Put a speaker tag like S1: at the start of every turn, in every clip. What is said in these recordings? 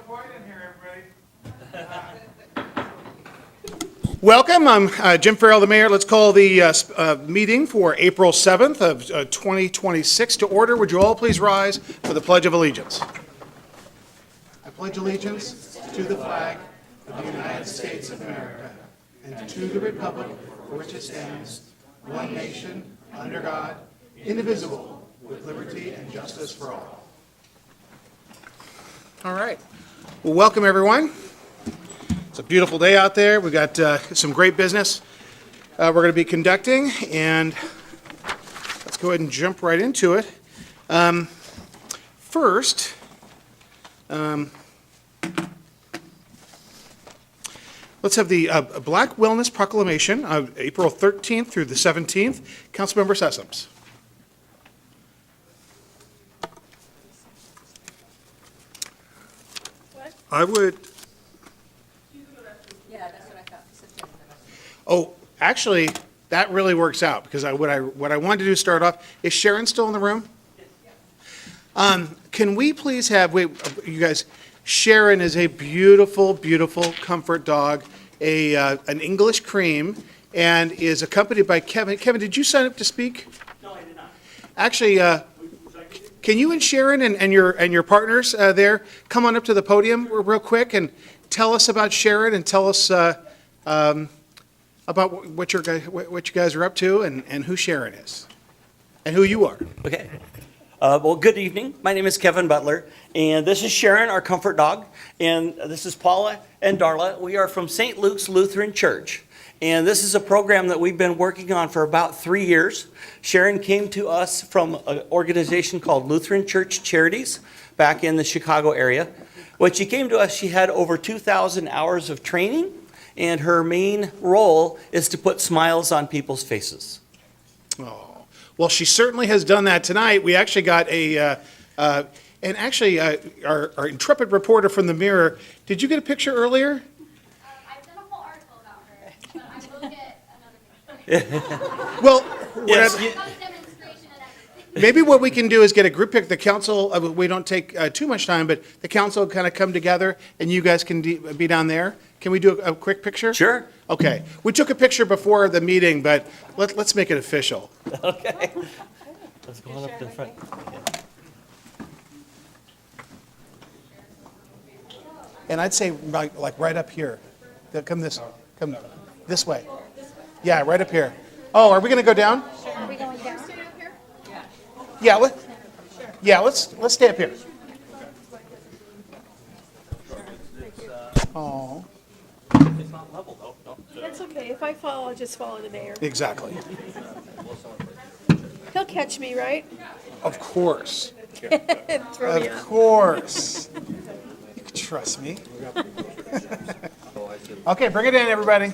S1: quiet in here, everybody. Welcome. I'm Jim Farrell, the mayor. Let's call the meeting for April 7th of 2026 to order. Would you all please rise for the Pledge of Allegiance? I pledge allegiance to the flag of the United States of America and to the republic for which it stands, one nation, under God, indivisible, with liberty and justice for all. All right. Well, welcome, everyone. It's a beautiful day out there. We've got some great business we're going to be conducting, and let's go ahead and jump right into it. First, let's have the Black Wellness Proclamation of April 13th through the 17th. Councilmember Sessoms.
S2: I would,
S3: Yeah, that's what I thought.
S1: Oh, actually, that really works out, because what I wanted to do to start off, is Sharon still in the room? Can we please have, you guys, Sharon is a beautiful, beautiful comfort dog, an English cream, and is accompanied by Kevin. Kevin, did you sign up to speak?
S4: No, I did not.
S1: Actually, can you and Sharon and your partners there come on up to the podium real quick and tell us about Sharon and tell us about what you guys are up to and who Sharon is and who you are.
S4: Okay. Well, good evening. My name is Kevin Butler, and this is Sharon, our comfort dog, and this is Paula and Darla. We are from St. Luke's Lutheran Church, and this is a program that we've been working on for about 3 years. Sharon came to us from an organization called Lutheran Church Charities back in the Chicago area. When she came to us, she had over 2,000 hours of training, and her main role is to put smiles on people's faces.
S1: Oh, well, she certainly has done that tonight. We actually got our intrepid reporter from the Mirror. Did you get a picture earlier?
S5: I've done a whole article about her, but I will get another picture.
S1: Well,
S4: Yes,
S5: I've got a demonstration and everything.
S1: maybe what we can do is get a group pic. The council, we don't take too much time, but the council kind of come together and you guys can be down there. Can we do a quick picture?
S4: Sure.
S1: Okay. We took a picture before the meeting, but let's make it official.
S4: Okay. Let's go on up to the front.
S1: And I'd say like right up here. Come this way. Yeah, right up here. Oh, are we going to go down?
S5: Are we going down?
S1: Yeah, let's stay up here. Oh,
S4: It's not level though. No.
S6: That's okay. If I fall, I'll just follow the mayor.
S1: exactly.
S6: He'll catch me, right?
S1: Of course.
S6: And throw me
S1: Of
S6: out.
S1: course. You can trust me. Okay, bring it in, everybody.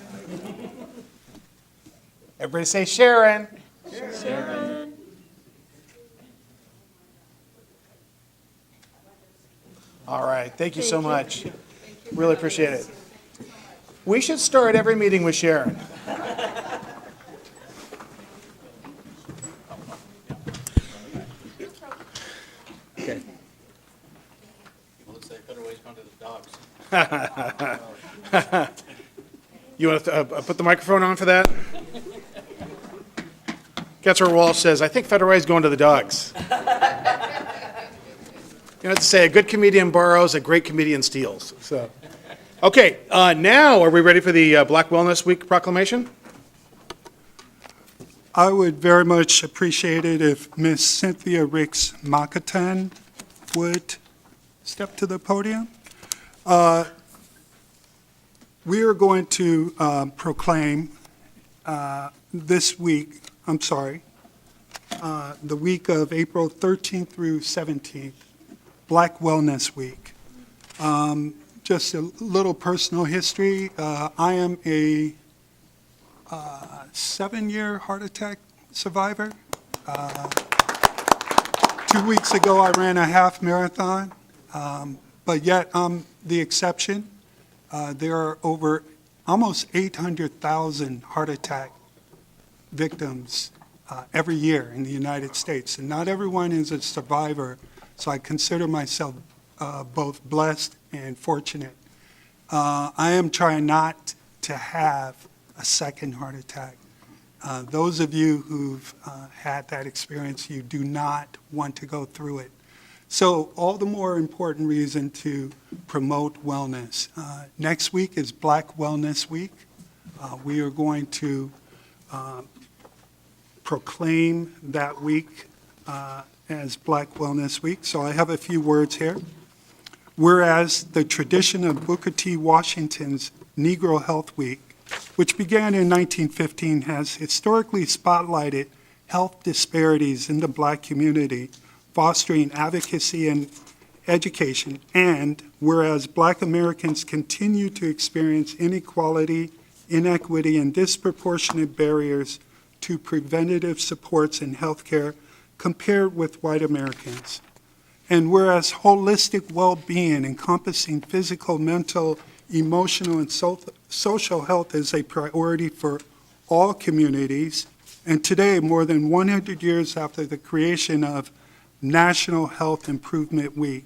S1: Everybody say Sharon.
S6: Sharon.
S1: All right, thank you so much. Really appreciate it. We should start every meeting with Sharon. Okay.
S7: Looks like better ways going to the dogs.
S1: You want to put the microphone on for that? Councilor Walsh says, I think Federal Way is going to the dogs. You know what to say, a good comedian borrows, a great comedian steals. So, okay, now are we ready for the Black Wellness Week proclamation?
S2: I would very much appreciate it if Miss Cynthia Ricks Makatan would step to the podium. We are going to proclaim this week, the week of April 13th through 17th, Black Wellness Week. Just a little personal history. I am a 7-year heart attack survivor. 2 weeks ago, I ran a half marathon, but yet I'm the exception. There are over almost 800,000 heart attack victims every year in the United States, and not everyone is a survivor, so I consider myself both blessed and fortunate. I am trying not to have a second heart attack. Those of you who've had that experience, you do not want to go through it. So all the more important reason to promote wellness. Next week is Black Wellness Week. We are going to proclaim that week as Black Wellness Week. So I have a few words here. Whereas the tradition of Booker T. Washington's Negro Health Week, which began in 1915, has historically spotlighted health disparities in the Black community, fostering advocacy and education, and whereas Black Americans continue to experience inequality, inequity, and disproportionate barriers to preventative supports in healthcare compared with white Americans. And whereas holistic well-being encompassing physical, mental, emotional, and social health is a priority for all communities, and today, more than 100 years after the creation of National Health Improvement Week,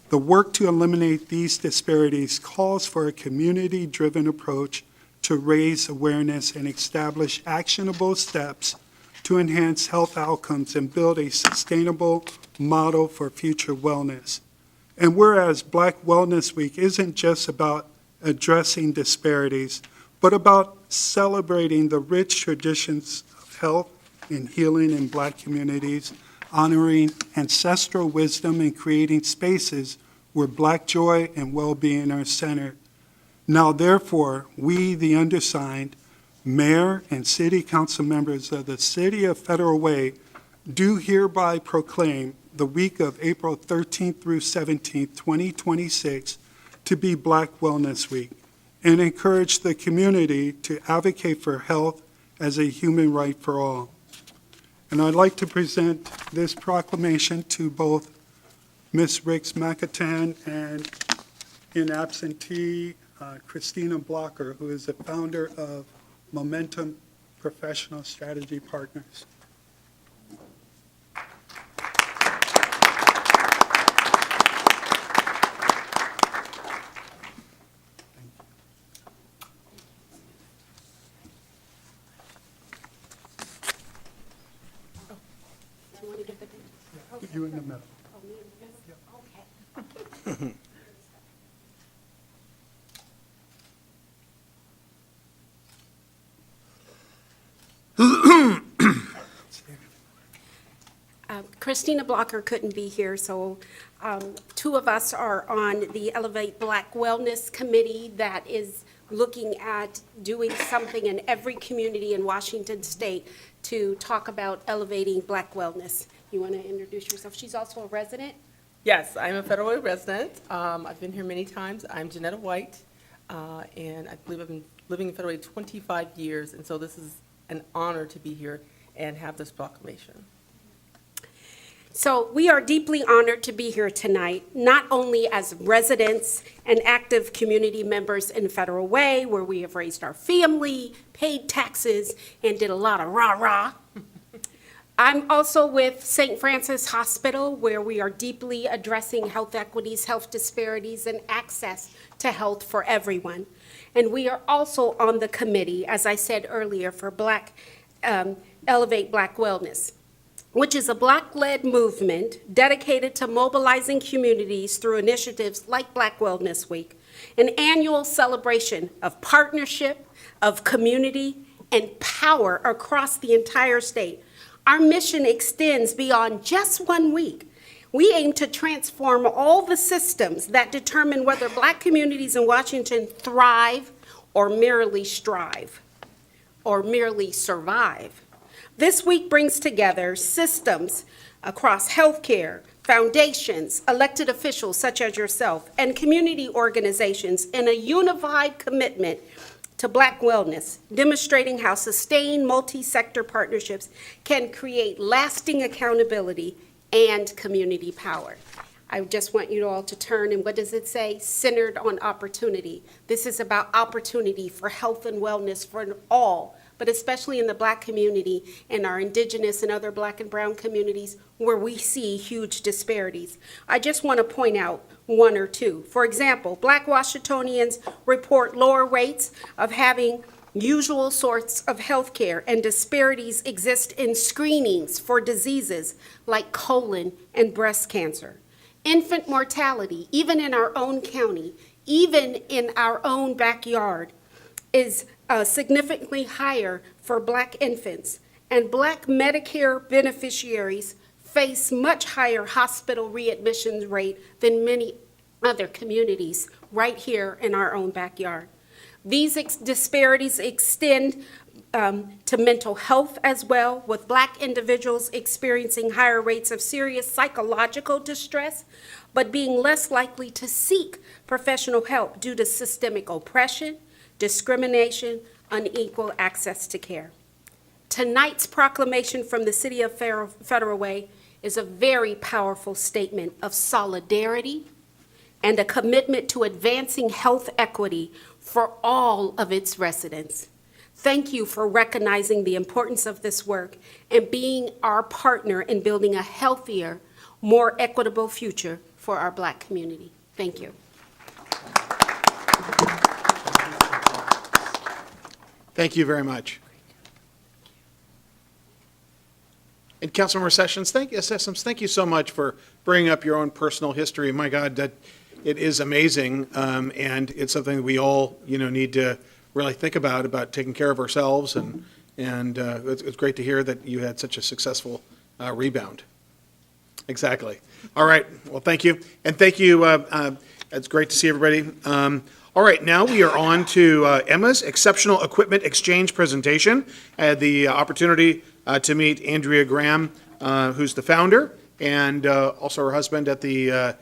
S2: the work to eliminate these disparities calls for a community-driven approach to raise awareness and establish actionable steps to enhance health outcomes and build a sustainable model for future wellness. And whereas Black Wellness Week isn't just about addressing disparities, but about celebrating the rich traditions of health and healing in Black communities, honoring ancestral wisdom and creating spaces where Black joy and well-being are centered. Now, therefore, we, the undersigned, Mayor and City Council members of the City of Federal Way, do hereby proclaim the week of April 13th through 17th, 2026, to be Black Wellness Week, and encourage the community to advocate for health as a human right for all. And I'd like to present this proclamation to both Ms. Rix McAtan and, in absentee, Christina Blocker, who is the founder of Momentum Professional Strategy Partners. You in the middle.
S3: Christina Blocker couldn't be here, so two of us are on the Elevate Black Wellness Committee that is looking at doing something in every community in Washington State to talk about elevating Black wellness. You want to introduce yourself? She's also a resident.
S8: Yes, I'm a Federal Way resident. I've been here many times. I'm Janetta White, and I believe I've been living in Federal Way 25 years, and so this is an honor to be here and have this proclamation.
S3: So we are deeply honored to be here tonight, not only as residents and active community members in Federal Way, where we have raised our family, paid taxes, and did a lot of rah-rah. I'm also with St. Francis Hospital, where we are deeply addressing health equities, health disparities, and access to health for everyone. And we are also on the committee, as I said earlier, for Elevate Black Wellness, which is a Black-led movement dedicated to mobilizing communities through initiatives like Black Wellness Week, an annual celebration of partnership, of community, and power across the entire state. Our mission extends beyond just 1 week. We aim to transform all the systems that determine whether Black communities in Washington thrive or merely strive, or merely survive. This week brings together systems across healthcare, foundations, elected officials such as yourself, and community organizations in a unified commitment to Black wellness, demonstrating how sustained multi-sector partnerships can create lasting accountability and community power. I just want you all to turn, and what does it say? Centered on opportunity. This is about opportunity for health and wellness for all, but but especially in the Black community and our indigenous and other Black and brown communities where we see huge disparities. I just want to point out one or two. For example, Black Washingtonians report lower rates of having usual sorts of health care, and disparities exist in screenings for diseases like colon and breast cancer. Infant mortality, even in our own county, even in our own backyard, is significantly higher for Black infants. And Black Medicare beneficiaries face much higher hospital readmissions rate than many other communities right here in our own backyard. These disparities extend to mental health as well, with Black individuals experiencing higher rates of serious psychological distress, but being less likely to seek professional help due to systemic oppression, discrimination, unequal access to care. Tonight's proclamation from the City of Federal Way is a very powerful statement of solidarity and a commitment to advancing health equity for all of its residents. Thank you for recognizing the importance of this work and being our partner in building a healthier, more equitable future for our Black community. Thank you.
S1: Thank you very much. And Councilmember Sessions, thank you so much for bringing up your own personal history. My God, that it is amazing, and it's something that we all, need to really think about taking care of ourselves, and it's great to hear that you had such a successful rebound. Exactly. All right. Well, thank you, and thank you. It's great to see everybody. All right, now we are on to Emma's Exceptional Equipment Exchange presentation. I had the opportunity to meet Andrea Graham, who's the founder, and also her husband at the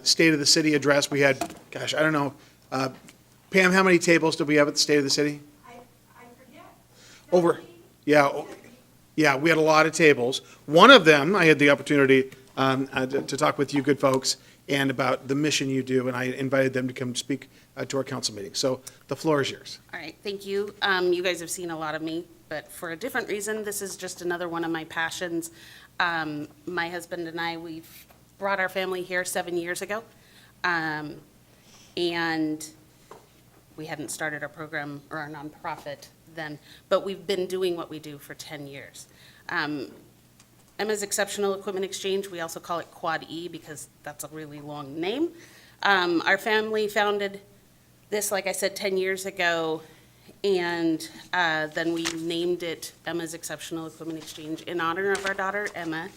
S1: State of the City address. We had, gosh, I don't know, Pam, how many tables did we have at the State of the City?
S3: I forget.
S1: Over, yeah, we had a lot of tables. One of them, I had the opportunity to talk with you good folks and about the mission you do, and I invited them to come speak to our council meeting. So the floor is yours.
S9: All right, thank you. You guys have seen a lot of me, but for a different reason. This is just another one of my passions. My husband and I, we've brought our family here 7 years ago, and we hadn't started our program or our nonprofit then, but we've been doing what we do for 10 years. Emma's Exceptional Equipment Exchange, we also call it Quad E because that's a really long name. Our family founded this, like I said, 10 years ago, and then we named it Emma's Exceptional Equipment Exchange in honor of our daughter, Emma,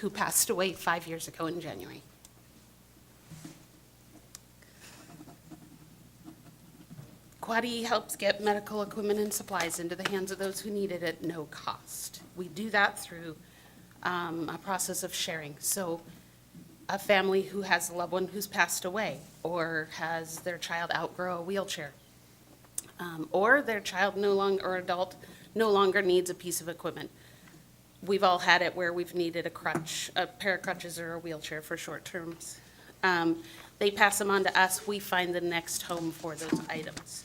S9: who passed away 5 years ago in January. Quad E helps get medical equipment and supplies into the hands of those who need it at no cost. We do that through a process of sharing. So a family who has a loved one who's passed away or has their child outgrow a wheelchair, or their child or adult no longer needs a piece of equipment. We've all had it where we've needed a crutch, a pair of crutches or a wheelchair for short terms. They pass them on to us. We find the next home for those items.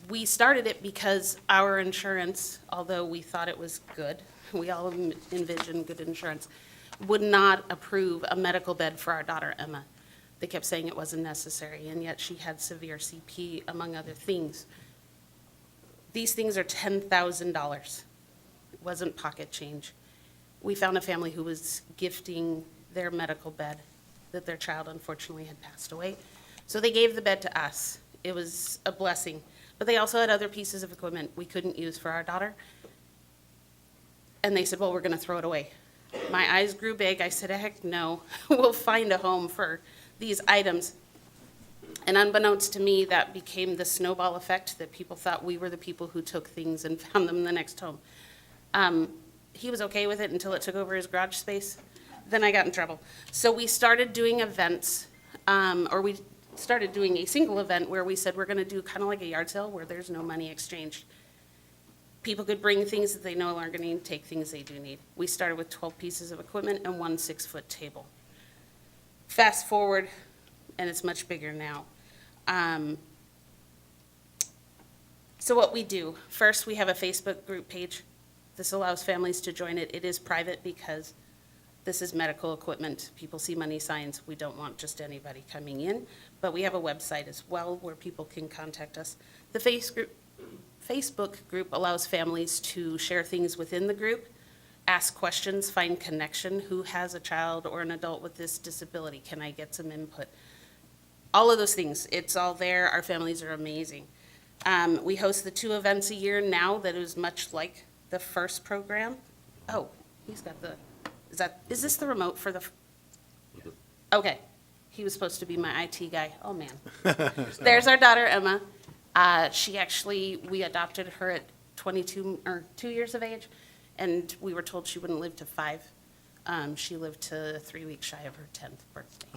S9: We started it because our insurance, although we thought it was good, we all envisioned good insurance, would not approve a medical bed for our daughter, Emma. They kept saying it wasn't necessary, and yet she had severe CP, among other things. These things are $10,000. It wasn't pocket change. We found a family who was gifting their medical bed that their child unfortunately had passed away. So they gave the bed to us. It was a blessing. But they also had other pieces of equipment we couldn't use for our daughter. And they said, well, we're going to throw it away. My eyes grew big. I said, heck no, we'll find a home for these items. And unbeknownst to me, that became the snowball effect that people thought we were the people who took things and found them in the next home. He was okay with it until it took over his garage space. Then I got in trouble. So we started doing events, we started doing a single event where we said we're going to do kind of like a yard sale where there's no money exchanged. People could bring things that they no longer need, take things they do need. We started with 12 pieces of equipment and one 6-foot table. Fast forward, and it's much bigger now. So what we do, first, we have a Facebook group page. This allows families to join it. It is private because this is medical equipment. People see money signs. We don't want just anybody coming in. But we have a website as well where people can contact us. The Facebook group allows families to share things within the group, ask questions, find connection. Who has a child or an adult with this disability? Can I get some input? All of those things. It's all there. Our families are amazing. We host the 2 events a year now that is much like the first program. Oh, he's got the, is this the remote for the, okay. He was supposed to be my IT guy. Oh, man. There's our daughter, Emma. We adopted her at 22 years of age, and we were told she wouldn't live to 5. She lived to 3 weeks shy of her 10th birthday.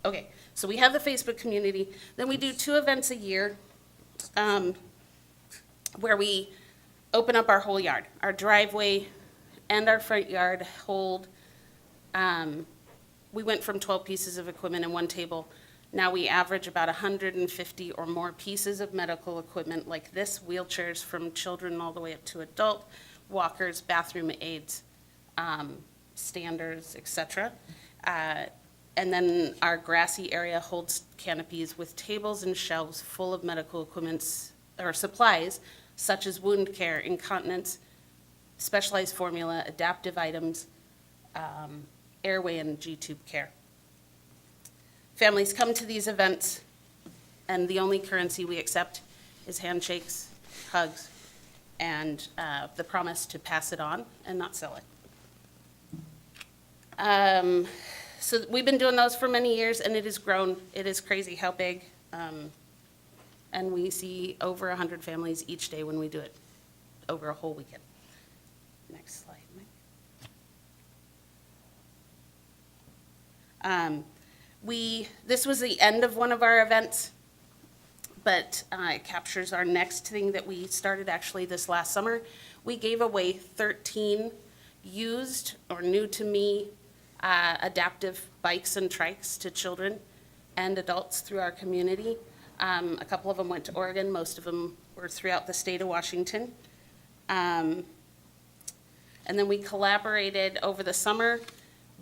S9: Okay, so we have the Facebook community. Then we do 2 events a year where we open up our whole yard. Our driveway and our front yard hold, we went from 12 pieces of equipment and 1 table. Now we average about 150 or more pieces of medical equipment like this, wheelchairs from children all the way up to adult, walkers, bathroom aids, standers, etc. And then our grassy area holds canopies with tables and shelves full of medical equipment or supplies such as wound care, incontinence, specialized formula, adaptive items, airway and G-tube care. Families come to these events, and the only currency we accept is handshakes, hugs, and the promise to pass it on and not sell it. So we've been doing those for many years, and it has grown. It is crazy how big. And we see over 100 families each day when we do it over a whole weekend. Next slide, Mike. This was the end of one of our events, but it captures our next thing that we started actually this last summer. We gave away 13 used or new to me adaptive bikes and trikes to children and adults through our community. A couple of them went to Oregon. Most of them were throughout the state of Washington. And then we collaborated over the summer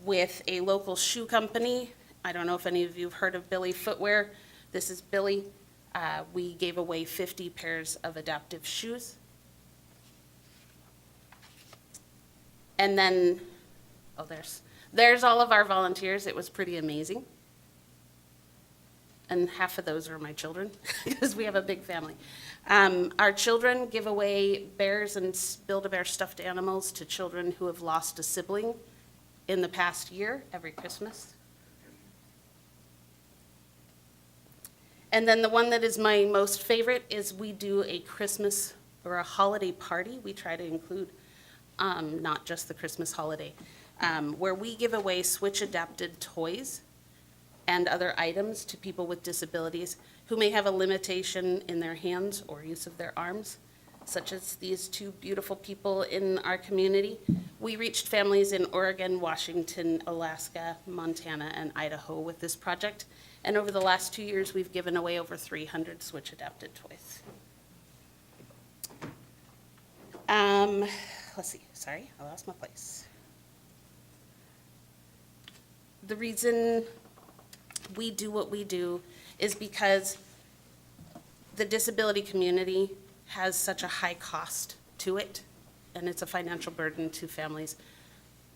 S9: with a local shoe company. I don't know if any of you have heard of Billy Footwear. This is Billy. We gave away 50 pairs of adaptive shoes. And then, oh, there's all of our volunteers. It was pretty amazing. And half of those are my children, because we have a big family. Our children give away bears and Build-A-Bear stuffed animals to children who have lost a sibling in the past year, every Christmas. And then the one that is my most favorite is we do a Christmas or a holiday party. We try to include not just the Christmas holiday, where we give away Switch-adapted toys and other items to people with disabilities who may have a limitation in their hands or use of their arms, such as these 2 beautiful people in our community. We reached families in Oregon, Washington, Alaska, Montana, and Idaho with this project. And over the last 2 years, we've given away over 300 Switch-adapted toys. Let's see, sorry, I lost my place. The reason we do what we do is because the disability community has such a high cost to it, and it's a financial burden to families.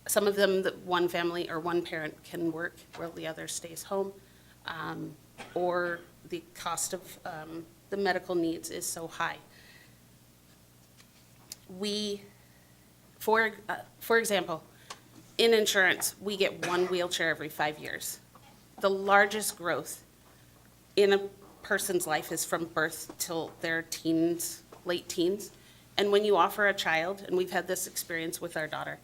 S9: Some of them, one family or one parent can work while the other stays home, or the cost of the medical needs is so high. For example, in insurance, we get 1 wheelchair every 5 years. The largest growth in a person's life is from birth till their teens, late teens. And when you offer a child, and we've had this experience with our daughter,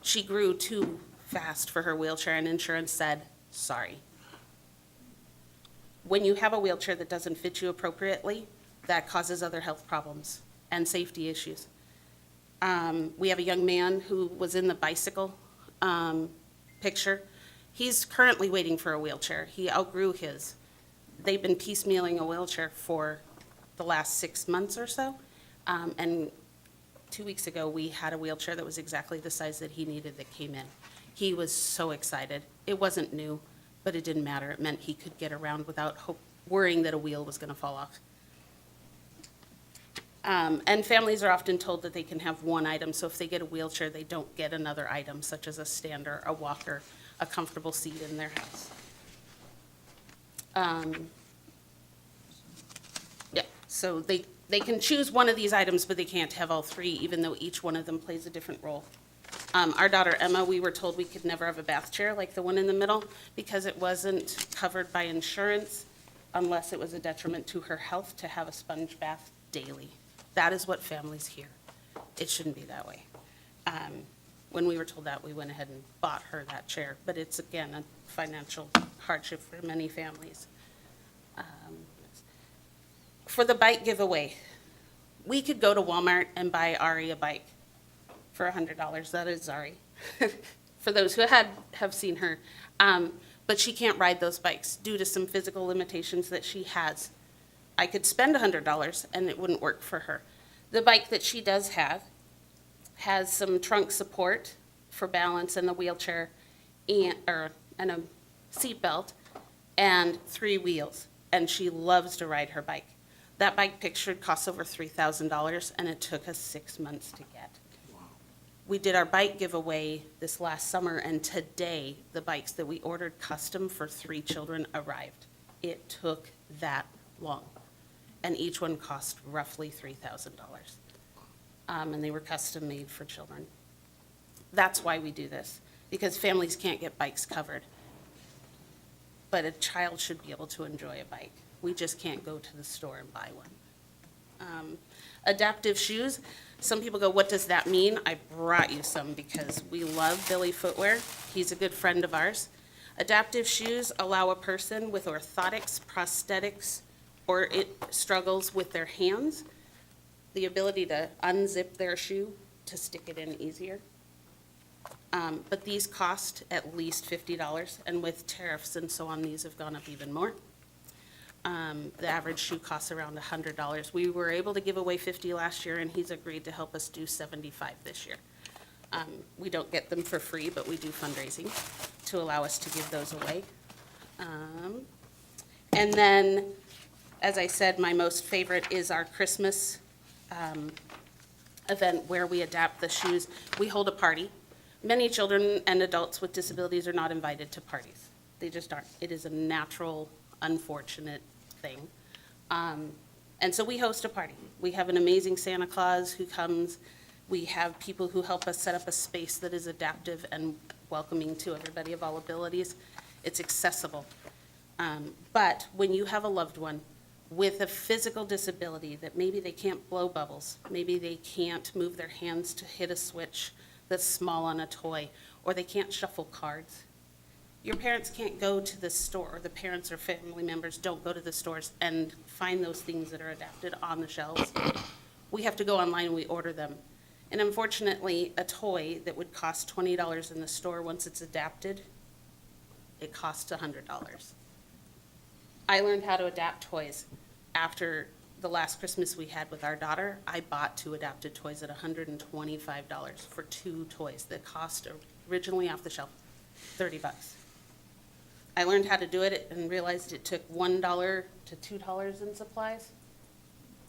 S9: she grew too fast for her wheelchair, and insurance said, sorry. When you have a wheelchair that doesn't fit you appropriately, that causes other health problems and safety issues. We have a young man who was in the bicycle picture. He's currently waiting for a wheelchair. He outgrew his. they've been piecemealing a wheelchair for the last 6 months or so. And 2 weeks ago, we had a wheelchair that was exactly the size that he needed that came in. He was so excited. It wasn't new, but it didn't matter. It meant he could get around without worrying that a wheel was going to fall off. And families are often told that they can have one item, so if they get a wheelchair, they don't get another item, such as a stander, a walker, a comfortable seat in their house. Yeah, so they can choose one of these items, but they can't have all three, even though each one of them plays a different role. Our daughter Emma, we were told we could never have a bath chair like the one in the middle because it wasn't covered by insurance unless it was a detriment to her health to have a sponge bath daily. That is what families hear. It shouldn't be that way. When we were told that, we went ahead and bought her that chair, but it's, again, a financial hardship for many families. For the bike giveaway, we could go to Walmart and buy Ari a bike for $100. That is Ari, for those who have seen her. But she can't ride those bikes due to some physical limitations that she has. I could spend $100 and it wouldn't work for her. The bike that she does have has some trunk support for balance and a wheelchair and a seat belt and 3 wheels. And she loves to ride her bike. That bike pictured costs over $3,000 and it took us 6 months to get. We did our bike giveaway this last summer, and today the bikes that we ordered custom for 3 children arrived. It took that long, and each one cost roughly $3,000. And they were custom made for children. That's why we do this, because families can't get bikes covered. But a child should be able to enjoy a bike. We just can't go to the store and buy one. Adaptive shoes. Some people go, what does that mean? I brought you some because we love Billy Footwear. He's a good friend of ours. Adaptive shoes allow a person with orthotics, prosthetics, or struggles with their hands, the ability to unzip their shoe to stick it in easier. But these cost at least $50, and with tariffs and so on, these have gone up even more. The average shoe costs around $100. We were able to give away 50 last year, and he's agreed to help us do 75 this year. We don't get them for free, but we do fundraising to allow us to give those away. And then, as I said, my most favorite is our Christmas event where we adapt the shoes. We hold a party. Many children and adults with disabilities are not invited to parties. They just aren't. It is a natural, unfortunate thing. And so we host a party. We have an amazing Santa Claus who comes. We have people who help us set up a space that is adaptive and welcoming to everybody of all abilities. It's accessible. But when you have a loved one with a physical disability that maybe they can't blow bubbles, maybe they can't move their hands to hit a switch that's small on a toy, or they can't shuffle cards, your parents can't go to the store, or the parents or family members don't go to the stores and find those things that are adapted on the shelves. We have to go online and we order them. And unfortunately, a toy that would cost $20 in the store, once it's adapted, it costs $100. I learned how to adapt toys after the last Christmas we had with our daughter. I bought 2 adapted toys at $125 for 2 toys that cost originally off the shelf $30. I learned how to do it and realized it took $1 to $2 in supplies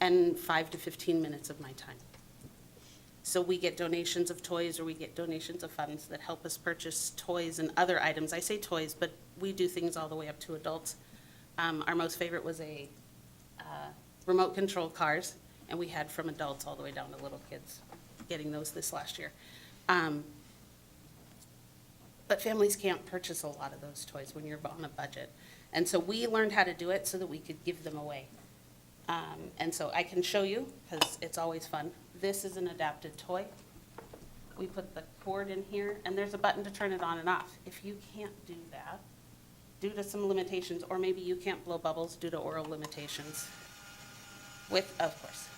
S9: and 5 to 15 minutes of my time. So we get donations of toys, or we get donations of funds that help us purchase toys and other items. I say toys, but we do things all the way up to adults. Our most favorite was a remote control cars, and we had from adults all the way down to little kids getting those this last year. But families can't purchase a lot of those toys when you're on a budget. And so we learned how to do it so that we could give them away. And so I can show you, because it's always fun. This is an adapted toy. We put the cord in here, and there's a button to turn it on and off. If you can't do that, due to some limitations, or maybe you can't blow bubbles due to oral limitations, of course,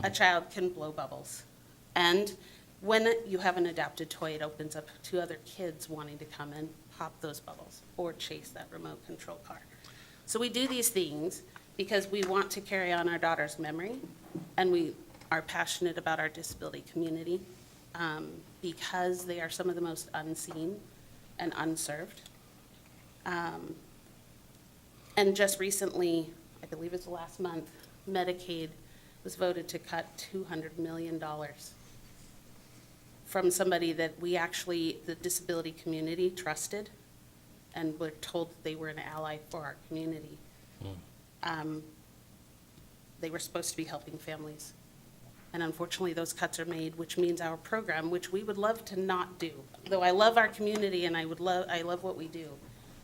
S9: a child can blow bubbles. And when you have an adapted toy, it opens up to other kids wanting to come and pop those bubbles or chase that remote control car. So we do these things because we want to carry on our daughter's memory, and we are passionate about our disability community because they are some of the most unseen and unserved. And just recently, I believe it's last month, Medicaid was voted to cut $200 million from somebody that we actually, the disability community trusted, and were told that they were an ally for our community. They were supposed to be helping families. And unfortunately, those cuts are made, which means our program, which we would love to not do, though I love our community and I love what we do,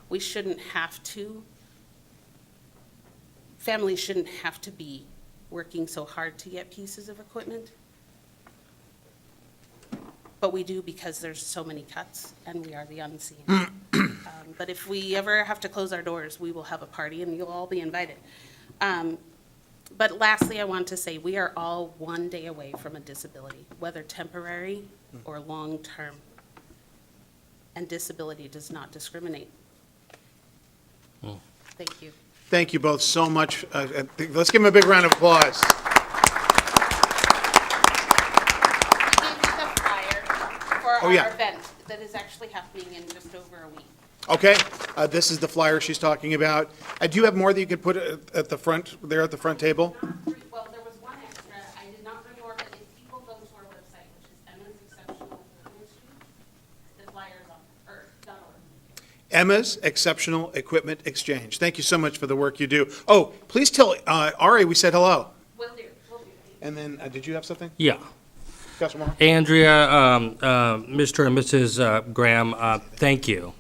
S9: we shouldn't have to, families shouldn't have to be working so hard to get pieces of equipment. But we do because there's so many cuts and we are the unseen. But if we ever have to close our doors, we will have a party and you'll all be invited. But lastly, I want to say we are all one day away from a disability, whether temporary or long-term. And disability does not discriminate. Thank you.
S1: Thank you both so much. Let's give them a big round of applause.
S9: I gave you the flyer for
S1: Oh, yeah.
S9: our event that is actually happening in just over a week.
S1: Okay, this is the flyer she's talking about. Do you have more that you could put at the front, there at the front table?
S9: Well, there was one extra. I did not bring more, but if people go to our website, which is Emma's Exceptional Equipment Exchange, the flyer's on, or .org.
S1: Emma's Exceptional Equipment Exchange. Thank you so much for the work you do. Oh, please tell Ari we said hello.
S9: Will do, will do.
S1: And then, did you have something?
S10: Yeah.
S1: Councilman Moore?
S10: Andrea, Mr. and Mrs. Graham, thank you.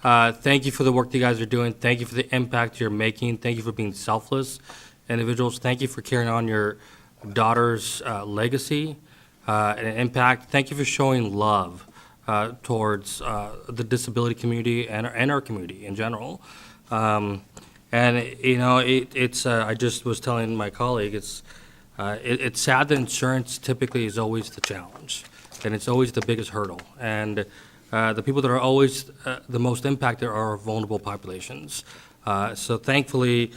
S10: Thank you for the work that you guys are doing. Thank you for the impact you're making. Thank you for being selfless individuals. Thank you for carrying on your daughter's legacy and impact. Thank you for showing love towards the disability community and our community in general. And, you know, it's I just was telling my colleague, it's sad that insurance typically is always the challenge, and it's always the biggest hurdle. And the people that are always the most impacted are vulnerable populations. So thankfully,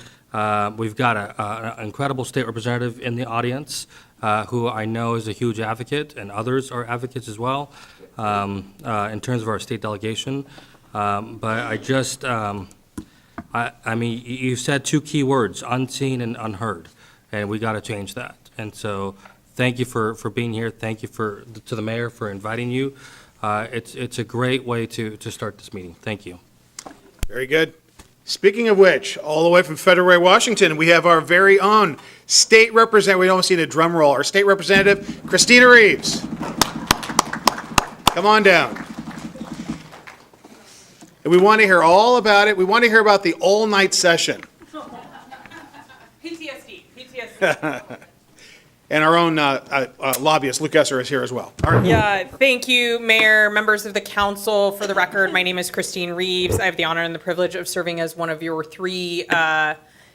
S10: we've got an incredible state representative in the audience who I know is a huge advocate, and others are advocates as well in terms of our state delegation. But I just, I mean, you said two key words, unseen and unheard, and we got to change that. And so thank you for being here. Thank you to the mayor for inviting you. It's a great way to start this meeting. Thank you.
S1: Very good. Speaking of which, all the way from Federal Way, Washington, we have our very own state representative. We almost need a drum roll. Our state representative, Christina Reeves. Come on down. And we want to hear all about it. We want to hear about the all-night session.
S11: PTSD.
S1: And our own lobbyist, Luke Esser, is here as well. All right.
S11: Yeah, thank you, Mayor, members of the council. For the record, my name is Christine Reeves. I have the honor and the privilege of serving as one of your three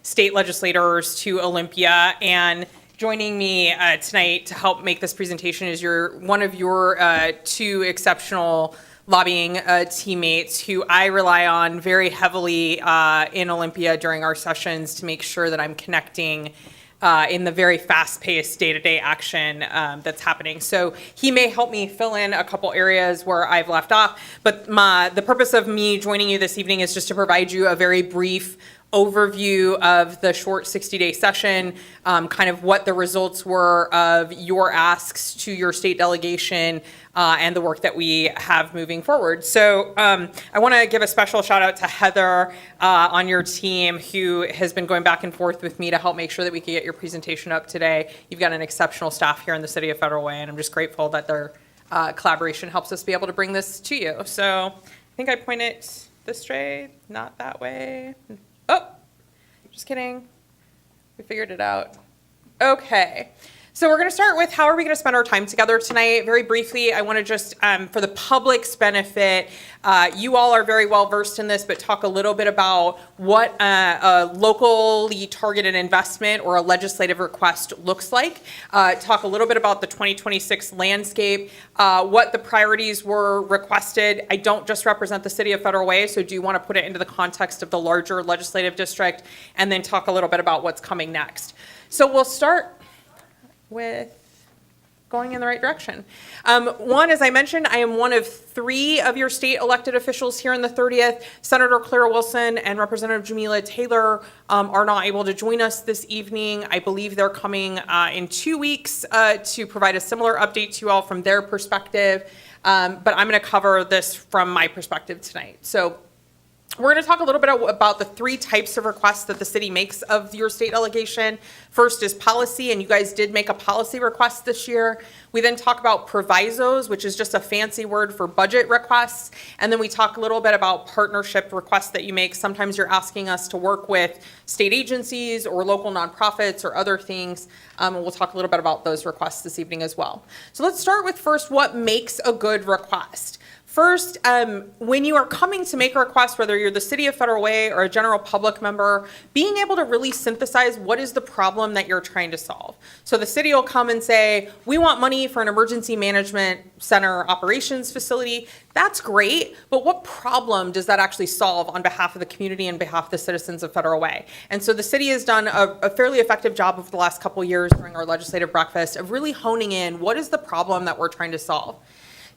S11: state legislators to Olympia. And joining me tonight to help make this presentation is one of your two exceptional lobbying teammates who I rely on very heavily in Olympia during our sessions to make sure that I'm connecting in the very fast-paced day-to-day action that's happening. So he may help me fill in a couple areas where I've left off, but the purpose of me joining you this evening is just to provide you a very brief overview of the short 60-day session, kind of what the results were of your asks to your state delegation and the work that we have moving forward. So I want to give a special shout out to Heather on your team who has been going back and forth with me to help make sure that we can get your presentation up today. You've got an exceptional staff here in the city of Federal Way, and I'm just grateful that their collaboration helps us be able to bring this to you. So I think I point it this way, not that way. Oh, just kidding. We figured it out. Okay. So we're going to start with how are we going to spend our time together tonight? Very briefly, I want to just, for the public's benefit, you all are very well versed in this, but talk a little bit about what a locally targeted investment or a legislative request looks like. Talk a little bit about the 2026 landscape, what the priorities were requested. I don't just represent the city of Federal Way, so do want to put it into the context of the larger legislative district, and then talk a little bit about what's coming next. So we'll start with going in the right direction. One, as I mentioned, I am one of 3 of your state elected officials here in the 30th. Senator Clara Wilson and Representative Jamila Taylor are not able to join us this evening. I believe they're coming in 2 weeks to provide a similar update to you all from their perspective. But I'm going to cover this from my perspective tonight. So we're going to talk a little bit about the 3 types of requests that the city makes of your state delegation. First is policy, and you guys did make a policy request this year. We then talk about provisos, which is just a fancy word for budget requests. And then we talk a little bit about partnership requests that you make. Sometimes you're asking us to work with state agencies or local nonprofits or other things. And we'll talk a little bit about those requests this evening as well. So let's start with first what makes a good request. First, when you are coming to make a request, whether you're the City of Federal Way or a general public member, being able to really synthesize what is the problem that you're trying to solve. So the city will come and say, we want money for an emergency management center operations facility. That's great, but what problem does that actually solve on behalf of the community and behalf of the citizens of Federal Way? And so the city has done a fairly effective job over the last couple of years during our legislative breakfast of really honing in what is the problem that we're trying to solve.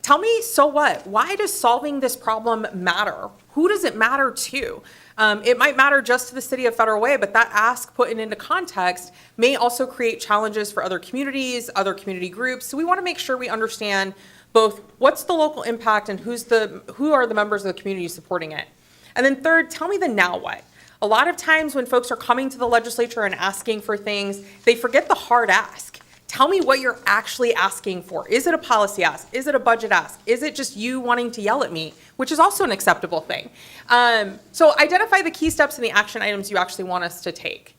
S11: Tell me, so what? Why does solving this problem matter? Who does it matter to? It might matter just to the city of Federal Way, but that ask put into context may also create challenges for other communities, other community groups. So we want to make sure we understand both what's the local impact and who are the members of the community supporting it. And then third, tell me the now what. A lot of times when folks are coming to the legislature and asking for things, they forget the hard ask. Tell me what you're actually asking for. Is it a policy ask? Is it a budget ask? Is it just you wanting to yell at me, which is also an acceptable thing? So identify the key steps and the action items you actually want us to take.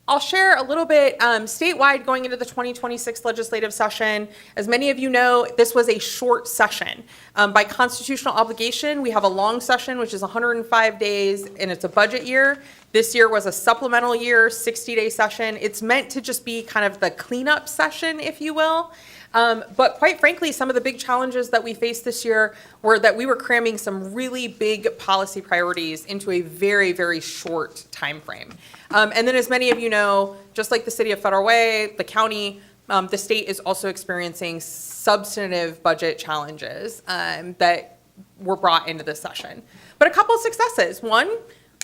S11: I'll share a little bit statewide going into the 2026 legislative session. As many of you know, this was a short session. By constitutional obligation, we have a long session, which is 105 days, and it's a budget year. This year was a supplemental year, 60-day session. It's meant to just be kind of the cleanup session, if you will. But quite frankly, some of the big challenges that we faced this year were that we were cramming some really big policy priorities into a very, very short time frame. And then as many of you know, just like the City of Federal Way, the county, the state is also experiencing substantive budget challenges that were brought into this session. But a couple of successes. One,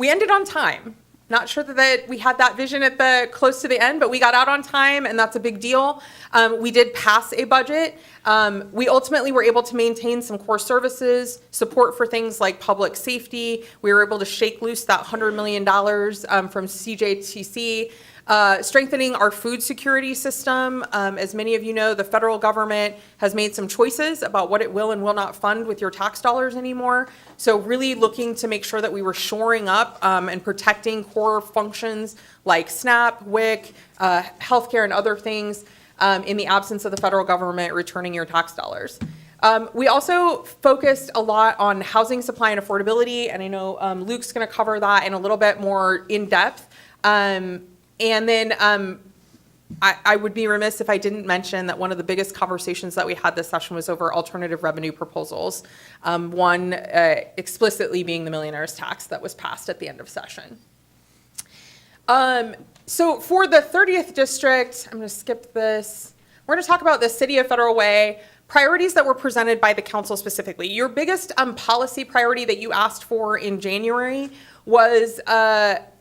S11: we ended on time. Not sure that we had that vision at the close to the end, but we got out on time, and that's a big deal. We did pass a budget. We ultimately were able to maintain some core services, support for things like public safety. We were able to shake loose that $100 million from CJTC. Strengthening our food security system. As many of you know, the federal government has made some choices about what it will and will not fund with your tax dollars anymore. So really looking to make sure that we were shoring up and protecting core functions like SNAP, WIC, healthcare, and other things in the absence of the federal government returning your tax dollars. We also focused a lot on housing supply and affordability, and I know Luke's going to cover that in a little bit more in depth. And then I would be remiss if I didn't mention that one of the biggest conversations that we had this session was over alternative revenue proposals. One explicitly being the millionaire's tax that was passed at the end of session. So for the 30th district, I'm going to skip this. We're going to talk about the City of Federal Way. Priorities that were presented by the council specifically. Your biggest policy priority that you asked for in January was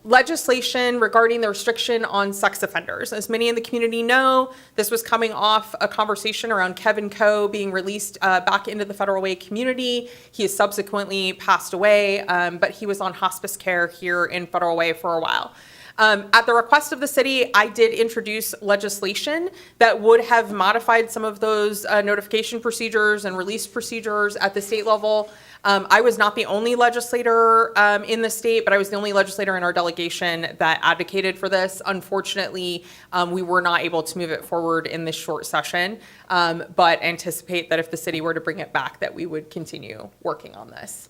S11: legislation regarding the restriction on sex offenders. As many in the community know, this was coming off a conversation around Kevin Coe being released back into the Federal Way community. He has subsequently passed away, but he was on hospice care here in Federal Way for a while. At the request of the city, I did introduce legislation that would have modified some of those notification procedures and release procedures at the state level. I was not the only legislator in the state, but I was the only legislator in our delegation that advocated for this. Unfortunately, we were not able to move it forward in this short session, but anticipate that if the city were to bring it back, that we would continue working on this.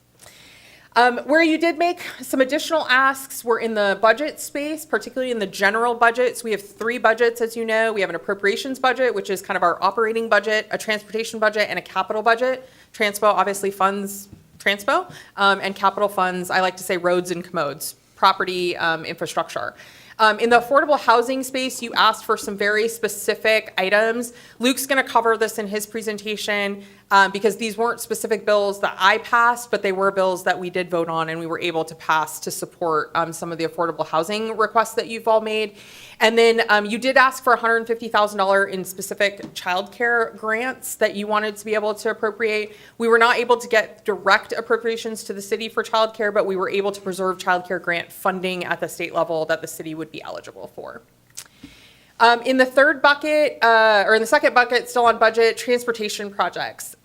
S11: Where you did make some additional asks were in the budget space, particularly in the general budgets. We have 3 budgets, as you know. We have an appropriations budget, which is kind of our operating budget, a transportation budget, and a capital budget. Transpo obviously funds Transpo, and capital funds, I like to say roads and commodes, property, infrastructure. In the affordable housing space, you asked for some very specific items. Luke's going to cover this in his presentation because these weren't specific bills that I passed, but they were bills that we did vote on and we were able to pass to support some of the affordable housing requests that you've all made. And then you did ask for $150,000 in specific childcare grants that you wanted to be able to appropriate. We were not able to get direct appropriations to the city for childcare, but we were able to preserve childcare grant funding at the state level that the city would be eligible for. In the third bucket, or in the second bucket, still on budget, transportation projects.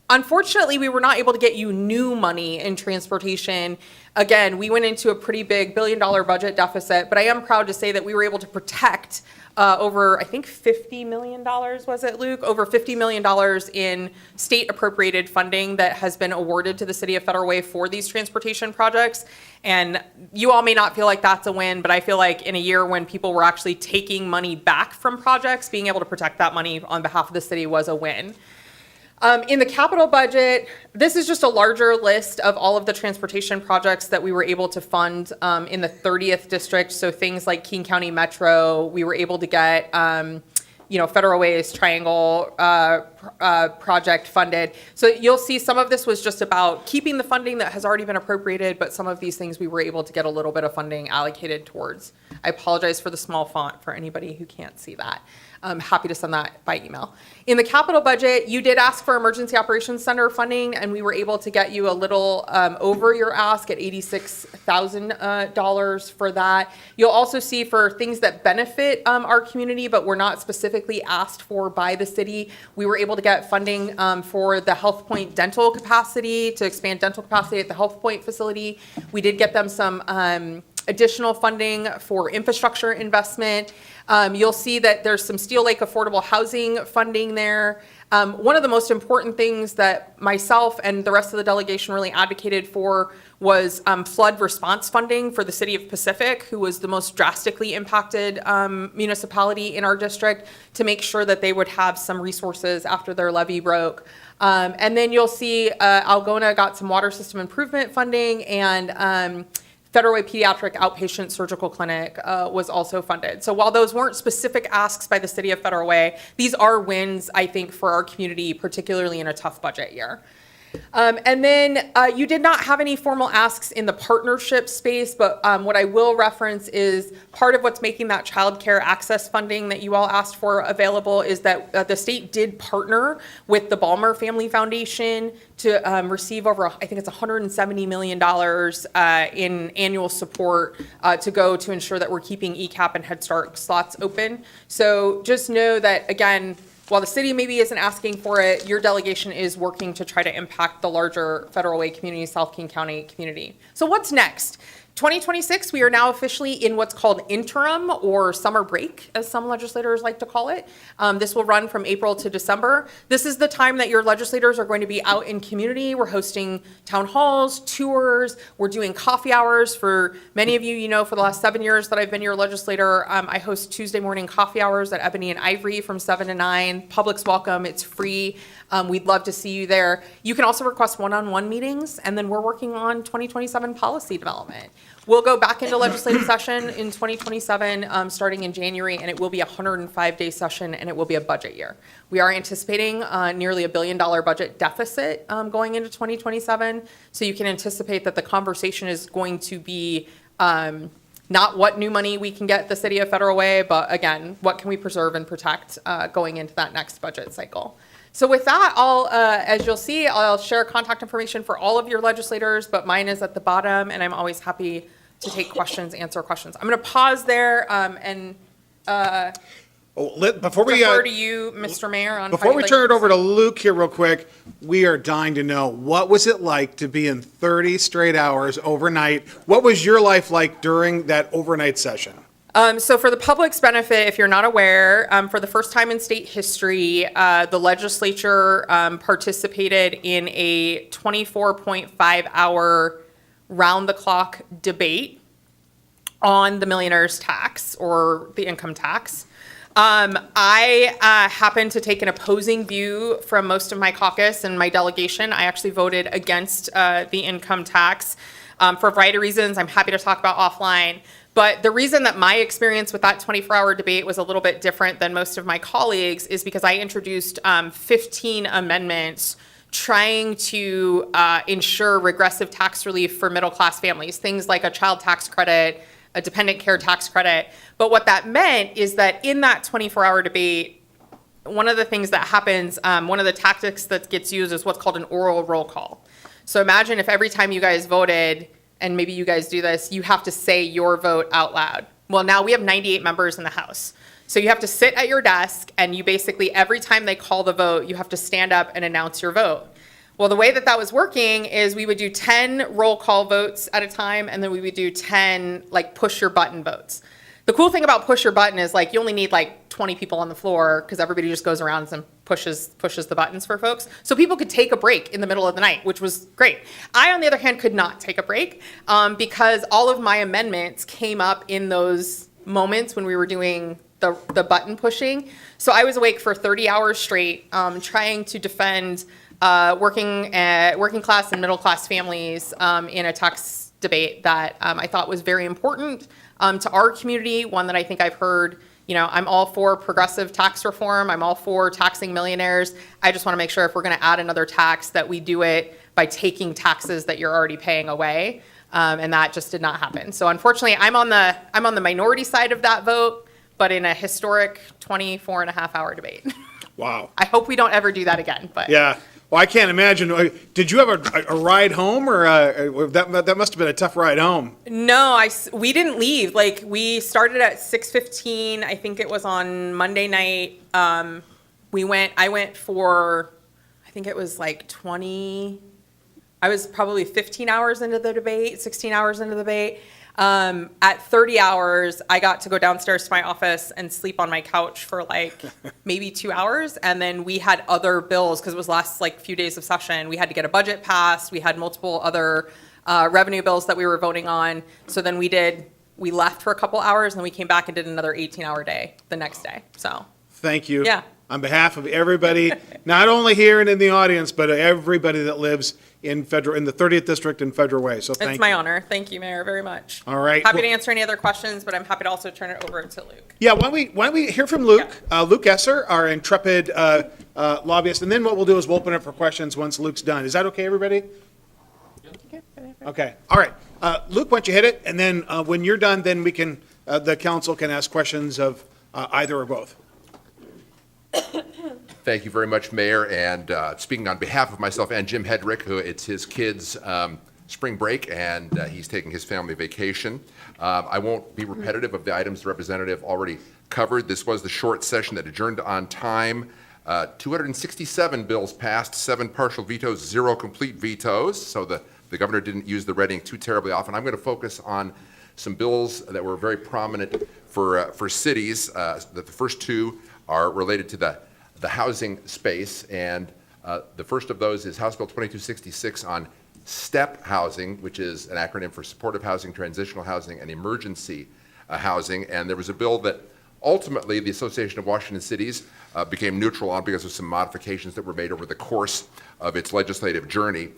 S11: Unfortunately, we were not able to get you new money in transportation. Again, we went into a pretty big $1 billion budget deficit, but I am proud to say that we were able to protect over, I think, $50 million, was it, Luke? Over $50 million in state appropriated funding that has been awarded to the city of Federal Way for these transportation projects. And you all may not feel like that's a win, but I feel like in a year when people were actually taking money back from projects, being able to protect that money on behalf of the city was a win. In the capital budget, this is just a larger list of all of the transportation projects that we were able to fund in the 30th district. So things like King County Metro, we were able to get, Federal Ways Triangle project funded. So you'll see some of this was just about keeping the funding that has already been appropriated, but some of these things we were able to get a little bit of funding allocated towards. I apologize for the small font for anybody who can't see that. I'm happy to send that by email. In the capital budget, you did ask for Emergency Operations Center funding, and we were able to get you a little over your ask at $86,000 for that. You'll also see for things that benefit our community, but were not specifically asked for by the city, we were able to get funding for the Health Point dental capacity, to expand dental capacity at the Health Point facility. We did get them some additional funding for infrastructure investment. You'll see that there's some Steel Lake affordable housing funding there. One of the most important things that myself and the rest of the delegation really advocated for was flood response funding for the city of Pacific, who was the most drastically impacted municipality in our district, to make sure that they would have some resources after their levee broke. And then you'll see Algona got some water system improvement funding, and Federal Way Pediatric Outpatient Surgical Clinic was also funded. So while those weren't specific asks by the city of Federal Way, these are wins, I think, for our community, particularly in a tough budget year. And then you did not have any formal asks in the partnership space, but what I will reference is part of what's making that child care access funding that you all asked for available is that the state did partner with the Balmer Family Foundation to receive over, I think it's $170 million in annual support to go to ensure that we're keeping ECAP and Head Start slots open. So just know that, again, while the city maybe isn't asking for it, your delegation is working to try to impact the larger Federal Way community, South King County community. So what's next? 2026, we are now officially in what's called interim or summer break, as some legislators like to call it. This will run from April to December. This is the time that your legislators are going to be out in community. We're hosting town halls, tours. We're doing coffee hours. For many of you, you know, for the last 7 years that I've been your legislator, I host Tuesday morning coffee hours at Ebony and Ivory from 7 to 9. Public's welcome. It's free. We'd love to see you there. You can also request one-on-one meetings, and then we're working on 2027 policy development. We'll go back into legislative session in 2027, starting in January, and it will be a 105-day session, and it will be a budget year. We are anticipating nearly $1 billion budget deficit going into 2027, so you can anticipate that the conversation is going to be not what new money we can get the city of Federal Way, but again, what can we preserve and protect going into that next budget cycle. So with that, as you'll see, I'll share contact information for all of your legislators, but mine is at the bottom, and I'm always happy to take questions, answer questions. I'm going to pause there and
S1: Before we,
S11: Defer to you, Mr. Mayor, on.
S1: before we turn it over to Luke here real quick, we are dying to know, what was it like to be in 30 straight hours overnight? What was your life like during that overnight session?
S11: So for the public's benefit, if you're not aware, for the first time in state history, the legislature participated in a 24.5-hour round-the-clock debate on the millionaire's tax or the income tax. I happened to take an opposing view from most of my caucus and my delegation. I actually voted against the income tax for a variety of reasons I'm happy to talk about offline. But the reason that my experience with that 24-hour debate was a little bit different than most of my colleagues is because I introduced 15 amendments trying to ensure regressive tax relief for middle-class families, things like a child tax credit, a dependent care tax credit. But what that meant is that in that 24-hour debate, one of the things that happens, one of the tactics that gets used is what's called an oral roll call. So imagine if every time you guys voted, and maybe you guys do this, you have to say your vote out loud. Well, now we have 98 members in the House. So you have to sit at your desk, and you basically, every time they call the vote, you have to stand up and announce your vote. Well, the way that that was working is we would do 10 roll call votes at a time, and then we would do 10 like push your button votes. The cool thing about push your button is like you only need like 20 people on the floor because everybody just goes around and pushes the buttons for folks. So people could take a break in the middle of the night, which was great. I, on the other hand, could not take a break because all of my amendments came up in those moments when we were doing the button pushing. So I was awake for 30 hours straight trying to defend working class and middle class families in a tax debate that I thought was very important to our community, one that I think I've heard. You know, I'm all for progressive tax reform. I'm all for taxing millionaires. I just want to make sure if we're going to add another tax that we do it by taking taxes that you're already paying away. And that just did not happen. So unfortunately, I'm on the minority side of that vote, but in a historic 24.5-hour debate.
S1: Wow.
S11: I hope we don't ever do that again, but.
S1: Yeah. Well, I can't imagine. Did you have a ride home, or that must have been a tough ride home?
S11: No, we didn't leave. Like, we started at 6:15. I think it was on Monday night. I went for, I think it was like 20. I was probably 15 hours into the debate, 16 hours into the debate. At 30 hours, I got to go downstairs to my office and sleep on my couch for like maybe 2 hours. And then we had other bills because it was last like few days of session. We had to get a budget passed. We had multiple other revenue bills that we were voting on. So then we left for a couple hours and then we came back and did another 18-hour day the next day. So.
S1: Thank you.
S11: Yeah.
S1: On behalf of everybody, not only here and in the audience, but everybody that lives in the 30th District in Federal Way. So thank you.
S11: It's my honor. Thank you, Mayor, very much.
S1: All right.
S11: Happy to answer any other questions, but I'm happy to also turn it over to Luke.
S1: Yeah, why don't we hear from Luke, Luke Esser, our intrepid lobbyist, and then what we'll do is we'll open it for questions once Luke's done. Is that okay, everybody? Okay. All right. Luke, why don't you hit it, and then when you're done, then we can, the council can ask questions of either or both.
S12: Thank you very much, Mayor. And speaking on behalf of myself and Jim Hedrick, who it's his kids' spring break, and he's taking his family vacation. I won't be repetitive of the items the representative already covered. This was the short session that adjourned on time. 267 bills passed, 7 partial vetoes, 0 complete vetoes. So the governor didn't use the red ink too terribly often. I'm going to focus on some bills that were very prominent for cities. The first 2 are related to the housing space, and the first of those is House Bill 2266 on STEP housing, which is an acronym for supportive housing, transitional housing, and emergency housing. And there was a bill that ultimately the Association of Washington Cities became neutral on because of some modifications that were made over the course of its legislative journey.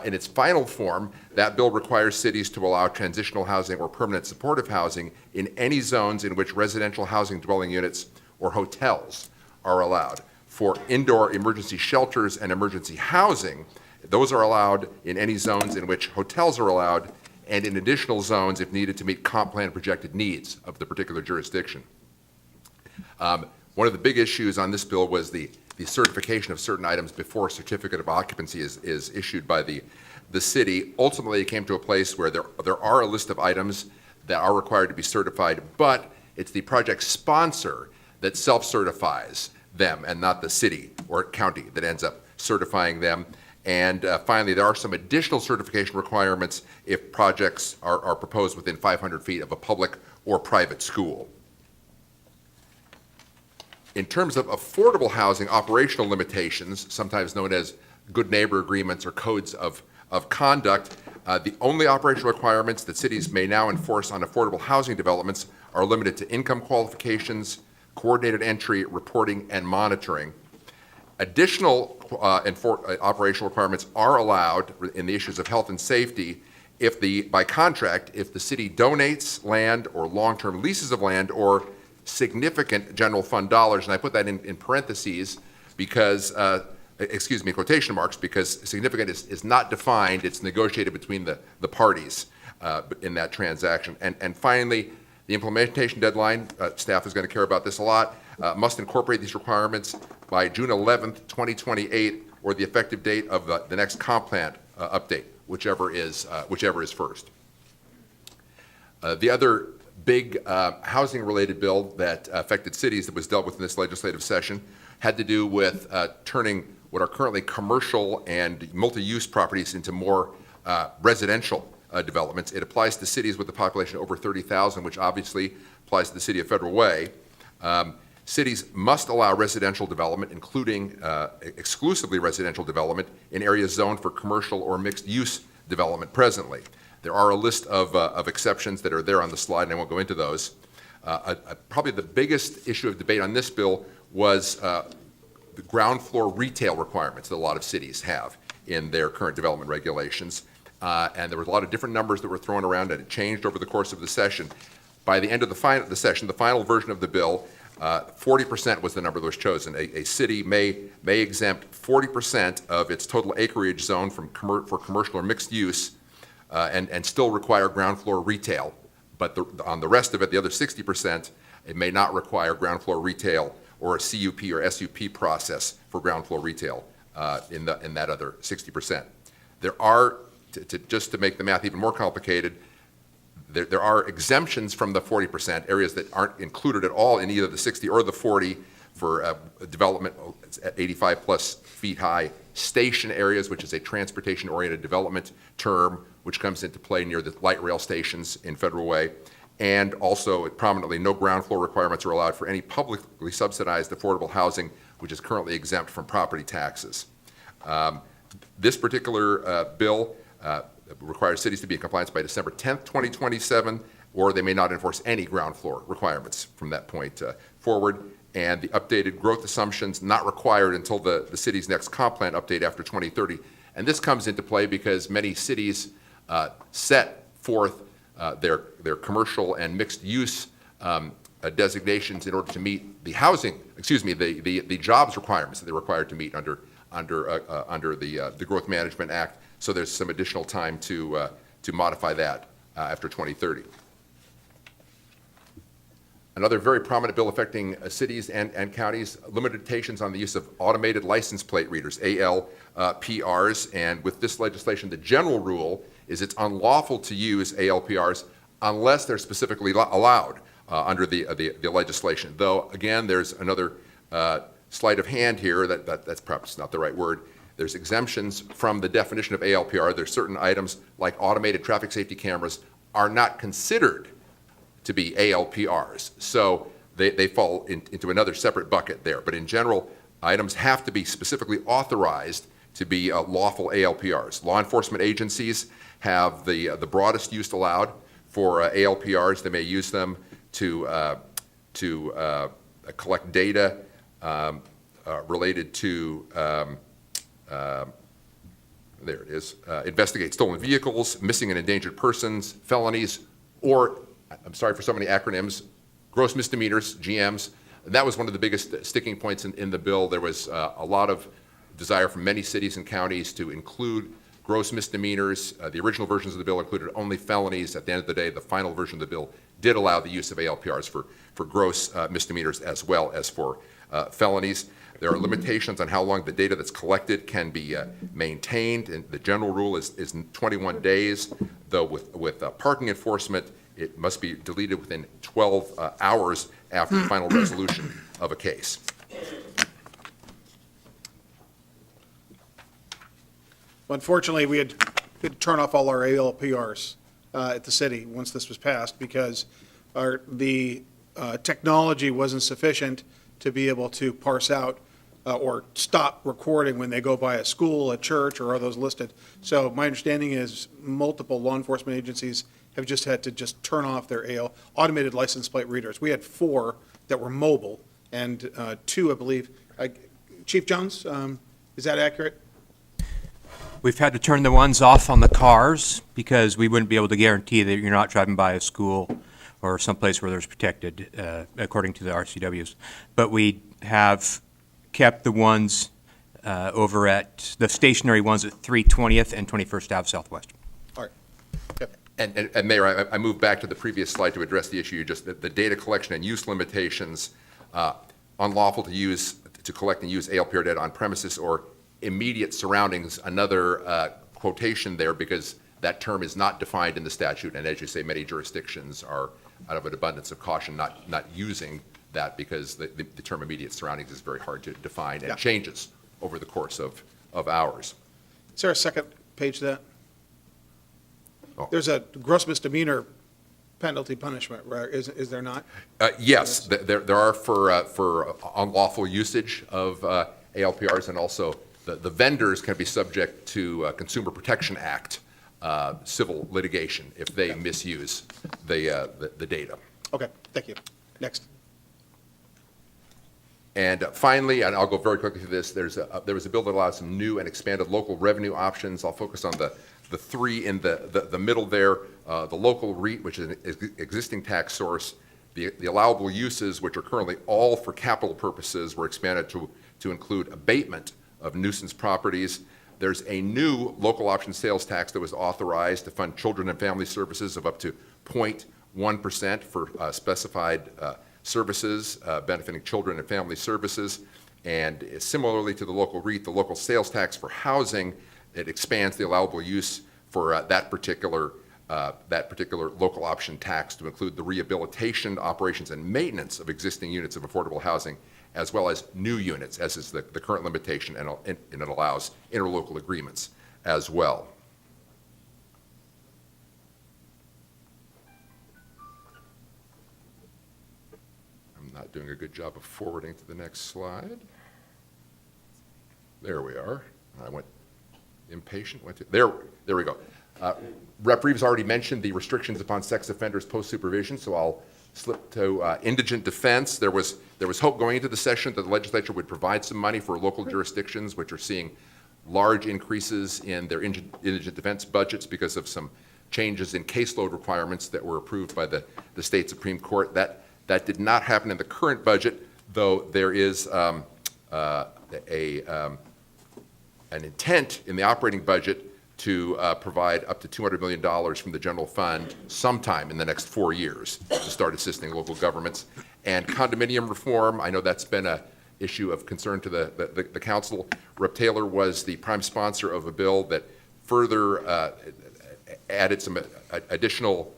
S12: In its final form, that bill requires cities to allow transitional housing or permanent supportive housing in any zones in which residential housing dwelling units or hotels are allowed. For indoor emergency shelters and emergency housing, those are allowed in any zones in which hotels are allowed, and in additional zones if needed to meet comp plan projected needs of the particular jurisdiction. One of the big issues on this bill was the certification of certain items before a certificate of occupancy is issued by the city. Ultimately, it came to a place where there are a list of items that are required to be certified, but it's the project sponsor that self-certifies them and not the city or county that ends up certifying them. And finally, there are some additional certification requirements if projects are proposed within 500 feet of a public or private school. In terms of affordable housing operational limitations, sometimes known as good neighbor agreements or codes of conduct, the only operational requirements that cities may now enforce on affordable housing developments are limited to income qualifications, coordinated entry, reporting, and monitoring. Additional operational requirements are allowed in the issues of health and safety by contract, if the city donates land or long-term leases of land or significant general fund dollars, and I put that in parentheses because, excuse me, quotation marks, because significant is not defined, it's negotiated between the parties in that transaction. And finally, the implementation deadline, staff is going to care about this a lot, must incorporate these requirements by June 11th, 2028, or the effective date of the next comp plan update, whichever is first. The other big housing-related bill that affected cities that was dealt with in this legislative session had to do with turning what are currently commercial and multi-use properties into more residential developments. It applies to cities with a population over 30,000, which obviously applies to the city of Federal Way. Cities must allow residential development, including exclusively residential development, in areas zoned for commercial or mixed-use development presently. There are a list of exceptions that are there on the slide, and I won't go into those. Probably the biggest issue of debate on this bill was the ground floor retail requirements that a lot of cities have in their current development regulations. And there was a lot of different numbers that were thrown around, and it changed over the course of the session. By the end of the session, the final version of the bill, 40% was the number that was chosen. A city may exempt 40% of its total acreage zone for commercial or mixed use and still require ground floor retail. But on the rest of it, the other 60%, it may not require ground floor retail or a CUP or SUP process for ground floor retail in that other 60%. There are, just to make the math even more complicated, there are exemptions from the 40%, areas that aren't included at all in either the 60 or the 40 for development at 85 plus feet high station areas, which is a transportation-oriented development term, which comes into play near the light rail stations in Federal Way. And also, prominently, no ground floor requirements are allowed for any publicly subsidized affordable housing, which is currently exempt from property taxes. This particular bill requires cities to be in compliance by December 10th, 2027, or they may not enforce any ground floor requirements from that point forward. And the updated growth assumptions not required until the city's next comp plan update after 2030. And this comes into play because many cities set forth their commercial and mixed use designations in order to meet the the jobs requirements that they're required to meet under the Growth Management Act. So there's some additional time to modify that after 2030. Another very prominent bill affecting cities and counties, limitations on the use of automated license plate readers, ALPRs. And with this legislation, the general rule is it's unlawful to use ALPRs unless they're specifically allowed under the legislation. Though, again, there's another sleight of hand here that's perhaps not the right word. There's exemptions from the definition of ALPR. There's certain items like automated traffic safety cameras are not considered to be ALPRs. So they fall into another separate bucket there. But in general, items have to be specifically authorized to be lawful ALPRs. Law enforcement agencies have the broadest use allowed for ALPRs. They may use them to collect data related to there it is, investigate stolen vehicles, missing and endangered persons, felonies, or, I'm sorry for so many acronyms, gross misdemeanors, GMs. That was one of the biggest sticking points in the bill. There was a lot of desire from many cities and counties to include gross misdemeanors. The original versions of the bill included only felonies. At the end of the day, the final version of the bill did allow the use of ALPRs for gross misdemeanors as well as for felonies. There are limitations on how long the data that's collected can be maintained, and the general rule is 21 days, though with parking enforcement, it must be deleted within 12 hours after the final resolution of a case.
S1: Unfortunately, we had to turn off all our ALPRs at the city once this was passed because the technology wasn't sufficient to be able to parse out or stop recording when they go by a school, a church, or are those listed. So my understanding is multiple law enforcement agencies have just had to just turn off their automated license plate readers. We had 4 that were mobile and 2, I believe. Chief Jones, is that accurate?
S13: We've had to turn the ones off on the cars because we wouldn't be able to guarantee that you're not driving by a school or someplace where there's protected, according to the RCWs. But we have kept the ones over at, the stationary ones at 320th and 21st Ave Southwest.
S1: All right. Yep.
S12: And Mayor, I moved back to the previous slide to address the issue, the data collection and use limitations, unlawful to collect and use ALPR data on premises or immediate surroundings, another quotation there because that term is not defined in the statute, and as you say, many jurisdictions are, out of an abundance of caution, not using that because the term immediate surroundings is very hard to define and changes over the course of hours.
S1: Is there a second page to that?
S12: Oh.
S1: There's a gross misdemeanor penalty punishment, right? Is there not?
S12: Yes, there are for unlawful usage of ALPRs, and also the vendors can be subject to Consumer Protection Act civil litigation if they misuse the data.
S1: Okay, thank you. Next.
S12: And finally, and I'll go very quickly through this, there was a bill that allows some new and expanded local revenue options. I'll focus on the 3 in the middle there, the local REIT, which is an existing tax source. The allowable uses, which are currently all for capital purposes, were expanded to include abatement of nuisance properties. There's a new local option sales tax that was authorized to fund children and family services of up to 0.1% for specified services benefiting children and family services. And similarly to the local REIT, the local sales tax for housing, it expands the allowable use for that particular local option tax to include the rehabilitation, operations, and maintenance of existing units of affordable housing, as well as new units, as is the current limitation, and it allows interlocal agreements as well. I'm not doing a good job of forwarding to the next slide. There we are. I went impatient. There we go. Rep. Reeves already mentioned the restrictions upon sex offenders post-supervision, so I'll slip to indigent defense. There was hope going into the session that the legislature would provide some money for local jurisdictions which are seeing large increases in their indigent defense budgets because of some changes in caseload requirements that were approved by the state Supreme Court. That did not happen in the current budget, though there is an intent in the operating budget to provide up to $200 million from the general fund sometime in the next 4 years to start assisting local governments. And condominium reform, I know that's been an issue of concern to the council. Rep. Taylor was the prime sponsor of a bill that further added some additional,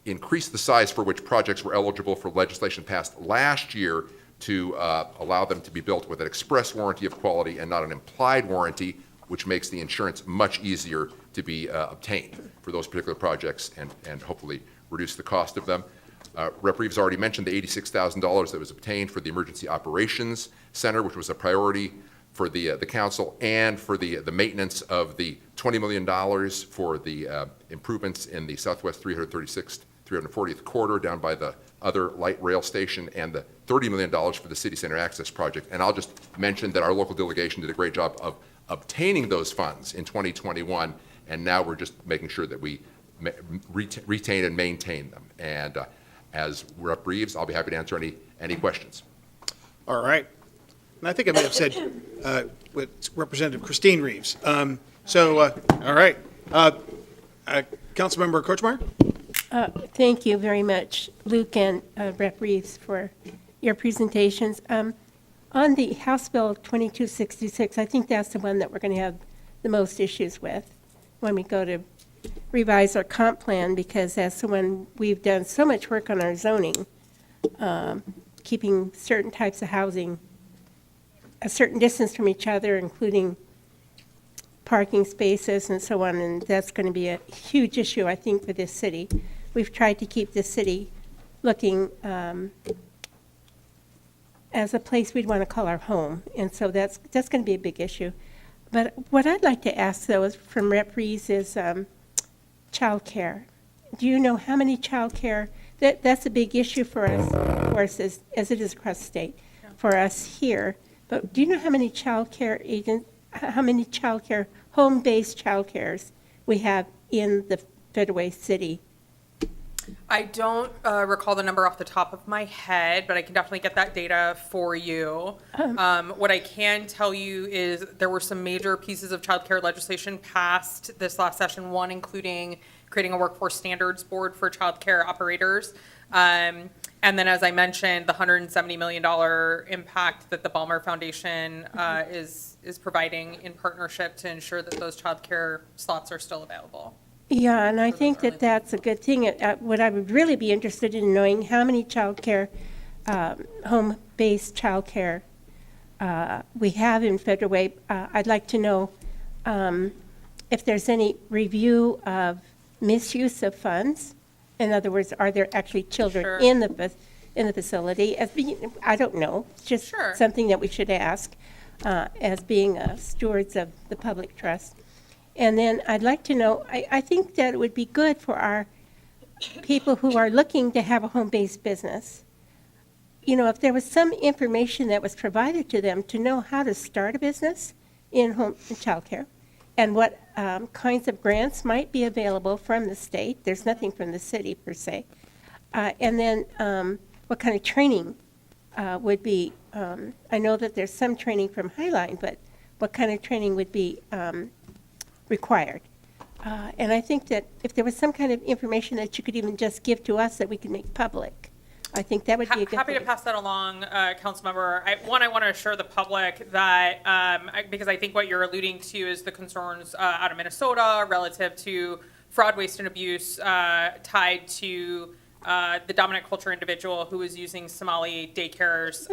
S12: increased the size for which projects were eligible for legislation passed last year to allow them to be built with an express warranty of quality and not an implied warranty, which makes the insurance much easier to be obtained for those particular projects and hopefully reduce the cost of them. Rep. Reeves already mentioned the $86,000 that was obtained for the Emergency Operations Center, which was a priority for the council, and for the maintenance of the $20 million for the improvements in the Southwest 336th, 340th corridor down by the other light rail station, and the $30 million for the City Center Access Project. And I'll just mention that our local delegation did a great job of obtaining those funds in 2021, and now we're just making sure that we retain and maintain them. And as Rep. Reeves, I'll be happy to answer any questions.
S1: All right. And I think I may have said with Representative Christine Reeves. All right. Councilmember Kochmar?
S6: Thank you very much, Luke and Rep. Reeves, for your presentations. On the House Bill 2266, I think that's the one that we're going to have the most issues with when we go to revise our comp plan, because as someone, we've done so much work on our zoning, keeping certain types of housing a certain distance from each other, including parking spaces and so on, and that's going to be a huge issue, I think, for this city. We've tried to keep this city looking as a place we'd want to call our home, and so that's going to be a big issue. But what I'd like to ask, though, is from Rep. Reeves is childcare. Do you know how many childcare, that's a big issue for us, of course, as it is across the state, for us here. But do you know how many how many childcare, home-based childcares we have in the Federal City?
S11: I don't recall the number off the top of my head, but I can definitely get that data for you. What I can tell you is there were some major pieces of childcare legislation passed this last session, one including creating a workforce standards board for childcare operators. And then, as I mentioned, the $170 million impact that the Ballmer Foundation is providing in partnership to ensure that those childcare slots are still available.
S6: Yeah, and I think that that's a good thing. What I would really be interested in knowing how many childcare, home-based childcare we have in Federal Way. I'd like to know if there's any review of misuse of funds. In other words, are there actually children
S11: Sure.
S6: in the facility? I don't know. It's just
S11: Sure.
S6: something that we should ask as being stewards of the public trust. And then I'd like to know, I think that it would be good for our people who are looking to have a home-based business, you know, if there was some information that was provided to them to know how to start a business in childcare, and what kinds of grants might be available from the state. There's nothing from the city per se. And then what kind of training would be, I know that there's some training from Highline, but what kind of training would be required? And I think that if there was some kind of information that you could even just give to us that we could make public, I think that would be a good
S11: Happy to
S6: thing.
S11: pass that along, Councilmember. I want to assure the public that, because I think what you're alluding to is the concerns out of Minnesota relative to fraud, waste, and abuse tied to the dominant culture individual who was using Somali daycares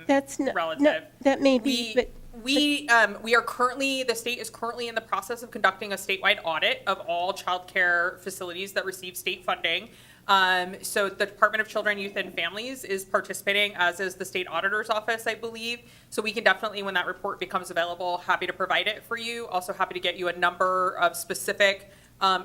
S6: That's not,
S11: relative.
S6: no, that may be, but
S11: We are currently, the state is currently in the process of conducting a statewide audit of all childcare facilities that receive state funding. So the Department of Children, Youth, and Families is participating, as is the State Auditor's Office, I believe. So we can definitely, when that report becomes available, happy to provide it for you. Also happy to get you a number of specific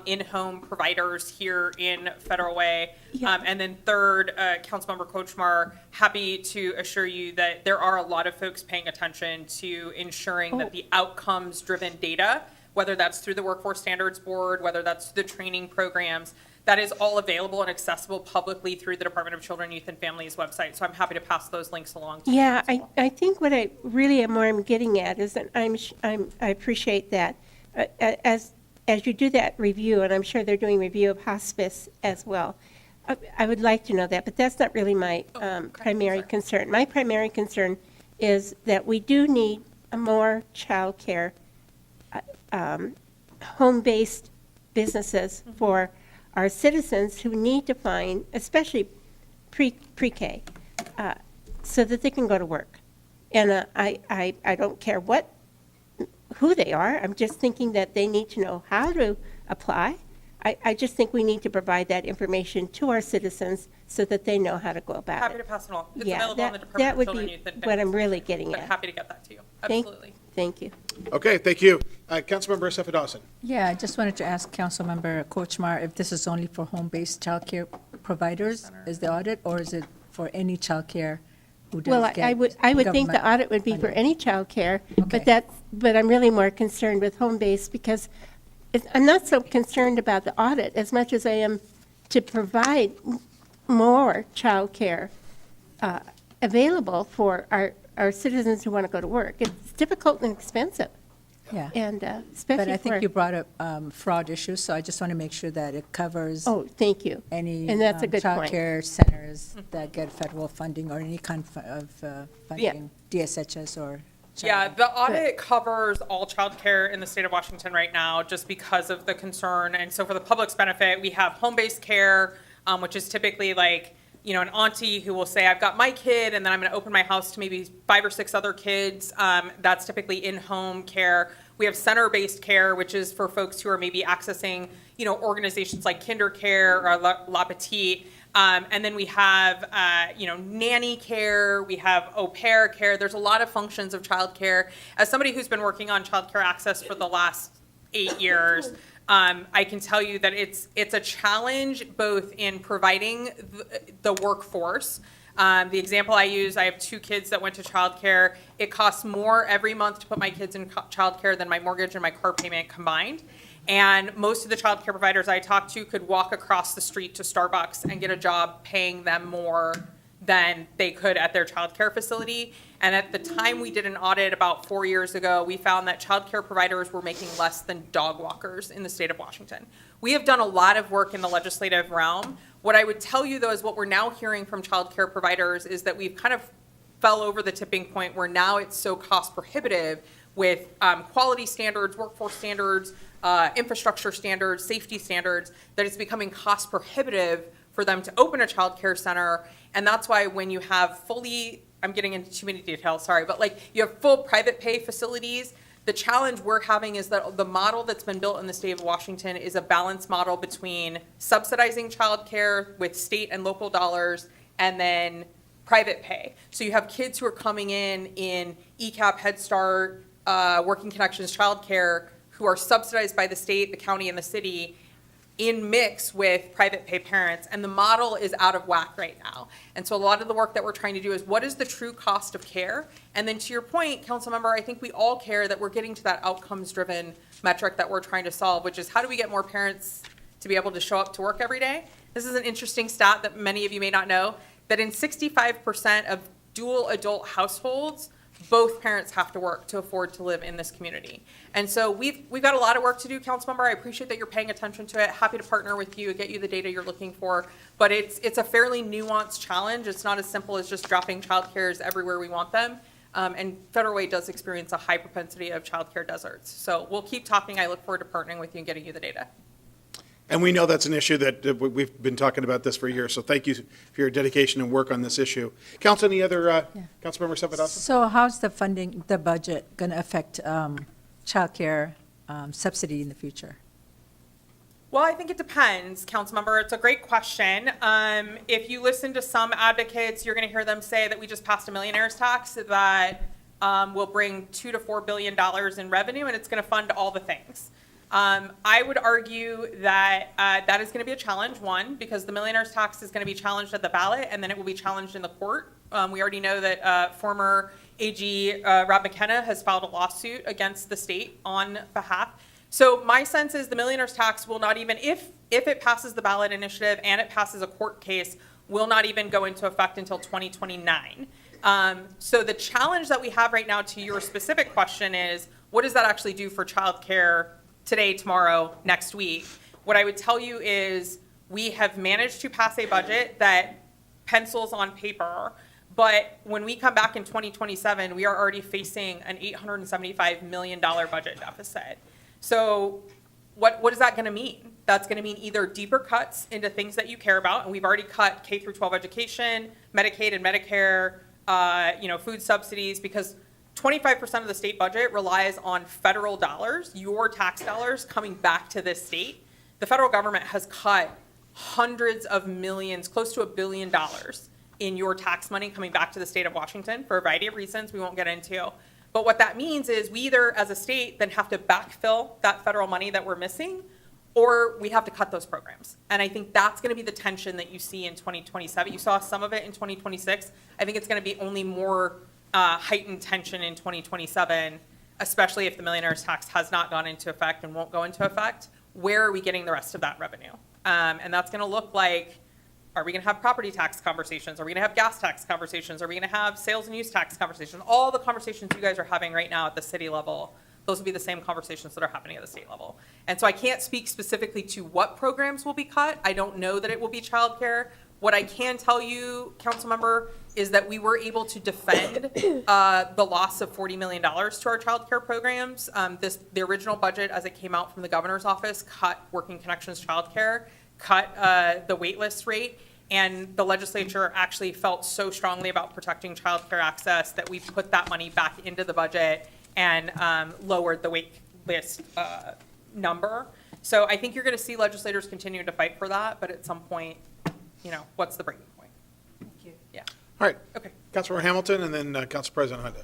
S11: in-home providers here in Federal Way.
S6: Yeah.
S11: And then third, Councilmember Kochmar, happy to assure you that there are a lot of folks paying attention to ensuring that the outcomes-driven data, whether that's through the Workforce Standards Board, whether that's through the training programs, that is all available and accessible publicly through the Department of Children, Youth, and Families website. So I'm happy to pass those links along to you.
S6: yeah, I think what I really am, where I'm getting at is that I appreciate that. As you do that review, and I'm sure they're doing review of hospice as well, I would like to know that, but that's not really my primary concern. My primary concern is that we do need a more childcare, home-based businesses for our citizens who need to find, especially pre-K, so that they can go to work. And I don't care who they are. I'm just thinking that they need to know how to apply. I just think we need to provide that information to our citizens so that they know how to go about
S11: Happy to
S6: it.
S11: pass it along. It's
S6: Yeah,
S11: available on the
S6: that
S11: Department of
S6: would
S11: Children,
S6: be
S11: Youth, and
S6: what I'm
S11: Families
S6: really
S11: website,
S6: getting
S11: but
S6: at.
S11: happy to get that to you.
S6: Thank-
S11: Absolutely.
S6: Thank you.
S1: Okay, thank you. Councilmember Seffa Dawson.
S14: Yeah, I just wanted to ask Councilmember Kochmar if this is only for home-based childcare providers, is the audit, or is it for any childcare who does
S6: Well,
S14: get
S6: I would think the
S14: government
S6: audit would be for
S14: funding?
S6: any childcare,
S14: Okay.
S6: but I'm really more concerned with home-based because I'm not so concerned about the audit as much as I am to provide more childcare available for our citizens who want to go to work. It's difficult and expensive,
S14: Yeah,
S6: and
S14: but
S6: especially
S14: I
S6: for.
S14: think you brought up fraud issues, so I just want to make sure that it covers
S6: Oh, thank you.
S14: any
S6: And that's a good point.
S14: childcare centers that get federal funding or any kind of funding, DSHS or
S11: Yeah, the audit covers all childcare in the state of Washington right now, just because of the concern. And so for the public's benefit, we have home-based care, which is typically like, you know, an auntie who will say, I've got my kid, and then I'm going to open my house to maybe 5 or 6 other kids. That's typically in-home care. We have center-based care, which is for folks who are maybe accessing, you know, organizations like KinderCare or La Petite. And then we have, you know, nanny care, we have au pair care. There's a lot of functions of childcare. As somebody who's been working on childcare access for the last 8 years, I can tell you that it's a challenge both in providing the workforce. The example I use, I have 2 kids that went to childcare. It costs more every month to put my kids in childcare than my mortgage and my car payment combined. And most of the childcare providers I talked to could walk across the street to Starbucks and get a job paying them more than they could at their childcare facility. And at the time we did an audit about 4 years ago, we found that childcare providers were making less than dog walkers in the state of Washington. We have done a lot of work in the legislative realm. What I would tell you, though, is what we're now hearing from childcare providers is that we've kind of fell over the tipping point where now it's so cost prohibitive with quality standards, workforce standards, infrastructure standards, safety standards, that it's becoming cost prohibitive for them to open a child care center. And that's why when you have fully, I'm getting into too many details, sorry, but like you have full private pay facilities, the challenge we're having is that the model that's been built in the state of Washington is a balanced model between subsidizing child care with state and local dollars and then private pay. So you have kids who are coming in ECAP, Head Start, Working Connections childcare, who are subsidized by the state, the county, and the city in mix with private pay parents. And the model is out of whack right now. And so a lot of the work that we're trying to do is what is the true cost of care? And then to your point, Councilmember, I think we all care that we're getting to that outcomes-driven metric that we're trying to solve, which is how do we get more parents to be able to show up to work every day? This is an interesting stat that many of you may not know, that in 65% of dual adult households, both parents have to work to afford to live in this community. And so we've got a lot of work to do, Councilmember. I appreciate that you're paying attention to it. Happy to partner with you, get you the data you're looking for. But it's a fairly nuanced challenge. It's not as simple as just dropping childcares everywhere we want them. And Federal Way does experience a high propensity of childcare deserts. So we'll keep talking. I look forward to partnering with you and getting you the data.
S1: And we know that's an issue that we've been talking about this for years, so thank you for your dedication and work on this issue. Council, any other, Councilmember Sapadowski?
S14: So how's the funding, the budget going to affect childcare subsidy in the future?
S11: Well, I think it depends, Councilmember. It's a great question. If you listen to some advocates, you're going to hear them say that we just passed a millionaire's tax that will bring $2 to $4 billion in revenue, and it's going to fund all the things. I would argue that that is going to be a challenge, one, because the millionaire's tax is going to be challenged at the ballot, and then it will be challenged in the court. We already know that former AG Rob McKenna has filed a lawsuit against the state on behalf. So my sense is the millionaire's tax will not even, if it passes the ballot initiative and it passes a court case, will not even go into effect until 2029. So the challenge that we have right now to your specific question is, what does that actually do for childcare today, tomorrow, next week? What I would tell you is we have managed to pass a budget that pencils on paper, but when we come back in 2027, we are already facing an $875 million budget deficit. So what is that going to mean? That's going to mean either deeper cuts into things that you care about, and we've already cut K through 12 education, Medicaid and Medicare, food subsidies, because 25% of the state budget relies on federal dollars, your tax dollars coming back to this state. The federal government has cut hundreds of millions, close to $1 billion in your tax money coming back to the state of Washington for a variety of reasons we won't get into. But what that means is we either, as a state, then have to backfill that federal money that we're missing, or we have to cut those programs. And I think that's going to be the tension that you see in 2027. You saw some of it in 2026. I think it's going to be only more heightened tension in 2027, especially if the millionaire's tax has not gone into effect and won't go into effect. Where are we getting the rest of that revenue? And that's going to look like, are we going to have property tax conversations? Are we going to have gas tax conversations? Are we going to have sales and use tax conversations? All the conversations you guys are having right now at the city level, those will be the same conversations that are happening at the state level. And so I can't speak specifically to what programs will be cut. I don't know that it will be childcare. What I can tell you, Councilmember, is that we were able to defend the loss of $40 million to our childcare programs. The original budget, as it came out from the governor's office, cut Working Connections childcare, cut the waitlist rate, and the legislature actually felt so strongly about protecting childcare access that we put that money back into the budget and lowered the waitlist number. So I think you're going to see legislators continue to fight for that, but at some point, what's the breaking point? Thank you. Yeah.
S1: All right.
S11: Okay.
S1: Councilor Hamilton, and then Council President Hyde.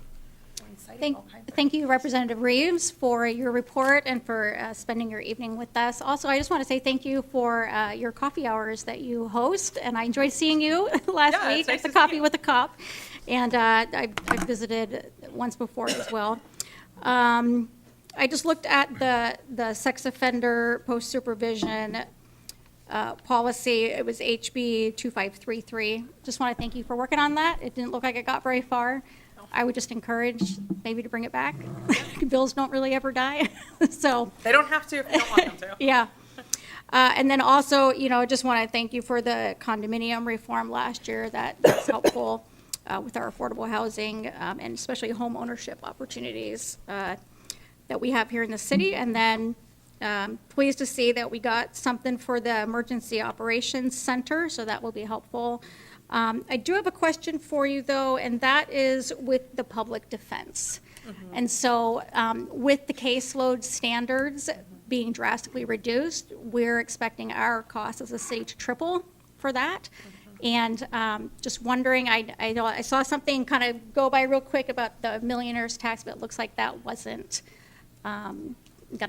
S5: Thank you, Representative Reeves, for your report and for spending your evening with us. Also, I just want to say thank you for your coffee hours that you host, and I enjoyed seeing you last
S11: Yeah,
S5: week
S11: it's nice
S5: at the
S11: to see
S5: Coffee
S11: you.
S5: with a Cop, and I visited once before as well. I just looked at the sex offender post-supervision policy. It was HB 2533. Just want to thank you for working on that. It didn't look like it got very far. I would just encourage maybe to bring it back. Bills don't really ever die, so.
S11: They don't have to if you don't want them to.
S5: Yeah. And then also, just want to thank you for the condominium reform last year. That's helpful with our affordable housing and especially home ownership opportunities that we have here in the city. And then pleased to see that we got something for the Emergency Operations Center, so that will be helpful. I do have a question for you, though, and that is with the public defense. And so with the caseload standards being drastically reduced, we're expecting our costs as a city to triple for that. And just wondering, I know I saw something kind of go by real quick about the millionaire's tax, but it looks like that wasn't going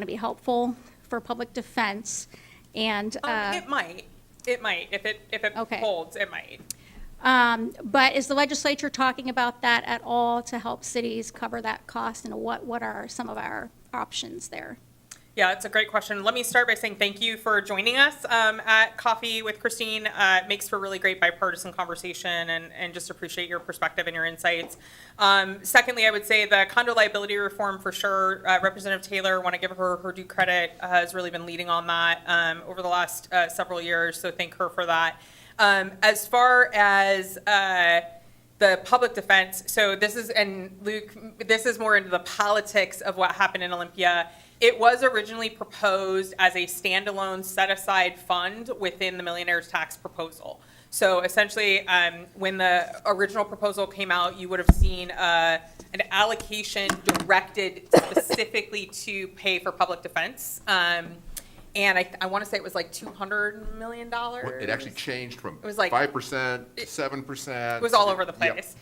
S5: to be helpful for public defense. And
S11: It might. If it
S5: Okay.
S11: holds, it might.
S5: but is the legislature talking about that at all to help cities cover that cost? And what are some of our options there?
S11: Yeah, it's a great question. Let me start by saying thank you for joining us at Coffee with Christine. It makes for really great bipartisan conversation and just appreciate your perspective and your insights. Secondly, I would say the condo liability reform for sure. Representative Taylor, want to give her due credit, has really been leading on that over the last several years, so thank her for that. As far as the public defense, so this is, and Luke, this is more into the politics of what happened in Olympia. It was originally proposed as a standalone set-aside fund within the millionaire's tax proposal. So essentially, when the original proposal came out, you would have seen an allocation directed specifically to pay for public defense. And I want to say it was like $200 million.
S12: It actually changed from
S11: It was like
S12: 5% to 7%.
S11: It was all over the
S12: Yep.
S11: place.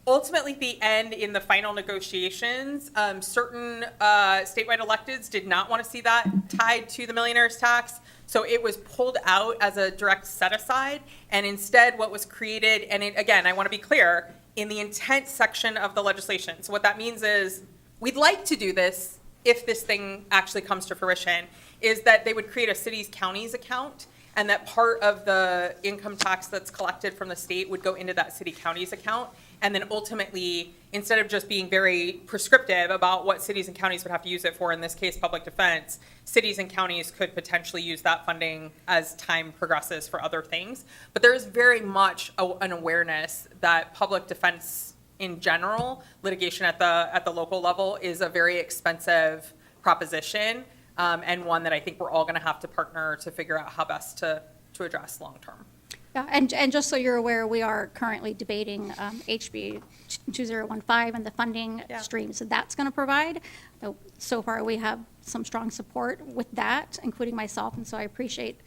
S11: Ultimately, at the end, in the final negotiations, certain statewide electeds did not want to see that tied to the millionaire's tax. So it was pulled out as a direct set aside. And instead, what was created, and again, I want to be clear, in the intent section of the legislation. So what that means is we'd like to do this if this thing actually comes to fruition, is that they would create a cities counties account, and that part of the income tax that's collected from the state would go into that city counties account. And then ultimately, instead of just being very prescriptive about what cities and counties would have to use it for, in this case, public defense, cities and counties could potentially use that funding as time progresses for other things. But there is very much an awareness that public defense in general, litigation at the local level, is a very expensive proposition, and one that I think we're all going to have to partner to figure out how best to address long term.
S5: Yeah, and just so you're aware, we are currently debating HB 2015 and the funding streams that that's going to provide. So far, we have some strong support with that, including myself, and so I appreciate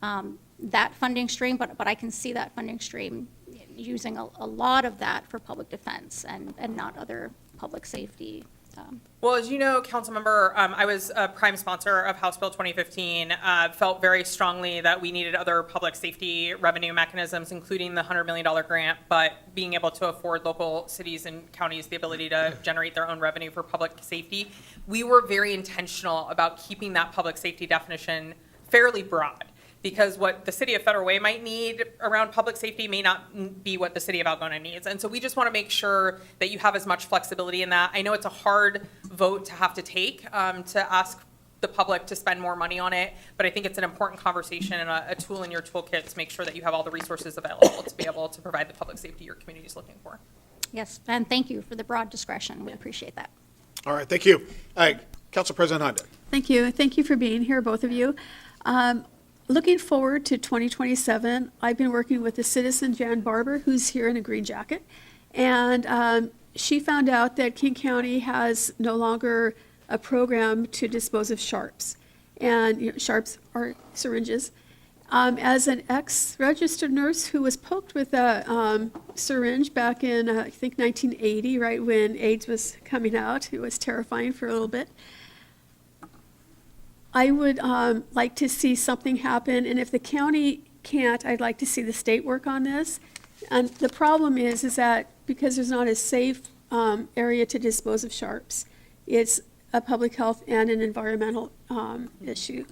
S5: that funding stream, but I can see that funding stream using a lot of that for public defense and not other public safety.
S11: Well, as you know, Councilmember, I was a prime sponsor of House Bill 2015, felt very strongly that we needed other public safety revenue mechanisms, including the $100 million grant, but being able to afford local cities and counties the ability to generate their own revenue for public safety. We were very intentional about keeping that public safety definition fairly broad, because what the city of Federal Way might need around public safety may not be what the city of Algona needs. And so we just want to make sure that you have as much flexibility in that. I know it's a hard vote to have to take, to ask the public to spend more money on it, but I think it's an important conversation and a tool in your toolkit to make sure that you have all the resources available to be able to provide the public safety your community is looking for.
S5: Yes, and thank you for the broad discretion. We appreciate that.
S1: All right, thank you. Council President Honda.
S15: Thank you. Thank you for being here, both of you. Looking forward to 2027, I've been working with a citizen, Jan Barber, who's here in a green jacket. And she found out that King County has no longer a program to dispose of sharps. And sharps are syringes. As an ex-registered nurse who was poked with a syringe back in, I think, 1980, right when AIDS was coming out, it was terrifying for a little bit. I would like to see something happen, and if the county can't, I'd like to see the state work on this. And the problem is that because there's not a safe area to dispose of sharps, it's a public health and an environmental issue.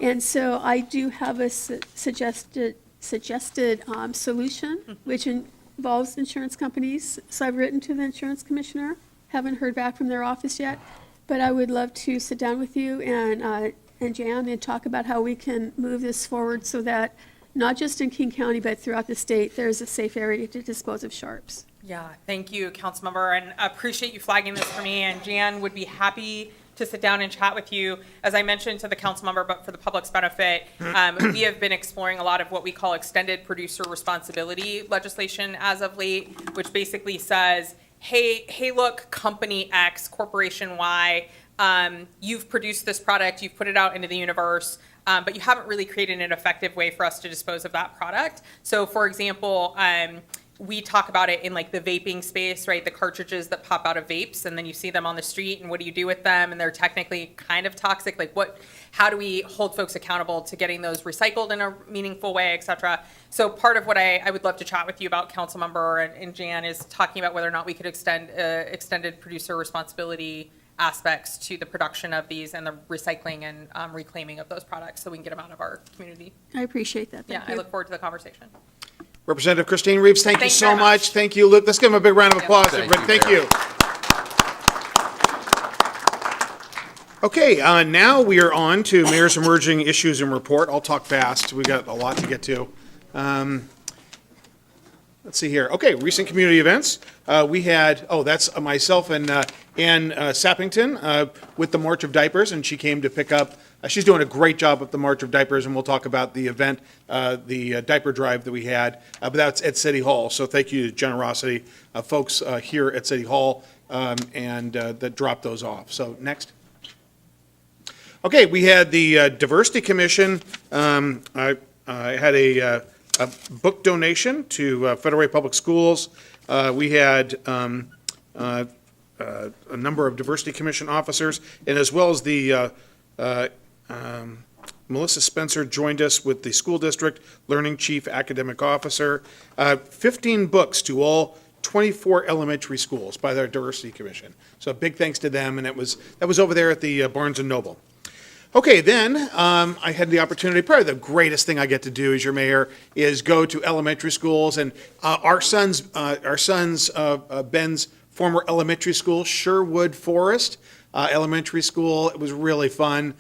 S15: And so I do have a suggested solution, which involves insurance companies. So I've written to the insurance commissioner, haven't heard back from their office yet, but I would love to sit down with you and Jan and talk about how we can move this forward so that not just in King County, but throughout the state, there's a safe area to dispose of sharps.
S11: Yeah, thank you, Councilmember, and appreciate you flagging this for me, and Jan would be happy to sit down and chat with you. As I mentioned to the council member, but for the public's benefit, we have been exploring a lot of what we call extended producer responsibility legislation as of late, which basically says, hey, look, company X, corporation Y, you've produced this product, you've put it out into the universe, but you haven't really created an effective way for us to dispose of that product. So, for example, we talk about it in like the vaping space, right? The cartridges that pop out of vapes, and then you see them on the street, and what do you do with them? And they're technically kind of toxic. Like, how do we hold folks accountable to getting those recycled in a meaningful way, et cetera? So part of what I would love to chat with you about, Councilmember and Jan, is talking about whether or not we could extend extended producer responsibility aspects to the production of these and the recycling and reclaiming of those products so we can get them out of our community.
S15: I appreciate that. Thank you.
S11: I look forward to the conversation.
S1: Representative Christine Reeves, thank you
S11: Thank you
S1: so
S11: very
S1: much.
S11: much.
S1: Thank you, Luke. Let's give him a big round of applause,
S12: Thank
S1: everybody.
S12: you
S1: Thank
S12: very
S1: you. Okay, now we are on to Mayor's Emerging Issues and Report. I'll talk fast. We've got a lot to get to. Let's see here. Okay, recent community events. We had, that's myself and Ann Sappington with the March of Diapers, and she came to pick up, she's doing a great job at the March of Diapers, and we'll talk about the event, the diaper drive that we had, but that's at City Hall. So thank you to the generosity of folks here at City Hall and that dropped those off. So next. Okay, we had the Diversity Commission. I had a book donation to Federal Way Public Schools. We had a number of Diversity Commission officers, and as well as the Melissa Spencer joined us with the school district learning chief academic officer. 15 books to all 24 elementary schools by their Diversity Commission. So a big thanks to them, and that was over there at the Barnes & Noble. Okay, then I had the opportunity, probably the greatest thing I get to do as your mayor is go to elementary schools, and our son's Ben's former elementary school, Sherwood Forest Elementary School. It was really fun,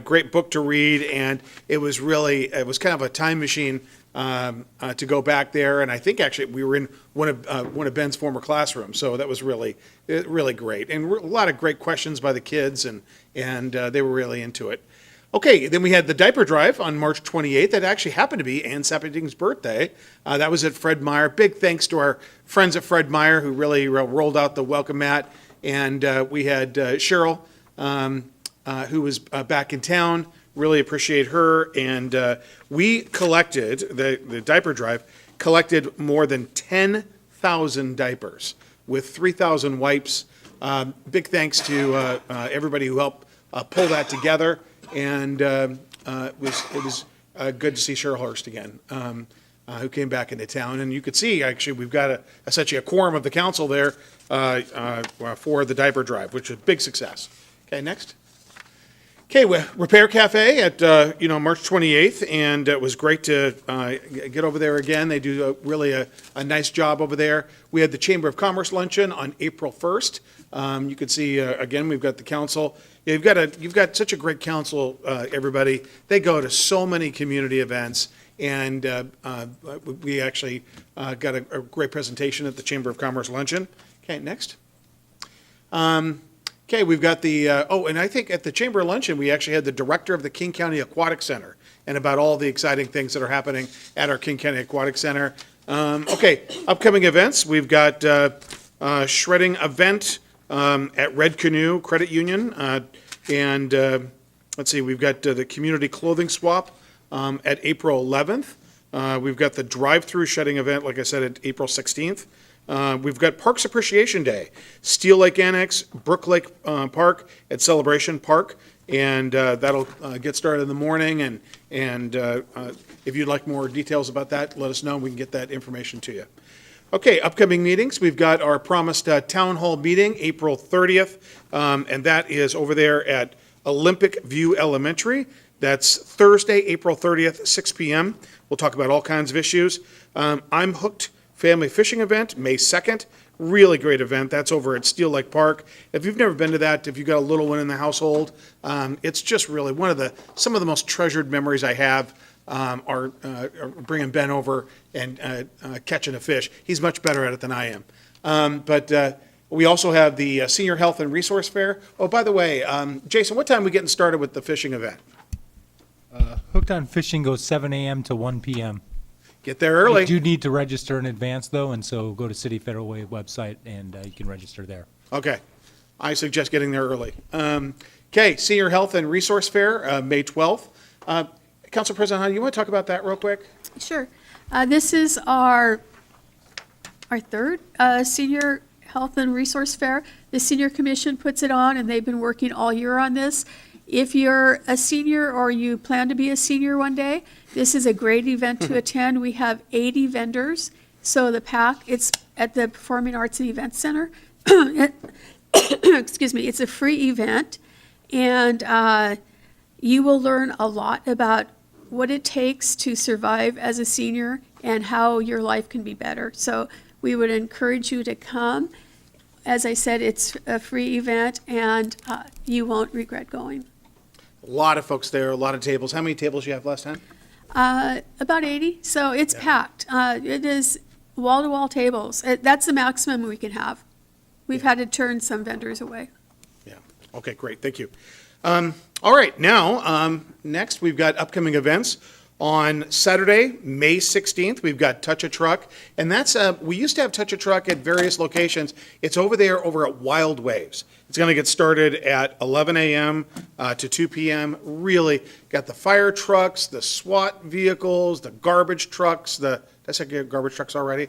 S1: great book to read, and it was kind of a time machine to go back there. And I think actually we were in one of Ben's former classrooms, so that was really great, and a lot of great questions by the kids, and they were really into it. Okay, then we had the diaper drive on March 28th. That actually happened to be Ann Sappington's birthday. That was at Fred Meyer. Big thanks to our friends at Fred Meyer who really rolled out the welcome mat. And we had Cheryl, who was back in town. Really appreciate her. And we collected, the diaper drive, collected more than 10,000 diapers with 3,000 wipes. Big thanks to everybody who helped pull that together. And it was good to see Cheryl Hurst again, who came back into town. And you could see, actually, we've got essentially a quorum of the council there for the diaper drive, which is a big success. Okay, next. Okay, Repair Cafe at, March 28th, and it was great to get over there again. They do really a nice job over there. We had the Chamber of Commerce luncheon on April 1st. You can see, again, we've got the council. You've got such a great council, everybody. They go to so many community events, and we actually got a great presentation at the Chamber of Commerce luncheon. Okay, next. Okay, we've got the, and I think at the Chamber luncheon, we actually had the director of the King County Aquatic Center and about all the exciting things that are happening at our King County Aquatic Center. Okay, upcoming events, we've got shredding event at Red Canoe Credit Union. And let's see, we've got the community clothing swap at April 11th. We've got the drive-through shredding event, like I said, at April 16th. We've got Parks Appreciation Day, Steel Lake Annex, Brook Lake Park at Celebration Park, and that'll get started in the morning. And if you'd like more details about that, let us know. We can get that information to you. Okay, upcoming meetings. We've got our promised town hall meeting, April 30th, and that is over there at Olympic View Elementary. That's Thursday, April 30th, 6 p.m. We'll talk about all kinds of issues. I'm Hooked Family Fishing Event, May 2nd. Really great event. That's over at Steel Lake Park. If you've never been to that, if you've got a little one in the household, it's just really some of the most treasured memories I have are bringing Ben over and catching a fish. He's much better at it than I am. But we also have the Senior Health and Resource Fair. Oh, by the way, Jason, what time are we getting started with the fishing event?
S16: Hooked on Fishing goes 7 a.m. to 1 p.m.
S1: Get there early.
S16: You do need to register in advance, though, and so go to City Federal Way website, and you can register there.
S1: Okay. I suggest getting there early. Okay, Senior Health and Resource Fair, May 12th. Council President Hahn, you want to talk about that real quick?
S15: Sure. This is our third Senior Health and Resource Fair. The Senior Commission puts it on, and they've been working all year on this. If you're a senior or you plan to be a senior one day, this is a great event to attend. We have 80 vendors. So the PAC, it's at the Performing Arts and Event Center. Excuse me, it's a free event. And you will learn a lot about what it takes to survive as a senior and how your life can be better. So we would encourage you to come. As I said, it's a free event, and you won't regret going.
S1: A lot of folks there, a lot of tables. How many tables you have last time?
S15: About 80, so it's packed. It is wall-to-wall tables. That's the maximum we can have. We've had to turn some vendors away.
S1: Yeah, okay, great, thank you. All right, now, next we've got upcoming events. On Saturday, May 16th, we've got Touch a Truck, and that's, we used to have Touch a Truck at various locations. It's over at Wild Waves. It's going to get started at 11 a.m. To 2 p.m. Really got the fire trucks, the SWAT vehicles, the garbage trucks, did I say garbage trucks already?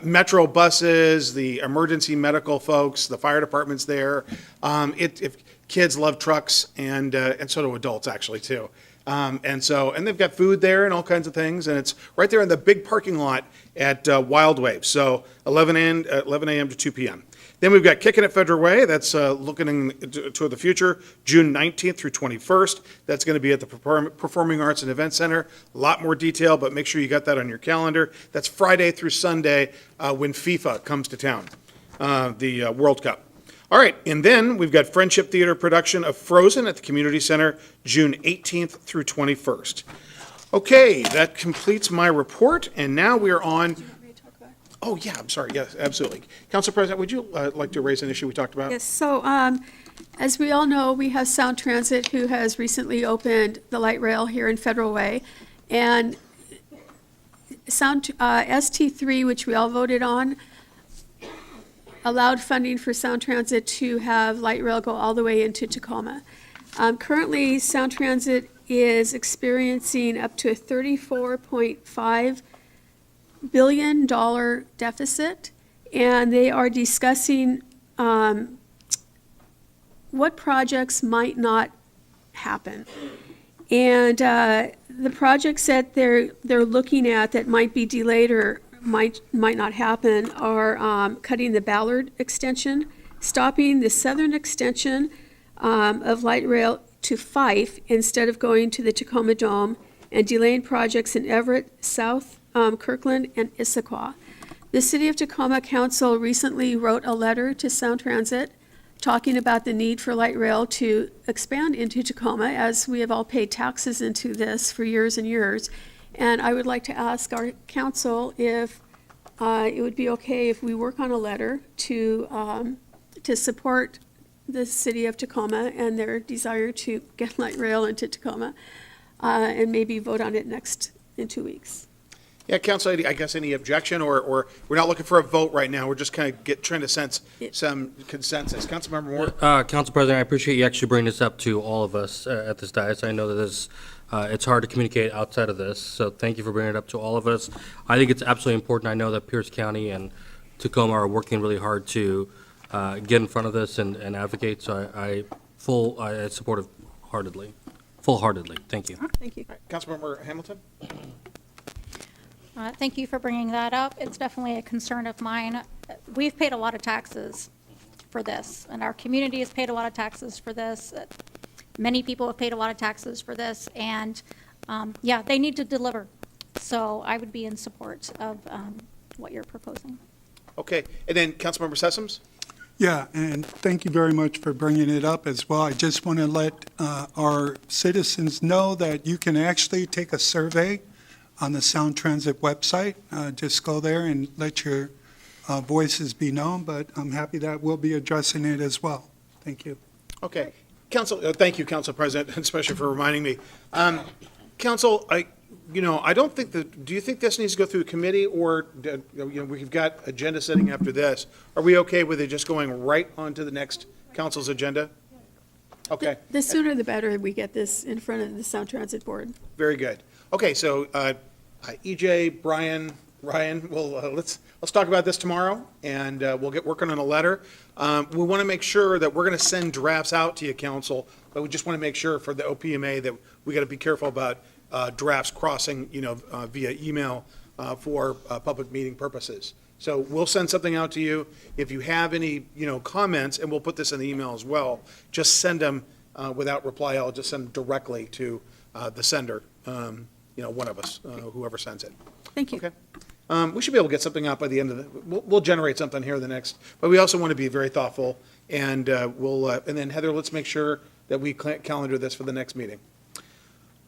S1: Metro buses, the emergency medical folks, the fire department's there. If kids love trucks, and so do adults actually too. And they've got food there and all kinds of things, and it's right there in the big parking lot at Wild Wave. So 11 a.m. to 2 p.m. Then we've got Kicking It Federal Way. That's looking toward the future, June 19th through 21st. That's going to be at the Performing Arts and Event Center. A lot more detail, but make sure you got that on your calendar. That's Friday through Sunday when FIFA comes to town, the World Cup. All right, and then we've got Friendship Theater production of Frozen at the Community Center, June 18th through 21st. Okay, that completes my report, and now we are on. Oh, yeah, I'm sorry, yes, absolutely. Council President, would you like to raise an issue we talked about?
S15: Yes, so as we all know, we have Sound Transit, who has recently opened the light rail here in Federal Way. And ST3, which we all voted on, allowed funding for Sound Transit to have light rail go all the way into Tacoma. Currently, Sound Transit is experiencing up to a $34.5 billion deficit, and they are discussing what projects might not happen. And the projects that they're looking at that might be delayed or might not happen are cutting the Ballard extension, stopping the southern extension of light rail to Fife instead of going to the Tacoma Dome, and delaying projects in Everett, South Kirkland, and Issaquah. The City of Tacoma Council recently wrote a letter to Sound Transit talking about the need for light rail to expand into Tacoma, as we have all paid taxes into this for years and years. And I would like to ask our council if it would be okay if we work on a letter to support the City of Tacoma and their desire to get light rail into Tacoma, and maybe vote on it in 2 weeks.
S1: Yeah, Council, I guess any objection, or we're not looking for a vote right now, we're just kind of trying to sense some consensus. Councilmember Moore?
S10: Council President, I appreciate you actually bringing this up to all of us at this dais. I know that this, it's hard to communicate outside of this, so thank you for bringing it up to all of us. I think it's absolutely important. I know that Pierce County and Tacoma are working really hard to get in front of this and advocate, so I support it full-heartedly. Thank you.
S15: Thank you.
S1: Councilmember Hamilton?
S5: Thank you for bringing that up. It's definitely a concern of mine. We've paid a lot of taxes for this, and our community has paid a lot of taxes for this. Many people have paid a lot of taxes for this, and yeah, they need to deliver. So I would be in support of what you're proposing.
S1: Okay, and then Councilmember Sessoms?
S2: Yeah, and thank you very much for bringing it up as well. I just want to let our citizens know that you can actually take a survey on the Sound Transit website. Just go there and let your voices be known, but I'm happy that we'll be addressing it as well. Thank you.
S1: Okay. Council, thank you, Council President, especially for reminding me. Council, I don't think do you think this needs to go through a committee, or, we've got agenda setting after this. Are we okay with it just going right onto the next council's agenda? Okay.
S15: The sooner the better we get this in front of the Sound Transit Board.
S1: Very good. Okay, so EJ, Brian, Ryan, let's talk about this tomorrow, and we'll get working on a letter. We want to make sure that we're going to send drafts out to you, council, but we just want to make sure for the OPMA that we got to be careful about drafts crossing, via email for public meeting purposes. So we'll send something out to you. If you have any, comments, and we'll put this in the email as well, just send them without reply. I'll just send them directly to the sender. One of us, whoever sends it.
S15: Thank you.
S1: Okay. We should be able to get something out by the end of we'll generate something here the next, but we also want to be very thoughtful, and and then Heather, let's make sure that we calendar this for the next meeting.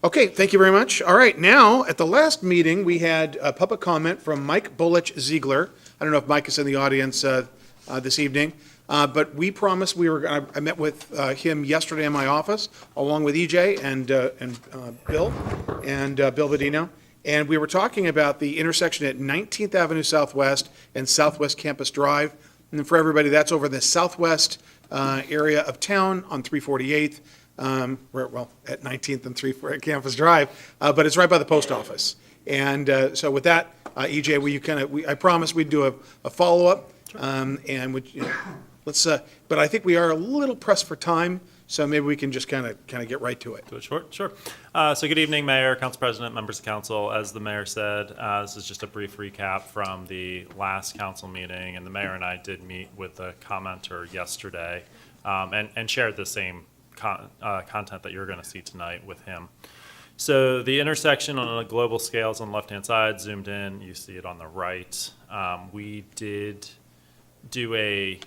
S1: Okay, thank you very much. All right, now, at the last meeting, we had a public comment from Mike Bullich Ziegler. I don't know if Mike is in the audience this evening, but we promised I met with him yesterday in my office, along with EJ and Bill Bedino, and we were talking about the intersection at 19th Avenue Southwest and Southwest Campus Drive. And for everybody, that's over the southwest area of town on 348th. At 19th and 3 Campus Drive, but it's right by the post office. And so with that, EJ, I promised we'd do a follow-up, and let's. But I think we are a little pressed for time, so maybe we can just kind of get right to it.
S17: Do it short, sure. So good evening, Mayor, Council President, members of council. As the mayor said, this is just a brief recap from the last council meeting, and the mayor and I did meet with a commenter yesterday, and shared the same content that you're going to see tonight with him. So the intersection on a global scale is on the left-hand side, zoomed in, you see it on the right. We did do a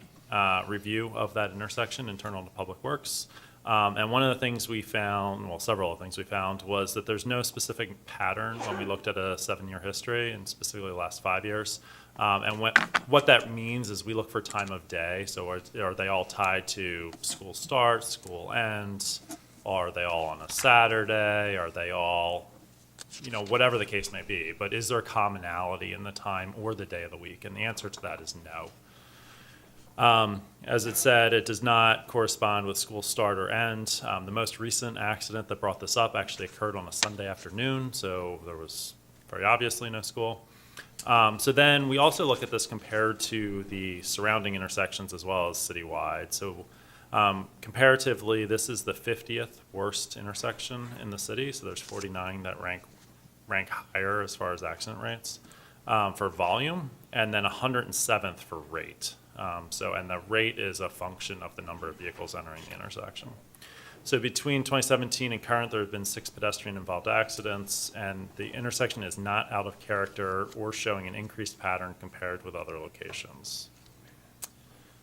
S17: review of that intersection internal to Public Works. And one of the things we found, several of the things we found, was that there's no specific pattern when we looked at a 7-year history, and specifically the last 5 years. And what that means is we look for time of day. So are they all tied to school start, school ends? Are they all on a Saturday? Are they all, whatever the case may be? But is there a commonality in the time or the day of the week? And the answer to that is no. As it said, it does not correspond with school start or end. The most recent accident that brought this up actually occurred on a Sunday afternoon, so there was very obviously no school. So then we also look at this compared to the surrounding intersections as well as citywide. So comparatively, this is the 50th worst intersection in the city. So there's 49 that rank higher as far as accident rates for volume, and then 107th for rate. And the rate is a function of the number of vehicles entering the intersection. So between 2017 and current, there have been 6 pedestrian-involved accidents, and the intersection is not out of character or showing an increased pattern compared with other locations.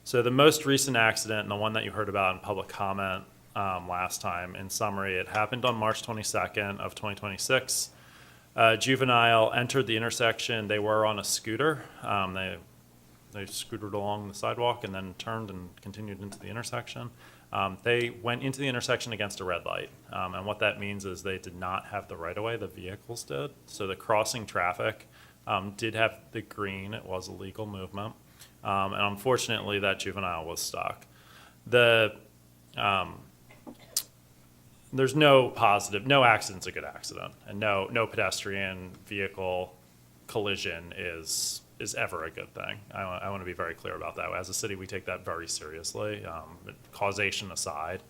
S17: So the most recent accident, and the one that you heard about in public comment last time, in summary, it happened on March 22nd of 2026. A juvenile entered the intersection. They were on a scooter. They scootered along the sidewalk and then turned and continued into the intersection. They went into the intersection against a red light. And what that means is they did not have the right-of-way, the vehicles did. So the crossing traffic did have the green. It was a legal movement. And unfortunately, that juvenile was stuck. There's no accident's a good accident. And no pedestrian vehicle collision is ever a good thing. I want to be very clear about that. As a city, we take that very seriously. Causation aside,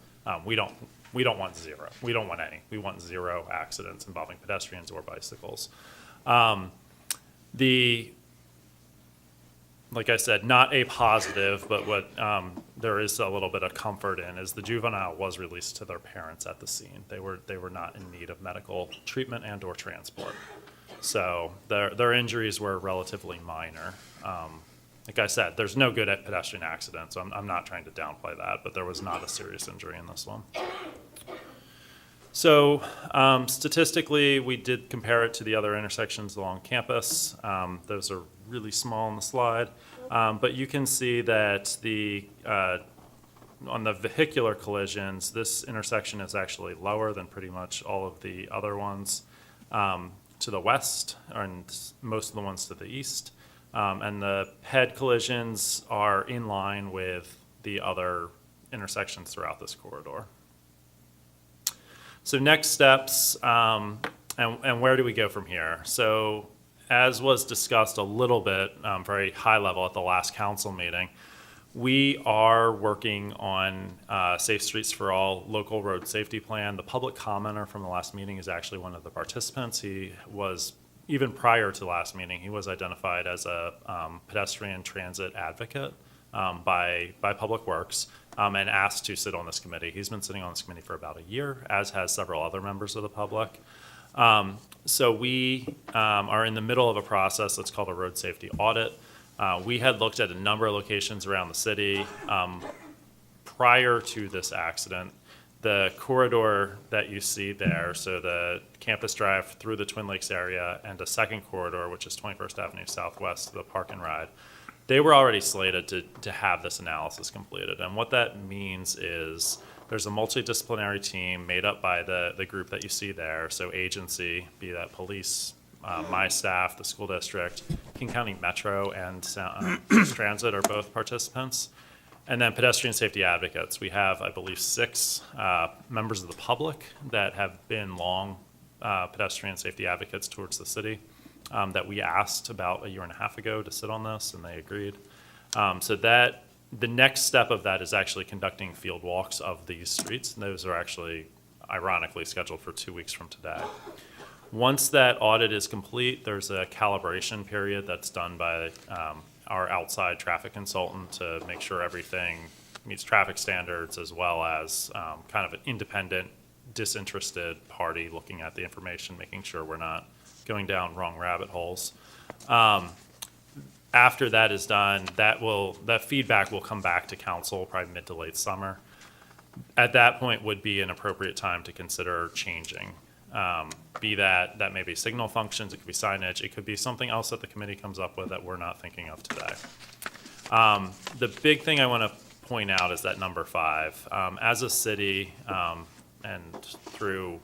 S17: we don't want zero. We don't want any. We want 0 accidents involving pedestrians or bicycles. Like I said, not a positive, but what there is a little bit of comfort in is the juvenile was released to their parents at the scene. They were not in need of medical treatment and or transport. So their injuries were relatively minor. Like I said, there's no good at pedestrian accidents, so I'm not trying to downplay that, but there was not a serious injury in this one. So statistically, we did compare it to the other intersections along campus. Those are really small on the slide, but you can see that on the vehicular collisions, this intersection is actually lower than pretty much all of the other ones to the west, and most of the ones to the east. And the head collisions are in line with the other intersections throughout this corridor. So next steps, and where do we go from here? So as was discussed a little bit, very high level at the last council meeting, we are working on Safe Streets for All local road safety plan. The public commenter from the last meeting is actually one of the participants. He was, even prior to last meeting, he was identified as a pedestrian transit advocate by Public Works and asked to sit on this committee. He's been sitting on this committee for about a year, as has several other members of the public. So we are in the middle of a process that's called a road safety audit. We had looked at a number of locations around the city prior to this accident. The corridor that you see there, so the Campus Drive through the Twin Lakes area and a second corridor, which is 21st Avenue Southwest to the Park and Ride, they were already slated to have this analysis completed. And what that means is there's a multidisciplinary team made up by the group that you see there, so agency, be that police, my staff, the school district, King County Metro, and Transit are both participants. And then pedestrian safety advocates. We have, I believe, 6 members of the public that have been long pedestrian safety advocates towards the city that we asked about a year and a half ago to sit on this, and they agreed. So that the next step of that is actually conducting field walks of these streets. And those are actually, ironically, scheduled for 2 weeks from today. Once that audit is complete, there's a calibration period that's done by our outside traffic consultant to make sure everything meets traffic standards, as well as kind of an independent, disinterested party looking at the information, making sure we're not going down wrong rabbit holes. After that is done, that feedback will come back to council probably mid to late summer. At that point would be an appropriate time to consider changing. Be that may be signal functions, it could be signage, it could be something else that the committee comes up with that we're not thinking of today. The big thing I want to point out is that number 5. As a city, and through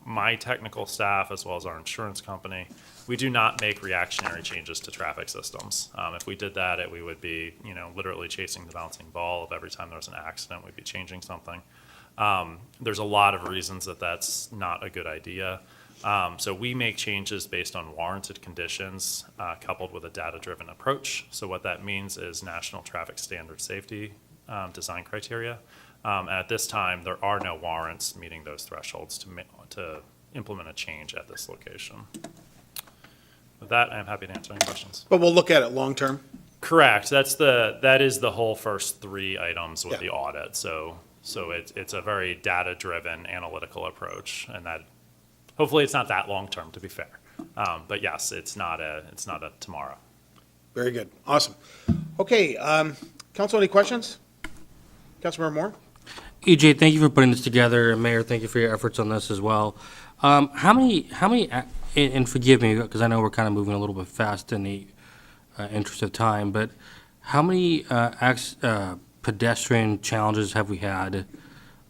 S17: my technical staff as well as our insurance company, we do not make reactionary changes to traffic systems. If we did that, we would be, literally chasing the bouncing ball of every time there was an accident, we'd be changing something. There's a lot of reasons that that's not a good idea. So we make changes based on warranted conditions coupled with a data-driven approach. So what that means is national traffic standard safety design criteria. At this time, there are no warrants meeting those thresholds to implement a change at this location. With that, I'm happy to answer any questions.
S1: But we'll look at it long-term.
S17: Correct. That is the whole first three items with the audit. So it's a very data-driven analytical approach, and that, hopefully it's not that long-term, to be fair. But yes, it's not a tomorrow.
S1: Very good. Awesome. Okay, council, any questions? Councilmember Moore?
S10: EJ, thank you for putting this together, and Mayor, thank you for your efforts on this as well. How many, and forgive me, because I know we're kind of moving a little bit fast in the interest of time, but how many pedestrian challenges have we had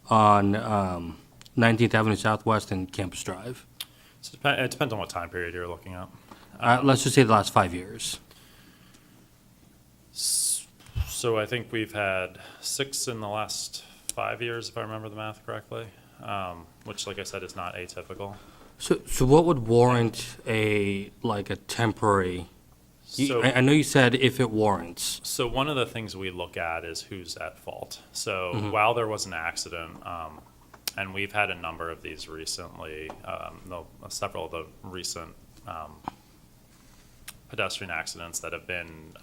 S10: on 19th Avenue Southwest and Campus Drive?
S17: So it depends on what time period you're looking at.
S10: Let's just say the last 5 years.
S17: So I think we've had 6 in the last 5 years, if I remember the math correctly, which, like I said, is not atypical.
S10: So what would warrant a temporary? I know you said if it warrants.
S17: So one of the things we look at is who's at fault. So while there was an accident, and we've had a number of these recently, several of the recent pedestrian accidents that have been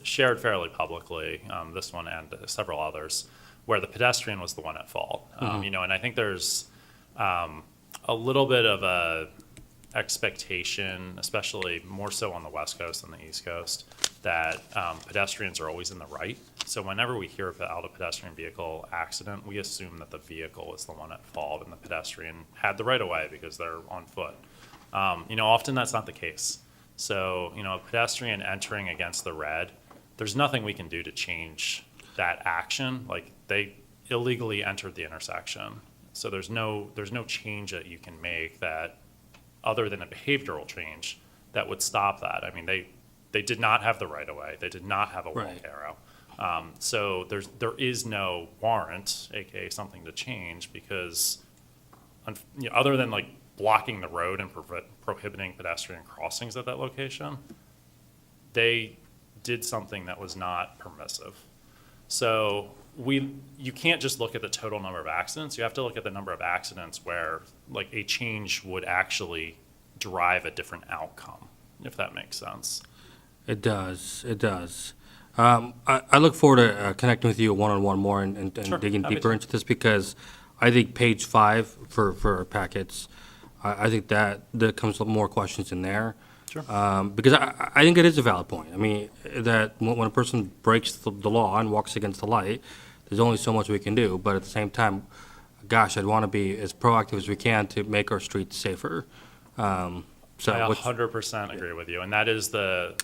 S17: shared fairly publicly, this one and several others, where the pedestrian was the one at fault. And I think there's a little bit of a expectation, especially more so on the West Coast than the East Coast, that pedestrians are always in the right. So whenever we hear about a pedestrian vehicle accident, we assume that the vehicle is the one at fault and the pedestrian had the right of way because they're on foot. Often that's not the case. So, a pedestrian entering against the red, there's nothing we can do to change that action. Like, they illegally entered the intersection. So there's no change that you can make that, other than a behavioral change, that would stop that. I mean, they did not have the right of way. They did not have a walk arrow. So there is no warrant, aka something to change, because other than like blocking the road and prohibiting pedestrian crossings at that location, they did something that was not permissive. So you can't just look at the total number of accidents. You have to look at the number of accidents where like a change would actually drive a different outcome, if that makes sense.
S10: It does. It does. I look forward to connecting with you one-on-one more and
S17: Sure,
S10: digging
S17: happy
S10: deeper
S17: to.
S10: into this, because I think page 5 for our packets, I think that there comes more questions in there.
S17: Sure.
S10: Because I think it is a valid point. I mean, that when a person breaks the law and walks against the light, there's only so much we can do. But at the same time, gosh, I'd want to be as proactive as we can to make our streets safer. So
S17: I
S10: what's-
S17: 100% agree with you, and that is the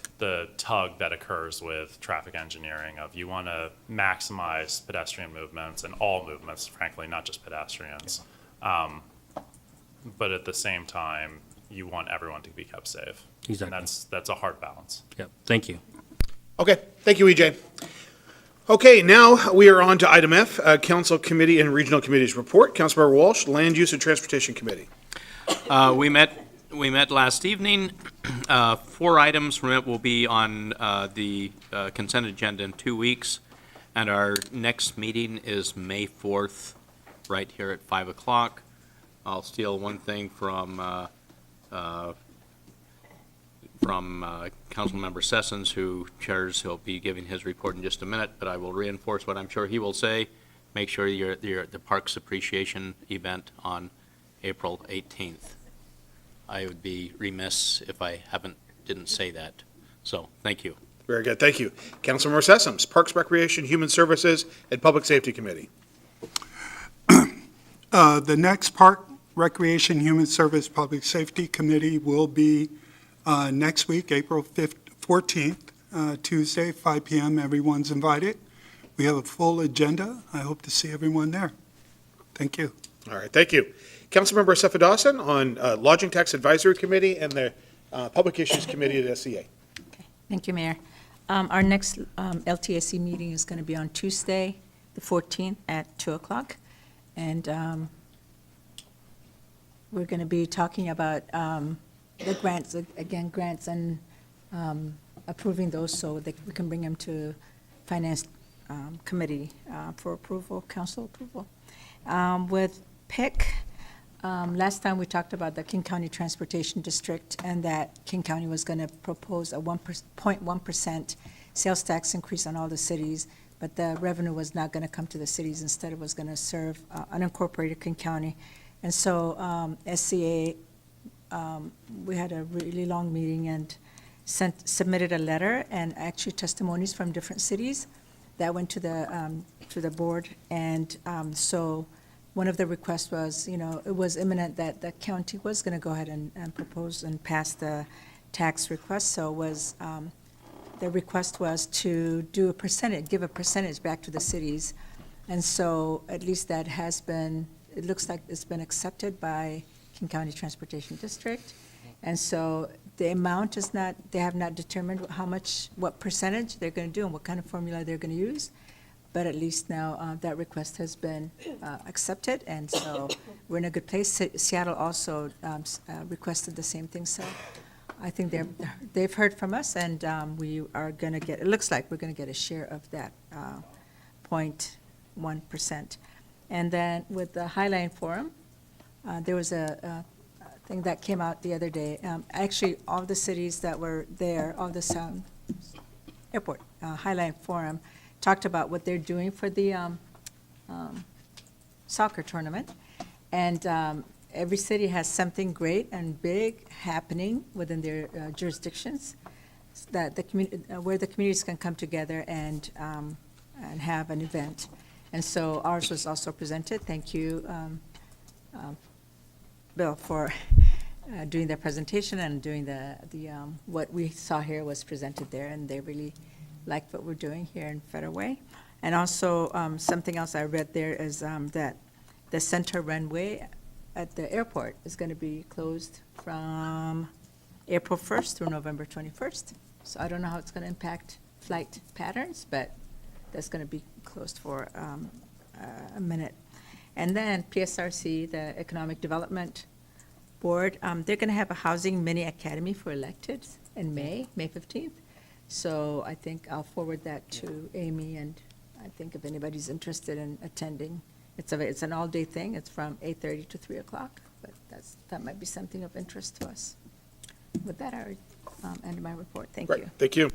S17: tug that occurs with traffic engineering of you want to maximize pedestrian movements and all movements, frankly, not just pedestrians. But at the same time, you want everyone to be kept safe.
S10: Exactly.
S17: And that's a hard balance.
S10: Yep. Thank you.
S1: Okay, thank you, EJ. Okay, now we are on to item F, Council Committee and Regional Committees Report. Councilmember Walsh, Land Use and Transportation Committee.
S18: We met last evening. 4 items from it will be on the consent agenda in 2 weeks, and our next meeting is May 4th, right here at 5 o'clock. I'll steal one thing from Councilmember Sessions, who chairs. He'll be giving his report in just a minute, but I will reinforce what I'm sure he will say. Make sure you're at the Parks Appreciation event on April 18th. I would be remiss if I didn't say that. So, thank you.
S1: Very good, thank you. Councilmember Sessoms, Parks, Recreation, Human Services, and Public Safety Committee.
S2: The next Park, Recreation, Human Service, Public Safety Committee will be next week, April 14th, Tuesday, 5 p.m. Everyone's invited. We have a full agenda. I hope to see everyone there. Thank you.
S1: All right, thank you. Councilmember Sefa Dawson on Lodging Tax Advisory Committee and the Public Issues Committee at SCA.
S14: Thank you, Mayor. Our next LTSC meeting is going to be on Tuesday, the 14th at 2 o'clock. And we're going to be talking about the grants, again, grants and approving those so that we can bring them to Finance Committee for approval, council approval. With PIC, Last time we talked about the King County Transportation District and that King County was going to propose a 0.1% sales tax increase on all the cities, but the revenue was not going to come to the cities. Instead, it was going to serve unincorporated King County. And so SCA, we had a really long meeting and submitted a letter and actually testimonies from different cities that went to the board. And so one of the requests was, it was imminent that the county was going to go ahead and propose and pass the tax request. So the request was to do a percentage, give a percentage back to the cities. And so at least that has been, it looks like it's been accepted by King County Transportation District. And so the amount is not, they have not determined how much, what percentage they're going to do and what kind of formula they're going to use. But at least now that request has been accepted, and so we're in a good place. Seattle also requested the same thing, so I think they've heard from us, and we are going to get, it looks like we're going to get a share of that 0.1%. And then with the Highline Forum, there was a thing that came out the other day. Actually, all the cities that were there, all the airport, Highline Forum, talked about what they're doing for the soccer tournament. And every city has something great and big happening within their jurisdictions that where the communities can come together and have an event. And so ours was also presented. Thank you, Bill, for doing the presentation and doing the what we saw here was presented there, and they really liked what we're doing here in Federal Way. And also, something else I read there is that the center runway at the airport is going to be closed from April 1st through November 21st. So I don't know how it's going to impact flight patterns, but that's going to be closed for a minute. And then PSRC, the Economic Development Board, they're going to have a housing mini academy for electeds in May 15th. So I think I'll forward that to Amy, and I think if anybody's interested in attending, it's an all-day thing. It's from 8:30 to 3 o'clock, but that might be something of interest to us. With that, I end my report. Thank you.
S1: Thank you.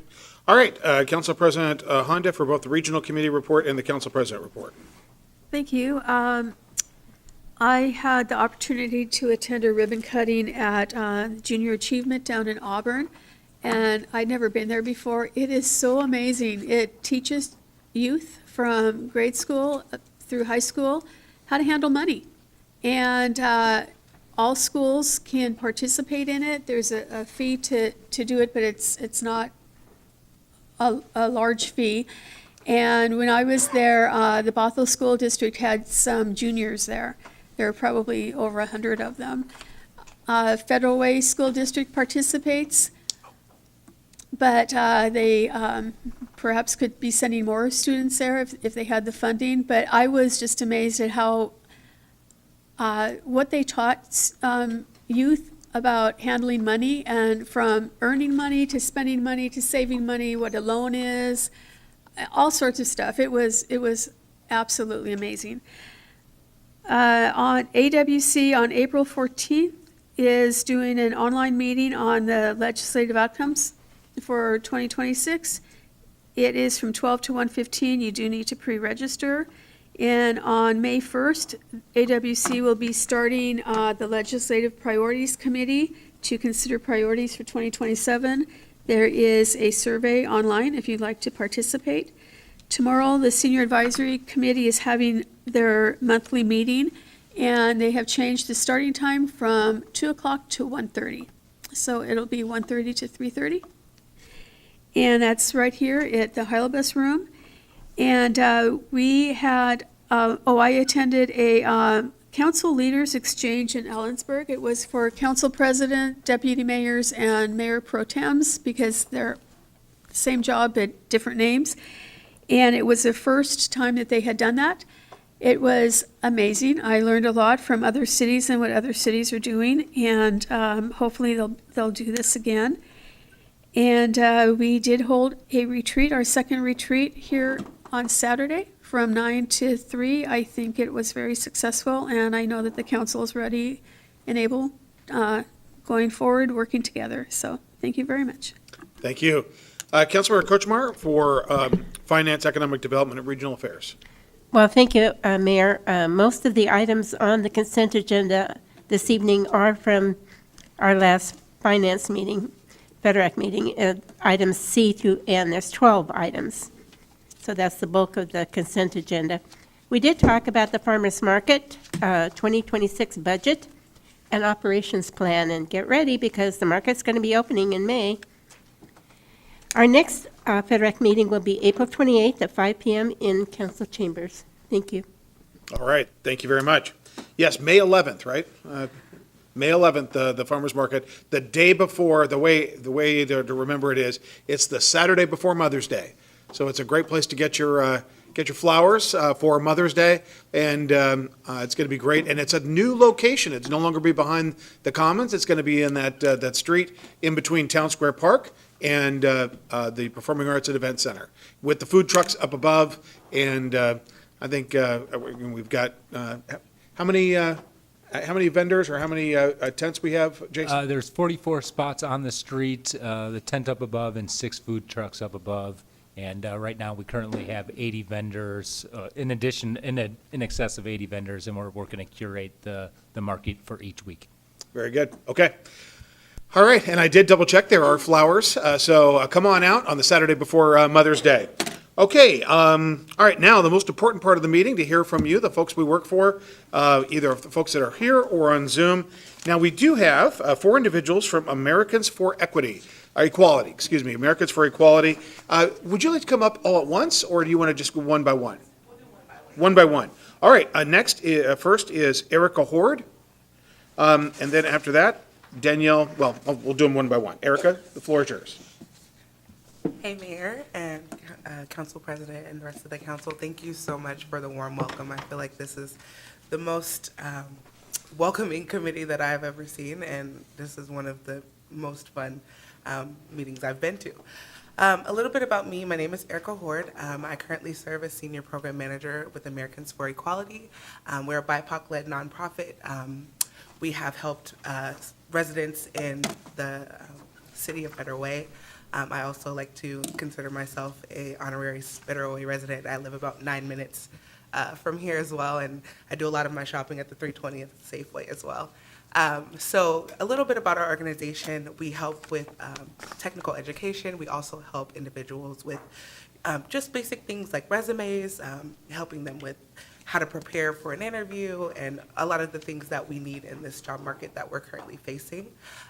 S1: All right, Council President Honda for both the Regional Committee report and the Council President report.
S15: Thank you. I had the opportunity to attend a ribbon cutting at Junior Achievement down in Auburn, and I'd never been there before. It is so amazing. It teaches youth from grade school through high school how to handle money. And all schools can participate in it. There's a fee to do it, but it's not a large fee. And when I was there, the Bothell School District had some juniors there. There are probably over 100 of them. Federal Way School District participates, but they perhaps could be sending more students there if they had the funding. But I was just amazed at how what they taught youth about handling money, and from earning money to spending money to saving money, what a loan is, all sorts of stuff. It was absolutely amazing. On AWC on April 14th is doing an online meeting on the legislative outcomes for 2026. It is from 12 to 1:15. You do need to pre-register. And on May 1st, AWC will be starting the Legislative Priorities Committee to consider priorities for 2027. There is a survey online if you'd like to participate. Tomorrow, the Senior Advisory Committee is having their monthly meeting, and they have changed the starting time from 2 o'clock to 1:30. So it'll be 1:30 to 3:30. And that's right here at the Hylobus Room. And we had, I attended a council leaders exchange in Ellensburg. It was for council president, deputy mayors, and mayor pro tems, because they're the same job but different names. And it was the first time that they had done that. It was amazing. I learned a lot from other cities and what other cities are doing, and hopefully they'll do this again. And we did hold a retreat, our second retreat here on Saturday from 9 to 3. I think it was very successful, and I know that the council is ready and able, going forward, working together. So thank you very much.
S1: Thank you. Councilmember Kochmar for Finance, Economic Development, and Regional Affairs.
S6: Well, thank you, Mayor. Most of the items on the consent agenda this evening are from our last finance meeting, FEDERAC meeting, items C through N. There's 12 items. So that's the bulk of the consent agenda. We did talk about the farmers market, 2026 budget, and operations plan. And get ready because the market's going to be opening in May. Our next FEDERAC meeting will be April 28th at 5 p.m. in council chambers. Thank you.
S1: All right, thank you very much. Yes, May 11th, right? May 11th, the farmers market, the day before, the way to remember it is, it's the Saturday before Mother's Day. So it's a great place to get your flowers for Mother's Day, and it's going to be great. And it's a new location. It's no longer be behind the Commons. It's going to be in that street in between Town Square Park and the Performing Arts and Event Center, with the food trucks up above. And I think we've got how many vendors or how many tents we have, Jason?
S16: There's 44 spots on the street, the tent up above, and 6 food trucks up above. And right now, we currently have 80 vendors, in addition, in excess of 80 vendors, and we're working to curate the market for each week.
S1: Very good. Okay. All right, and I did double check. There are flowers, so come on out on the Saturday before Mother's Day. Okay, all right, now the most important part of the meeting, to hear from you, the folks we work for, either the folks that are here or on Zoom. Now, we do have 4 individuals from Americans for Equality, Americans for Equality. Would you like to come up all at once, or do you want to just go one by one? One by one. All right, first is Erica Horde, and then after that, Danielle, well, we'll do them one by one. Erica, the floor is yours.
S19: Hey, Mayor and Council President and the rest of the council, thank you so much for the warm welcome. I feel like this is the most welcoming committee that I've ever seen, and this is one of the most fun meetings I've been to. A little bit about me. My name is Erica Horde. I currently serve as Senior Program Manager with Americans for Equality. We're a BIPOC-led nonprofit. We have helped residents in the city of Federal Way. I also like to consider myself a honorary Federal Way resident. I live about 9 minutes from here as well, and I do a lot of my shopping at the 320th Safeway as well. So a little bit about our organization. We help with technical education. We also help individuals with just basic things like resumes, helping them with how to prepare for an interview, and a lot of the things that we need in this job market that we're currently facing.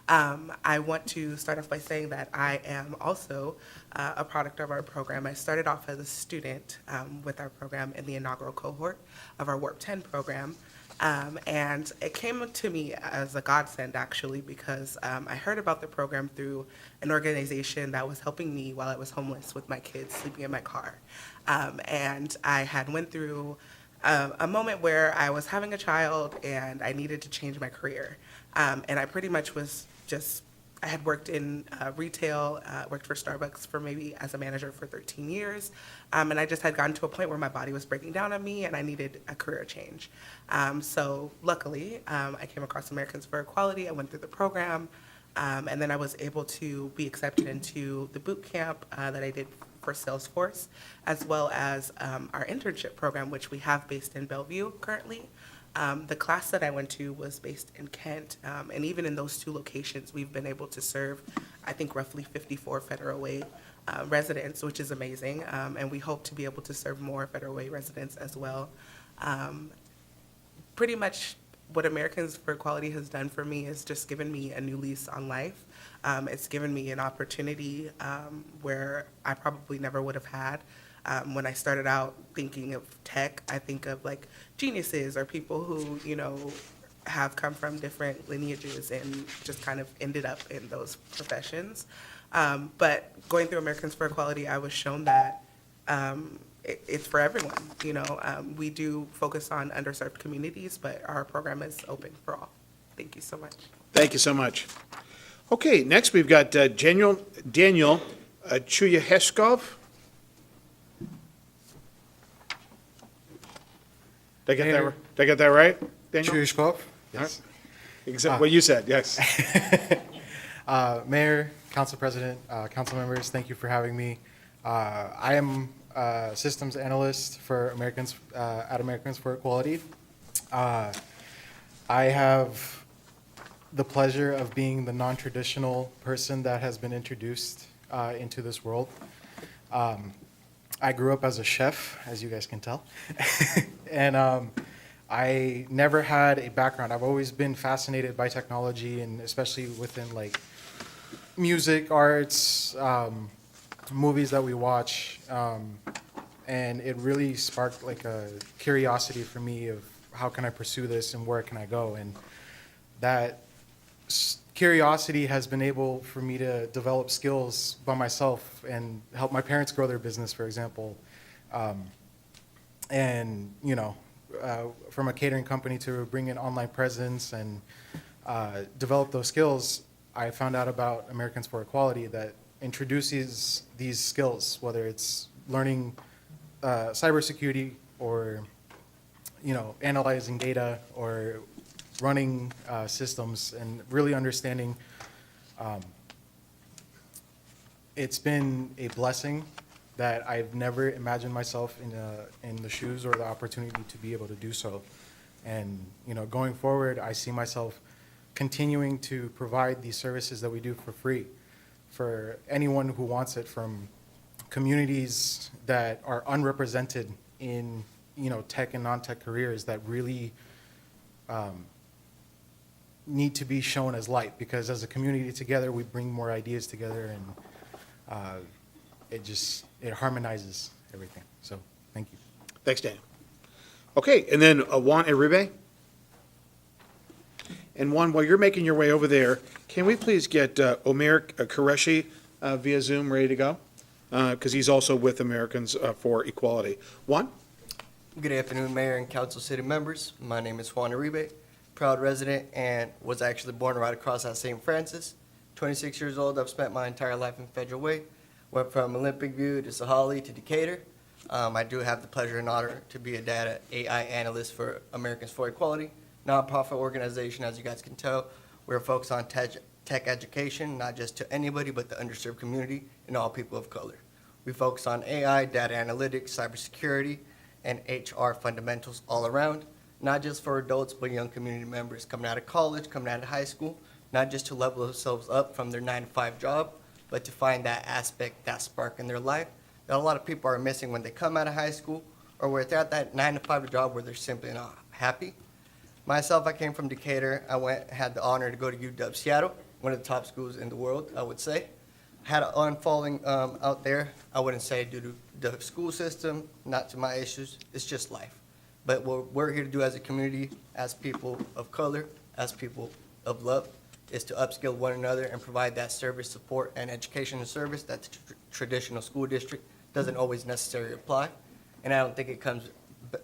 S19: I want to start off by saying that I am also a product of our program. I started off as a student with our program in the inaugural cohort of our Warp 10 program. And it came to me as a godsend, actually, because I heard about the program through an organization that was helping me while I was homeless with my kids sleeping in my car. And I had went through a moment where I was having a child and I needed to change my career. And I pretty much was I had worked in retail, worked for Starbucks for maybe as a manager for 13 years. And I just had gotten to a point where my body was breaking down on me and I needed a career change. So luckily, I came across Americans for Equality. I went through the program. And then I was able to be accepted into the boot camp that I did for Salesforce, as well as our internship program, which we have based in Bellevue currently. The class that I went to was based in Kent, and even in those 2 locations, we've been able to serve, I think, roughly 54 Federal Way residents, which is amazing, and we hope to be able to serve more Federal Way residents as well. Pretty much what Americans for Equality has done for me is just given me a new lease on life. It's given me an opportunity where I probably never would have had. When I started out thinking of tech, I think of like geniuses or people who, have come from different lineages and just kind of ended up in those professions. But going through Americans for Equality, I was shown that it's for everyone. We do focus on underserved communities, but our program is open for all. Thank you so much.
S1: Thank you so much. Okay, next we've got Daniel Chuyaheshkov. Did I get that right, Daniel?
S7: True Schwab?
S1: Yes. Exactly what you said, yes.
S7: Mayor, Council President, council members, thank you for having me. I am a systems analyst for Americans, at Americans for Equality. I have the pleasure of being the non-traditional person that has been introduced into this world. I grew up as a chef, as you guys can tell. And I never had a background. I've always been fascinated by technology, and especially within like music, arts, movies that we watch. And it really sparked like a curiosity for me of how can I pursue this and where can I go? And that curiosity has been able for me to develop skills by myself and help my parents grow their business, for example. And, you know, from a catering company to bring in online presence and develop those skills, I found out about Americans for Equality that introduces these skills, whether it's learning cybersecurity or, you know, analyzing data or running systems and really understanding. It's been a blessing that I've never imagined myself in the shoes or the opportunity to be able to do so. And, you know, going forward, I see myself continuing to provide these services that we do for free for anyone who wants it, from communities that are unrepresented in, you know, tech and non-tech careers that really need to be shown as light, because as a community together, we bring more ideas together, and it harmonizes everything. So, thank you.
S1: Thanks, Daniel. Okay, and then Juan Uribe. And Juan, while you're making your way over there, can we please get Omer Qureshi via Zoom ready to go? Because he's also with Americans for Equality. Juan?
S20: Good afternoon, Mayor and Council City members. My name is Juan Uribe, proud resident, and was actually born right across at St. Francis. 26 years old, I've spent my entire life in Federal Way. Went from Olympic View to Sahali to Decatur. I do have the pleasure and honor to be a data AI analyst for Americans for Equality, nonprofit organization. As you guys can tell, we're focused on tech education, not just to anybody, but the underserved community and all people of color. We focus on AI, data analytics, cybersecurity, and HR fundamentals all around, not just for adults, but young community members coming out of college, coming out of high school, not just to level themselves up from their 9-to-5 job, but to find that aspect, that spark in their life that a lot of people are missing when they come out of high school, or where they're at that 9-to-5 job where they're simply not happy. Myself, I came from Decatur. Had the honor to go to UW Seattle, one of the top schools in the world, I would say. Had an unfolding out there. I wouldn't say due to the school system, not to my issues. It's just life. But what we're here to do as a community, as people of color, as people of love, is to upskill one another and provide that service, support, and education and service that the traditional school district doesn't always necessarily apply. And I don't think it comes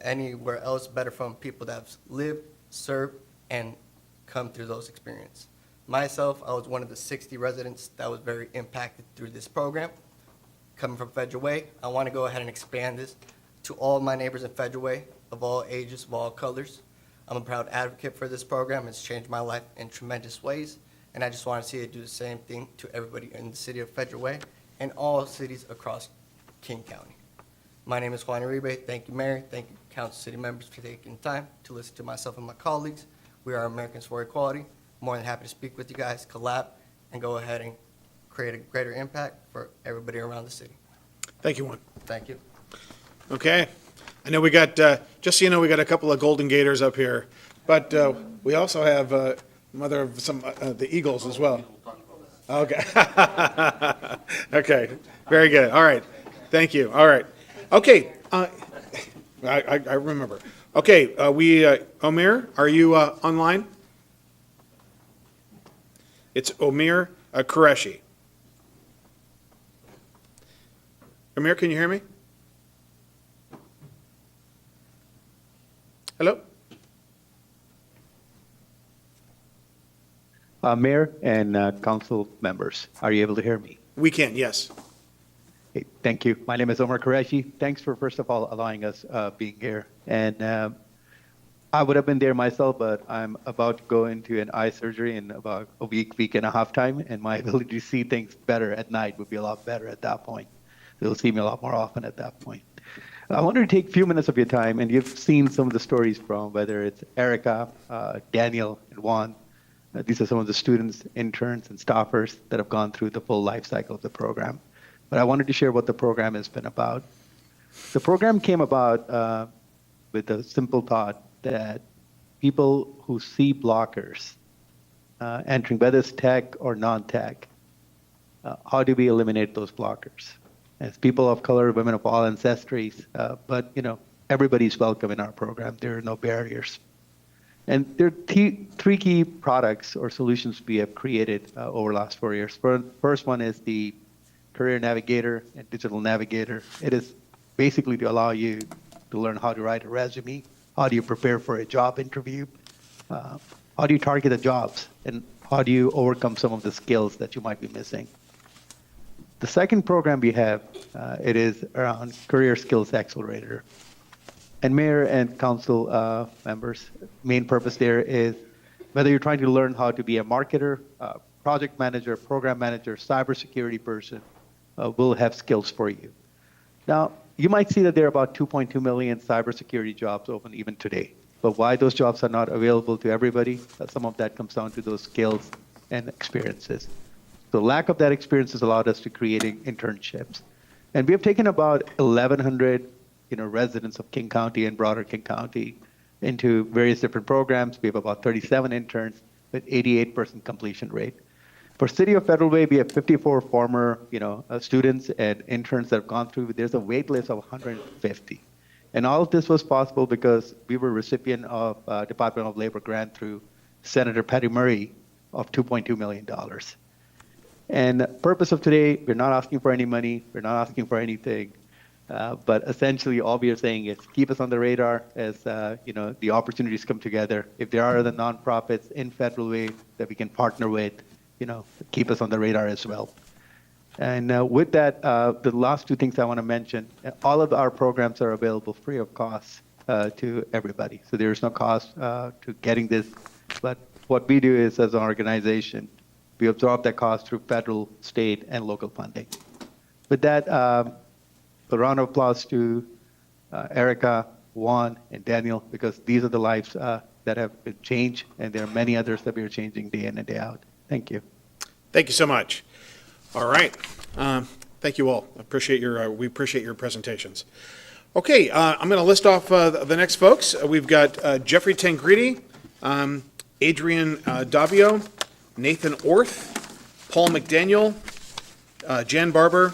S20: anywhere else better from people that have lived, served, and come through those experiences. Myself, I was one of the 60 residents that was very impacted through this program. Coming from Federal Way, I want to go ahead and expand this to all my neighbors in Federal Way, of all ages, of all colors. I'm a proud advocate for this program. It's changed my life in tremendous ways, and I just want to see it do the same thing to everybody in the city of Federal Way and all cities across King County. My name is Juan Uribe. Thank you, Mayor. Thank you, Council City members, for taking time to listen to myself and my colleagues. We are Americans for Equality. More than happy to speak with you guys, collab, and go ahead and create a greater impact for everybody around the city.
S1: Thank you, Juan.
S20: Thank you.
S1: Okay. I know we got, just so you know, we got a couple of Golden Gators up here, but we also have mother of some, the Eagles as well. Okay. Okay, very good. All right. Thank you. All right. Okay. I remember. Okay, Omer, are you online? It's Omer Qureshi. Omer, can you hear me? Hello?
S21: Mayor and council members, are you able to hear me?
S1: We can, yes.
S21: Okay, thank you. My name is Omar Qureshi. Thanks for, first of all, allowing us being here. And I would have been there myself, but I'm about to go into an eye surgery in about a week and a half time, and my ability to see things better at night would be a lot better at that point. You'll see me a lot more often at that point. I wanted to take a few minutes of your time, and you've seen some of the stories from whether it's Erica, Daniel, and Juan. These are some of the students, interns, and staffers that have gone through the full life cycle of the program. But I wanted to share what the program has been about. The program came about with a simple thought that people who see blockers entering, whether it's tech or non-tech, how do we eliminate those blockers? As people of color, women of all ancestries, but everybody's welcome in our program. There are no barriers. And there are three key products or solutions we have created over the last 4 years. First one is the Career Navigator and Digital Navigator. It is basically to allow you to learn how to write a resume, how do you prepare for a job interview, how do you target the jobs, and how do you overcome some of the skills that you might be missing. The second program we have, it is around Career Skills Accelerator. And Mayor and Council members, main purpose there is whether you're trying to learn how to be a marketer, project manager, program manager, cybersecurity person, will have skills for you. Now, you might see that there are about 2.2 million cybersecurity jobs open even today. But why those jobs are not available to everybody, some of that comes down to those skills and experiences. The lack of that experience has allowed us to creating internships. And we have taken about 1,100 residents of King County and broader King County into various different programs. We have about 37 interns with 88% completion rate. For City of Federal Way, we have 54 former students and interns that have gone through. There's a wait list of 150. And all of this was possible because we were recipient of Department of Labor grant through Senator Patty Murray of $2.2 million. And the purpose of today, we're not asking for any money, we're not asking for anything, but essentially all we are saying is keep us on the radar as the opportunities come together. If there are other nonprofits in Federal Way that we can partner with, keep us on the radar as well. And with that, the last two things I want to mention, all of our programs are available free of cost to everybody. So there's no cost to getting this, but what we do is as an organization, we absorb that cost through federal, state, and local funding. With that, a round of applause to Erica, Juan, and Daniel, because these are the lives that have been changed, and there are many others that we are changing day in and day out. Thank you.
S1: Thank you so much. All right. Thank you all. We appreciate your presentations. Okay, I'm going to list off the next folks. We've got Jeffrey Tangredi, Adrian Davio, Nathan Orth, Paul McDaniel, Jan Barber,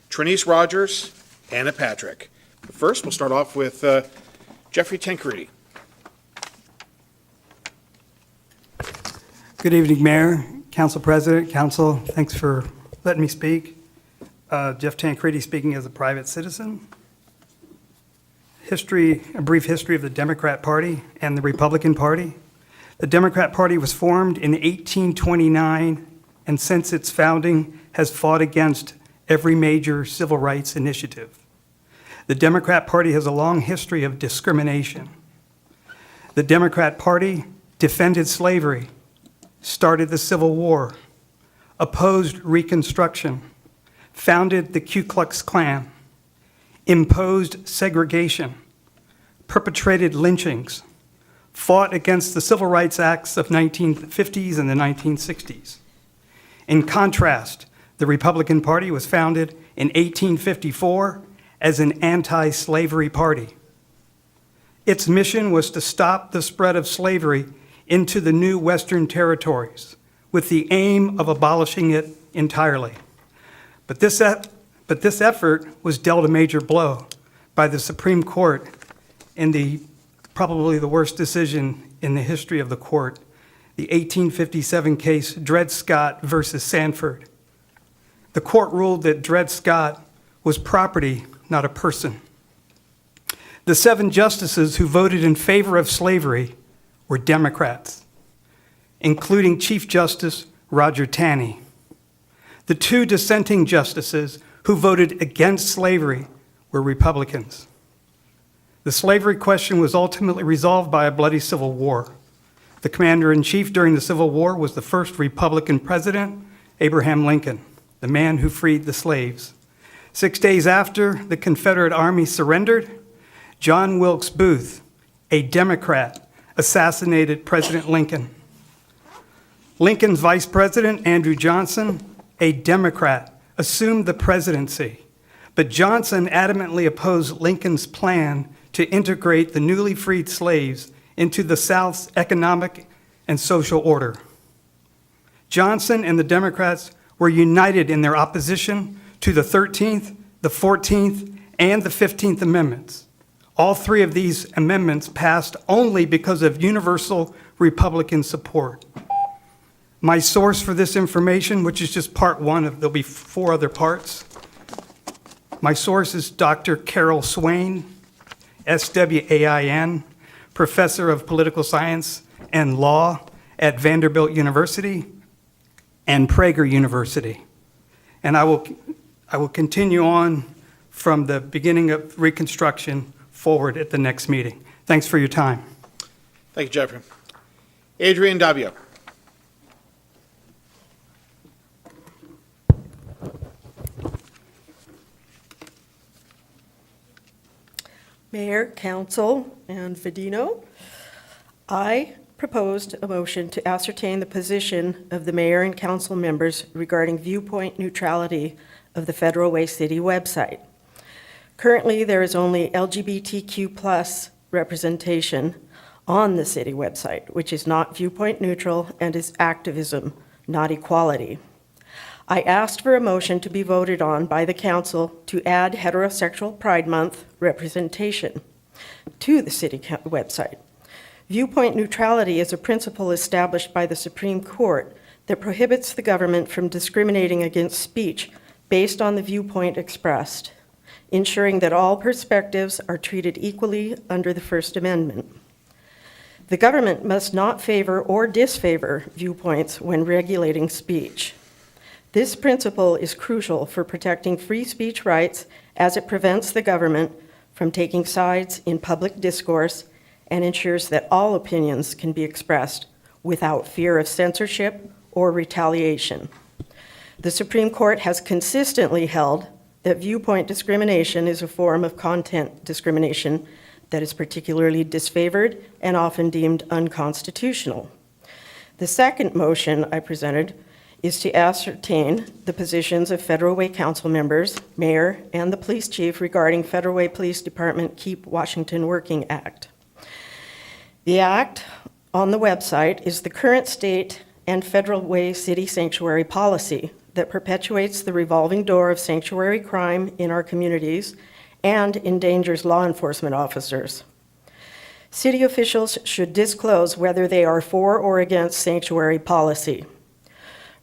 S1: Trinice Rogers, Anna Patrick. First, we'll start off with Jeffrey Tangredi.
S4: Good evening, Mayor, Council President, Council. Thanks for letting me speak. Jeff Tancredi speaking as a private citizen. A brief history of the Democrat Party and the Republican Party. The Democrat Party was formed in 1829 and since its founding has fought against every major civil rights initiative. The Democrat Party has a long history of discrimination. The Democrat Party defended slavery, started the Civil War, opposed Reconstruction, founded the Ku Klux Klan, imposed segregation, perpetrated lynchings, fought against the Civil Rights Acts of 1950s and the 1960s. In contrast, the Republican Party was founded in 1854 as an anti-slavery party. Its mission was to stop the spread of slavery into the new Western territories with the aim of abolishing it entirely. But this effort was dealt a major blow by the Supreme Court in probably the worst decision in the history of the court, the 1857 case Dred Scott versus Sanford. The court ruled that Dred Scott was property, not a person. The 7 justices who voted in favor of slavery were Democrats, including Chief Justice Roger Taney. The 2 dissenting justices who voted against slavery were Republicans. The slavery question was ultimately resolved by a bloody civil war. The commander-in-chief during the Civil War was the first Republican president, Abraham Lincoln, the man who freed the slaves. 6 days after the Confederate Army surrendered, John Wilkes Booth, a Democrat, assassinated President Lincoln. Lincoln's vice president, Andrew Johnson, a Democrat, assumed the presidency, but Johnson adamantly opposed Lincoln's plan to integrate the newly freed slaves into the South's economic and social order. Johnson and the Democrats were united in their opposition to the 13th, the 14th, and the 15th Amendments. All three of these amendments passed only because of universal Republican support. My source for this information, which is just part one there'll be 4 other parts. My source is Dr. Carol Swain, SWAIN, professor of political science and law at Vanderbilt University and Prager University. And I will continue on from the beginning of Reconstruction forward at the next meeting. Thanks for your time.
S1: Thank you, Jeffrey. Adrian Davio.
S8: Mayor, Council, and Fedino, I proposed a motion to ascertain the position of the mayor and council members regarding viewpoint neutrality of the Federal Way City website. Currently, there is only LGBTQ+ representation on the city website, which is not viewpoint neutral and is activism, not equality. I asked for a motion to be voted on by the council to add Heterosexual Pride Month representation to the city website. Viewpoint neutrality is a principle established by the Supreme Court that prohibits the government from discriminating against speech based on the viewpoint expressed, ensuring that all perspectives are treated equally under the First Amendment. The government must not favor or disfavor viewpoints when regulating speech. This principle is crucial for protecting free speech rights as it prevents the government from taking sides in public discourse and ensures that all opinions can be expressed without fear of censorship or retaliation. The Supreme Court has consistently held that viewpoint discrimination is a form of content discrimination that is particularly disfavored and often deemed unconstitutional. The second motion I presented is to ascertain the positions of Federal Way Council members, mayor, and the police chief regarding Federal Way Police Department Keep Washington Working Act. The act on the website is the current state and Federal Way City sanctuary policy that perpetuates the revolving door of sanctuary crime in our communities and endangers law enforcement officers. City officials should disclose whether they are for or against sanctuary policy.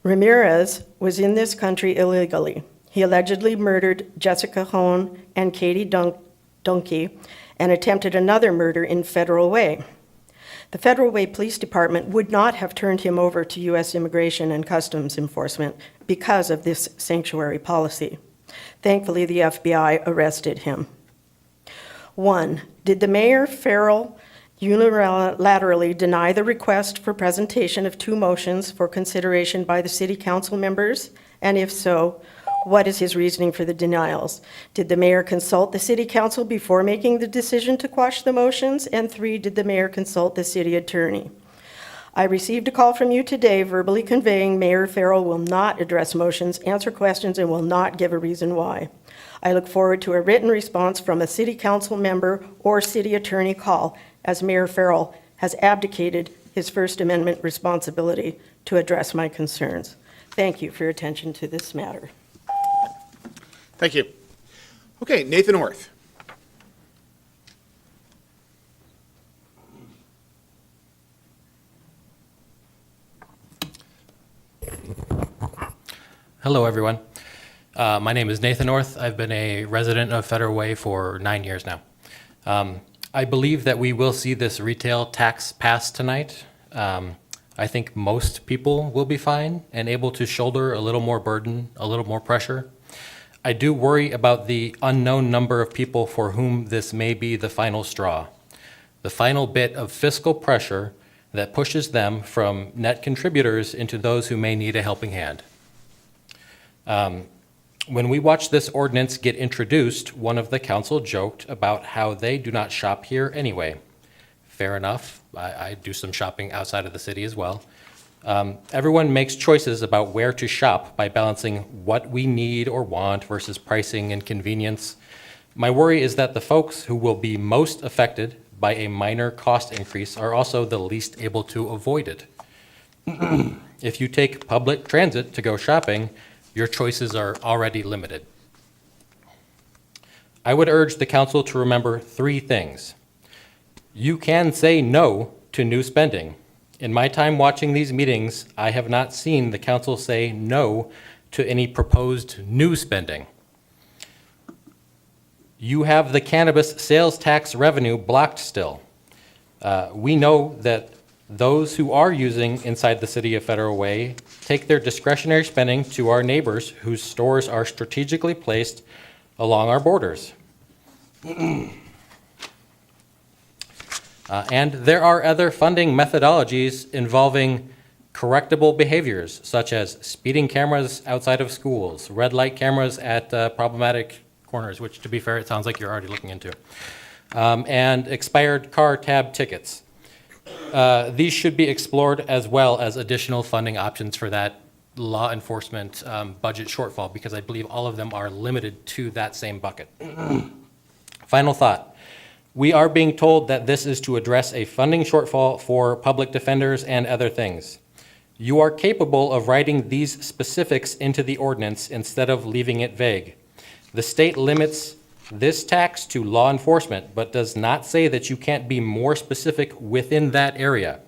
S8: Ramirez was in this country illegally. He allegedly murdered Jessica Hone and Katie Dunkey and attempted another murder in Federal Way. The Federal Way Police Department would not have turned him over to U.S. Immigration and Customs Enforcement because of this sanctuary policy. Thankfully, the FBI arrested him. 1, did the Mayor Farrell unilaterally deny the request for presentation of 2 motions for consideration by the city council members? And if so, what is his reasoning for the denials? Did the mayor consult the city council before making the decision to quash the motions? And 3, did the mayor consult the city attorney? I received a call from you today verbally conveying Mayor Farrell will not address motions, answer questions, and will not give a reason why. I look forward to a written response from a city council member or city attorney call, as Mayor Farrell has abdicated his First Amendment responsibility to address my concerns. Thank you for your attention to this matter.
S1: Thank you. Okay, Nathan Orth.
S22: Hello, everyone. My name is Nathan Orth. I've been a resident of Federal Way for 9 years now. I believe that we will see this retail tax passed tonight. I think most people will be fine and able to shoulder a little more burden, a little more pressure. I do worry about the unknown number of people for whom this may be the final straw, the final bit of fiscal pressure that pushes them from net contributors into those who may need a helping hand. When we watched this ordinance get introduced, one of the council joked about how they do not shop here anyway. Fair enough. I do some shopping outside of the city as well. Everyone makes choices about where to shop by balancing what we need or want versus pricing and convenience. My worry is that the folks who will be most affected by a minor cost increase are also the least able to avoid it. If you take public transit to go shopping, your choices are already limited. I would urge the council to remember 3 things. You can say no to new spending. In my time watching these meetings, I have not seen the council say no to any proposed new spending. You have the cannabis sales tax revenue blocked still. We know that those who are using inside the city of Federal Way take their discretionary spending to our neighbors whose stores are strategically placed along our borders. And there are other funding methodologies involving correctable behaviors, such as speeding cameras outside of schools, red light cameras at problematic corners, which, to be fair, it sounds like you're already looking into, and expired car tab tickets. These should be explored as well as additional funding options for that law enforcement budget shortfall, because I believe all of them are limited to that same bucket. Final thought. We are being told that this is to address a funding shortfall for public defenders and other things. You are capable of writing these specifics into the ordinance instead of leaving it vague. The state limits this tax to law enforcement, but does not say that you can't be more specific within that area.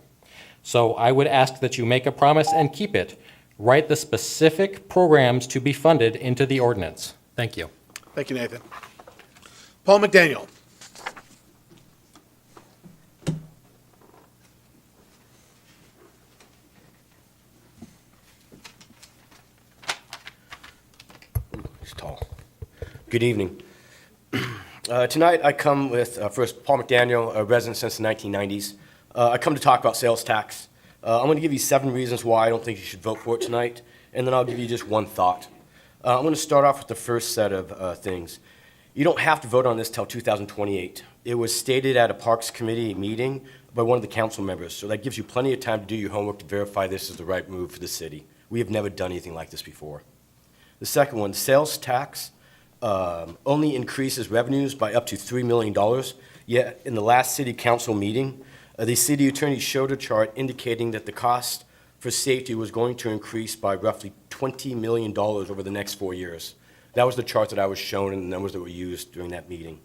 S22: So I would ask that you make a promise and keep it. Write the specific programs to be funded into the ordinance. Thank you.
S1: Thank you, Nathan. Paul McDaniel.
S3: He's tall. Good evening. Tonight I come with, first, Paul McDaniel, a resident since the 1990s. I come to talk about sales tax. I'm going to give you 7 reasons why I don't think you should vote for it tonight, and then I'll give you just one thought. I'm going to start off with the first set of things. You don't have to vote on this till 2028. It was stated at a Parks Committee meeting by one of the council members, so that gives you plenty of time to do your homework to verify this is the right move for the city. We have never done anything like this before. The second one, sales tax only increases revenues by up to $3 million, yet in the last city council meeting, the city attorney showed a chart indicating that the cost for safety was going to increase by roughly $20 million over the next 4 years. That was the chart that I was shown and the numbers that were used during that meeting.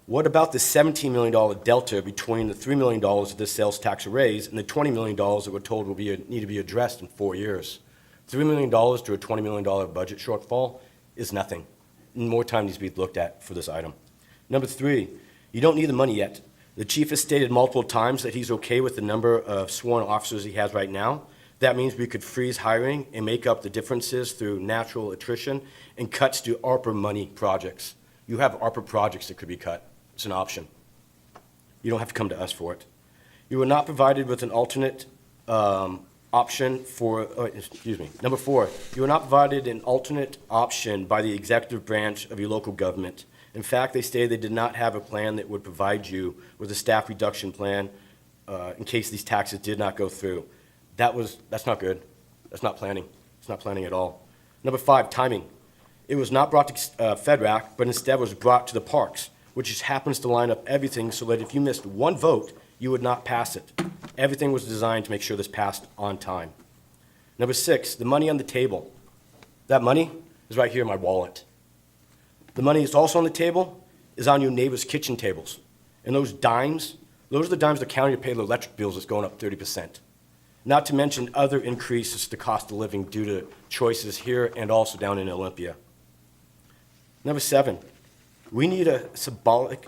S3: What about the $17 million delta between the $3 million of this sales tax raise and the $20 million that we're told will need to be addressed in 4 years? $3 million to a $20 million budget shortfall is nothing. More time needs to be looked at for this item. Number 3, you don't need the money yet. The chief has stated multiple times that he's okay with the number of sworn officers he has right now. That means we could freeze hiring and make up the differences through natural attrition and cuts to ARPA money projects. You have ARPA projects that could be cut. It's an option. You don't have to come to us for it. You were not provided with an alternate option for, Number 4, you were not provided an alternate option by the executive branch of your local government. In fact, they stated they did not have a plan that would provide you with a staff reduction plan in case these taxes did not go through. That's not good. That's not planning. It's not planning at all. Number 5, timing. It was not brought to FEDRAC, but instead was brought to the parks, which just happens to line up everything so that if you missed one vote, you would not pass it. Everything was designed to make sure this passed on time. Number 6, the money on the table. That money is right here in my wallet. The money that's also on the table is on your neighbor's kitchen tables. And those dimes, those are the dimes the county to pay their electric bills that's going up 30%. Not to mention other increases to cost of living due to choices here and also down in Olympia. Number 7, we need a symbolic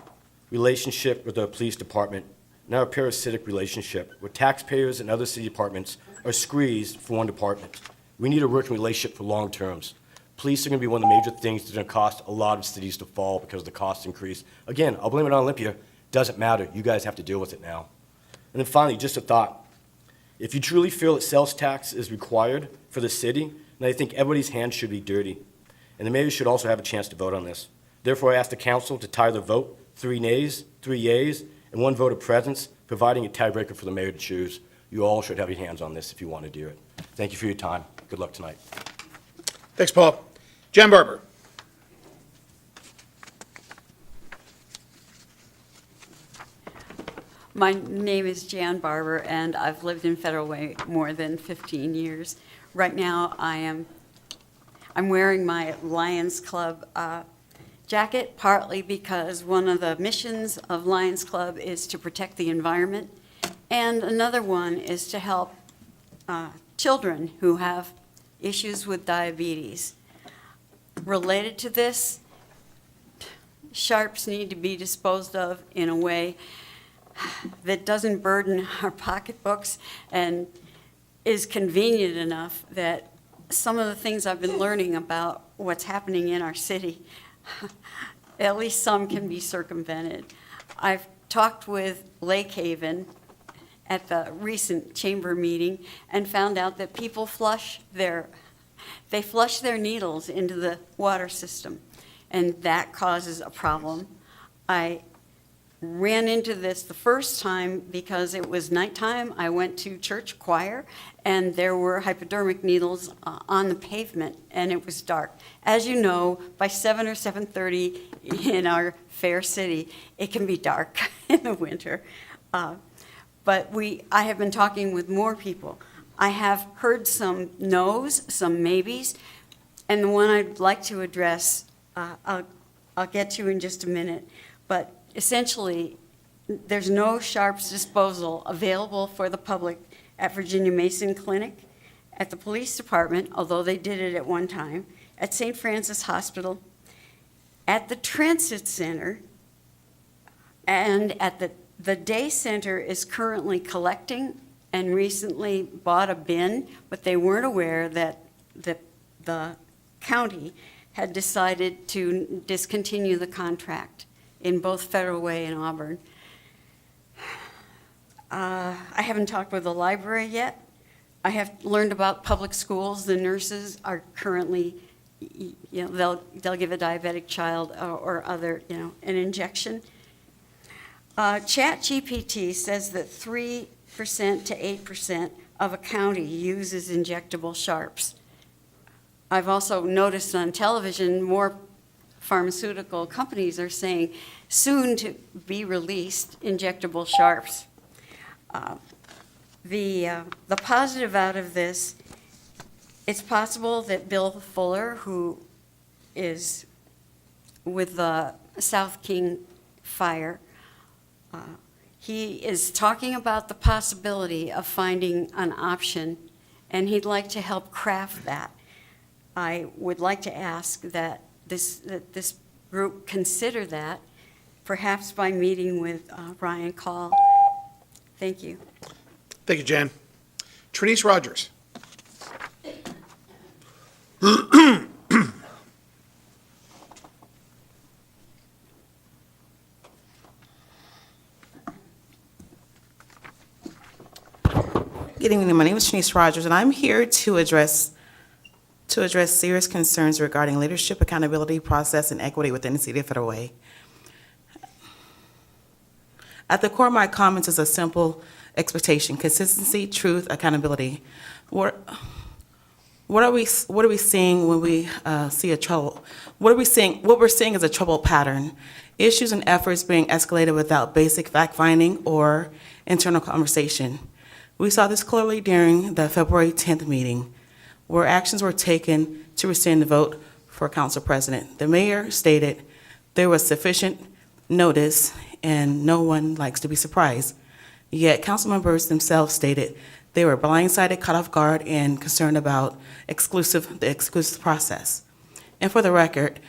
S3: relationship with the police department, not a parasitic relationship where taxpayers and other city departments are squeezed for one department. We need a working relationship for long terms. Police are going to be one of the major things that's going to cost a lot of cities to fall because of the cost increase. Again, I'll blame it on Olympia. Doesn't matter. You guys have to deal with it now. And then finally, just a thought. If you truly feel that sales tax is required for the city, then I think everybody's hands should be dirty. And the mayor should also have a chance to vote on this. Therefore, I ask the council to tie their vote, 3 nays, 3 yeas, and 1 vote of presence, providing a tiebreaker for the mayor to choose. You all should have your hands on this if you want to do it. Thank you for your time. Good luck tonight.
S1: Thanks, Paul. Jan Barber.
S9: My name is Jan Barber, and I've lived in Federal Way more than 15 years. Right now, I'm wearing my Lions Club jacket, partly because one of the missions of Lions Club is to protect the environment, and another one is to help children who have issues with diabetes. Related to this, sharps need to be disposed of in a way that doesn't burden our pocketbooks and is convenient enough that some of the things I've been learning about what's happening in our city, at least some can be circumvented. I've talked with Lake Haven at the recent chamber meeting and found out that people flush their needles into the water system, and that causes a problem. I ran into this the first time because it was nighttime. I went to church choir, and there were hypodermic needles on the pavement, and it was dark. As you know, by 7 or 7:30 in our fair city, it can be dark in the winter. But I have been talking with more people. I have heard some no's, some maybes, and the one I'd like to address, I'll get to in just a minute, but essentially, there's no sharps disposal available for the public at Virginia Mason Clinic, at the police department, although they did it at one time, at St. Francis Hospital, at the Transit Center, and at the day center is currently collecting and recently bought a bin, but they weren't aware that the county had decided to discontinue the contract in both Federal Way and Auburn. I haven't talked with the library yet. I have learned about public schools. The nurses are currently, they'll give a diabetic child or other, an injection. ChatGPT says that 3% to 8% of a county uses injectable sharps. I've also noticed on television more pharmaceutical companies are saying soon to be released injectable sharps. The positive out of this, it's possible that Bill Fuller, who is with the South King Fire, he is talking about the possibility of finding an option, and he'd like to help craft that. I would like to ask that this group consider that, perhaps by meeting with Ryan Call. Thank you.
S1: Thank you, Jan. Trinice Rogers.
S13: Good evening. My name is Trinice Rogers, and I'm here to address serious concerns regarding leadership, accountability, process, and equity within the City of Federal Way. At the core of my comments is a simple expectation: consistency, truth, accountability. What are we seeing when we see a trouble? What we're seeing is a troubled pattern. Issues and efforts being escalated without basic fact-finding or internal conversation. We saw this clearly during the February 10th meeting, where actions were taken to rescind the vote for council president. The mayor stated there was sufficient notice and no one likes to be surprised. Yet council members themselves stated they were blindsided, caught off guard, and concerned about the exclusive process. And for the record,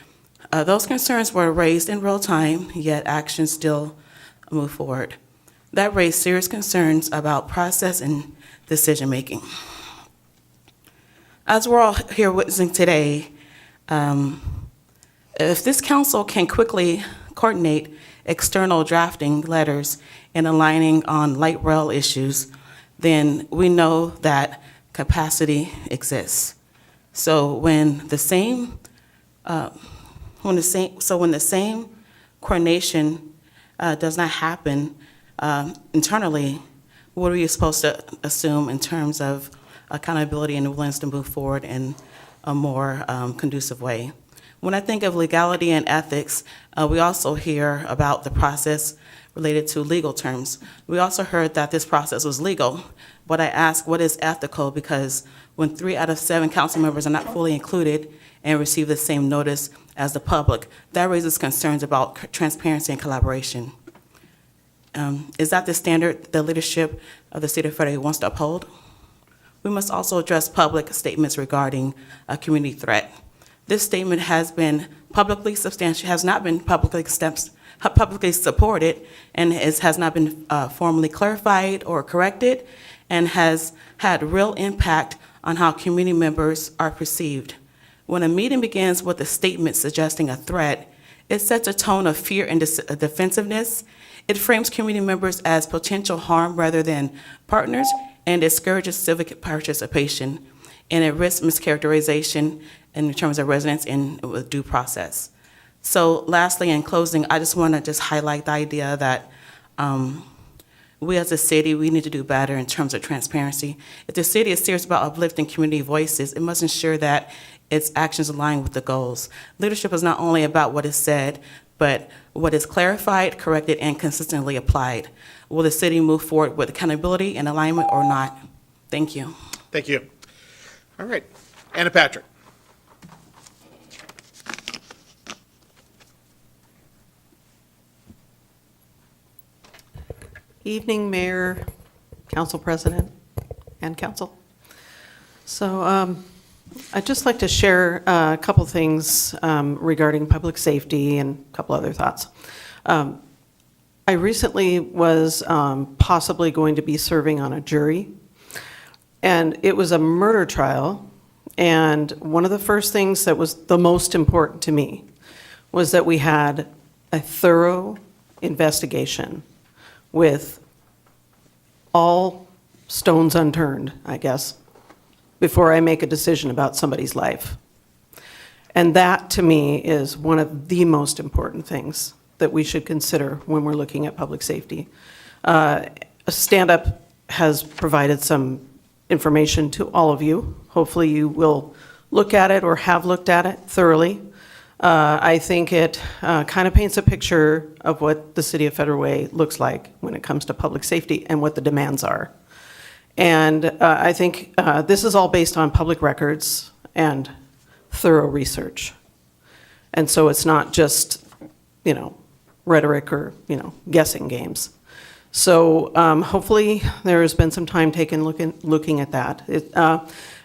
S13: those concerns were raised in real time, yet actions still move forward. That raised serious concerns about process and decision-making. As we're all here witnessing today, If this council can quickly coordinate external drafting letters and aligning on light rail issues, then we know that capacity exists. So when the same coordination does not happen internally, what are you supposed to assume in terms of accountability and willingness to move forward in a more conducive way? When I think of legality and ethics, we also hear about the process related to legal terms. We also heard that this process was legal, but I ask, what is ethical? Because when 3 out of 7 council members are not fully included and receive the same notice as the public, that raises concerns about transparency and collaboration. Is that the standard the leadership of the city of Frederick wants to uphold? We must also address public statements regarding a community threat. This statement has been publicly has not been publicly supported, and has not been formally clarified or corrected, and has had real impact on how community members are perceived. When a meeting begins with a statement suggesting a threat, it sets a tone of fear and defensiveness. It frames community members as potential harm rather than partners, and discourages civic participation, and it risks mischaracterization in terms of residents in with due process. So lastly, in closing, I just want to highlight the idea that we as a city, we need to do better in terms of transparency. If the city is serious about uplifting community voices, it must ensure that its actions align with the goals. Leadership is not only about what is said, but what is clarified, corrected, and consistently applied. Will the city move forward with accountability and alignment or not? Thank you.
S1: Thank you. All right. Anna Patrick.
S11: Evening, Mayor, Council President, and Council. So I'd just like to share a couple things regarding public safety and a couple other thoughts. I recently was possibly going to be serving on a jury, and it was a murder trial, and one of the first things that was the most important to me was that we had a thorough investigation with all stones unturned, I guess, before I make a decision about somebody's life. And that, to me, is one of the most important things that we should consider when we're looking at public safety. Stand Up has provided some information to all of you. Hopefully you will look at it or have looked at it thoroughly. I think it kind of paints a picture of what the city of Federal Way looks like when it comes to public safety and what the demands are. And I think this is all based on public records and thorough research. And so it's not just, rhetoric or, guessing games. So hopefully there has been some time taken looking at that.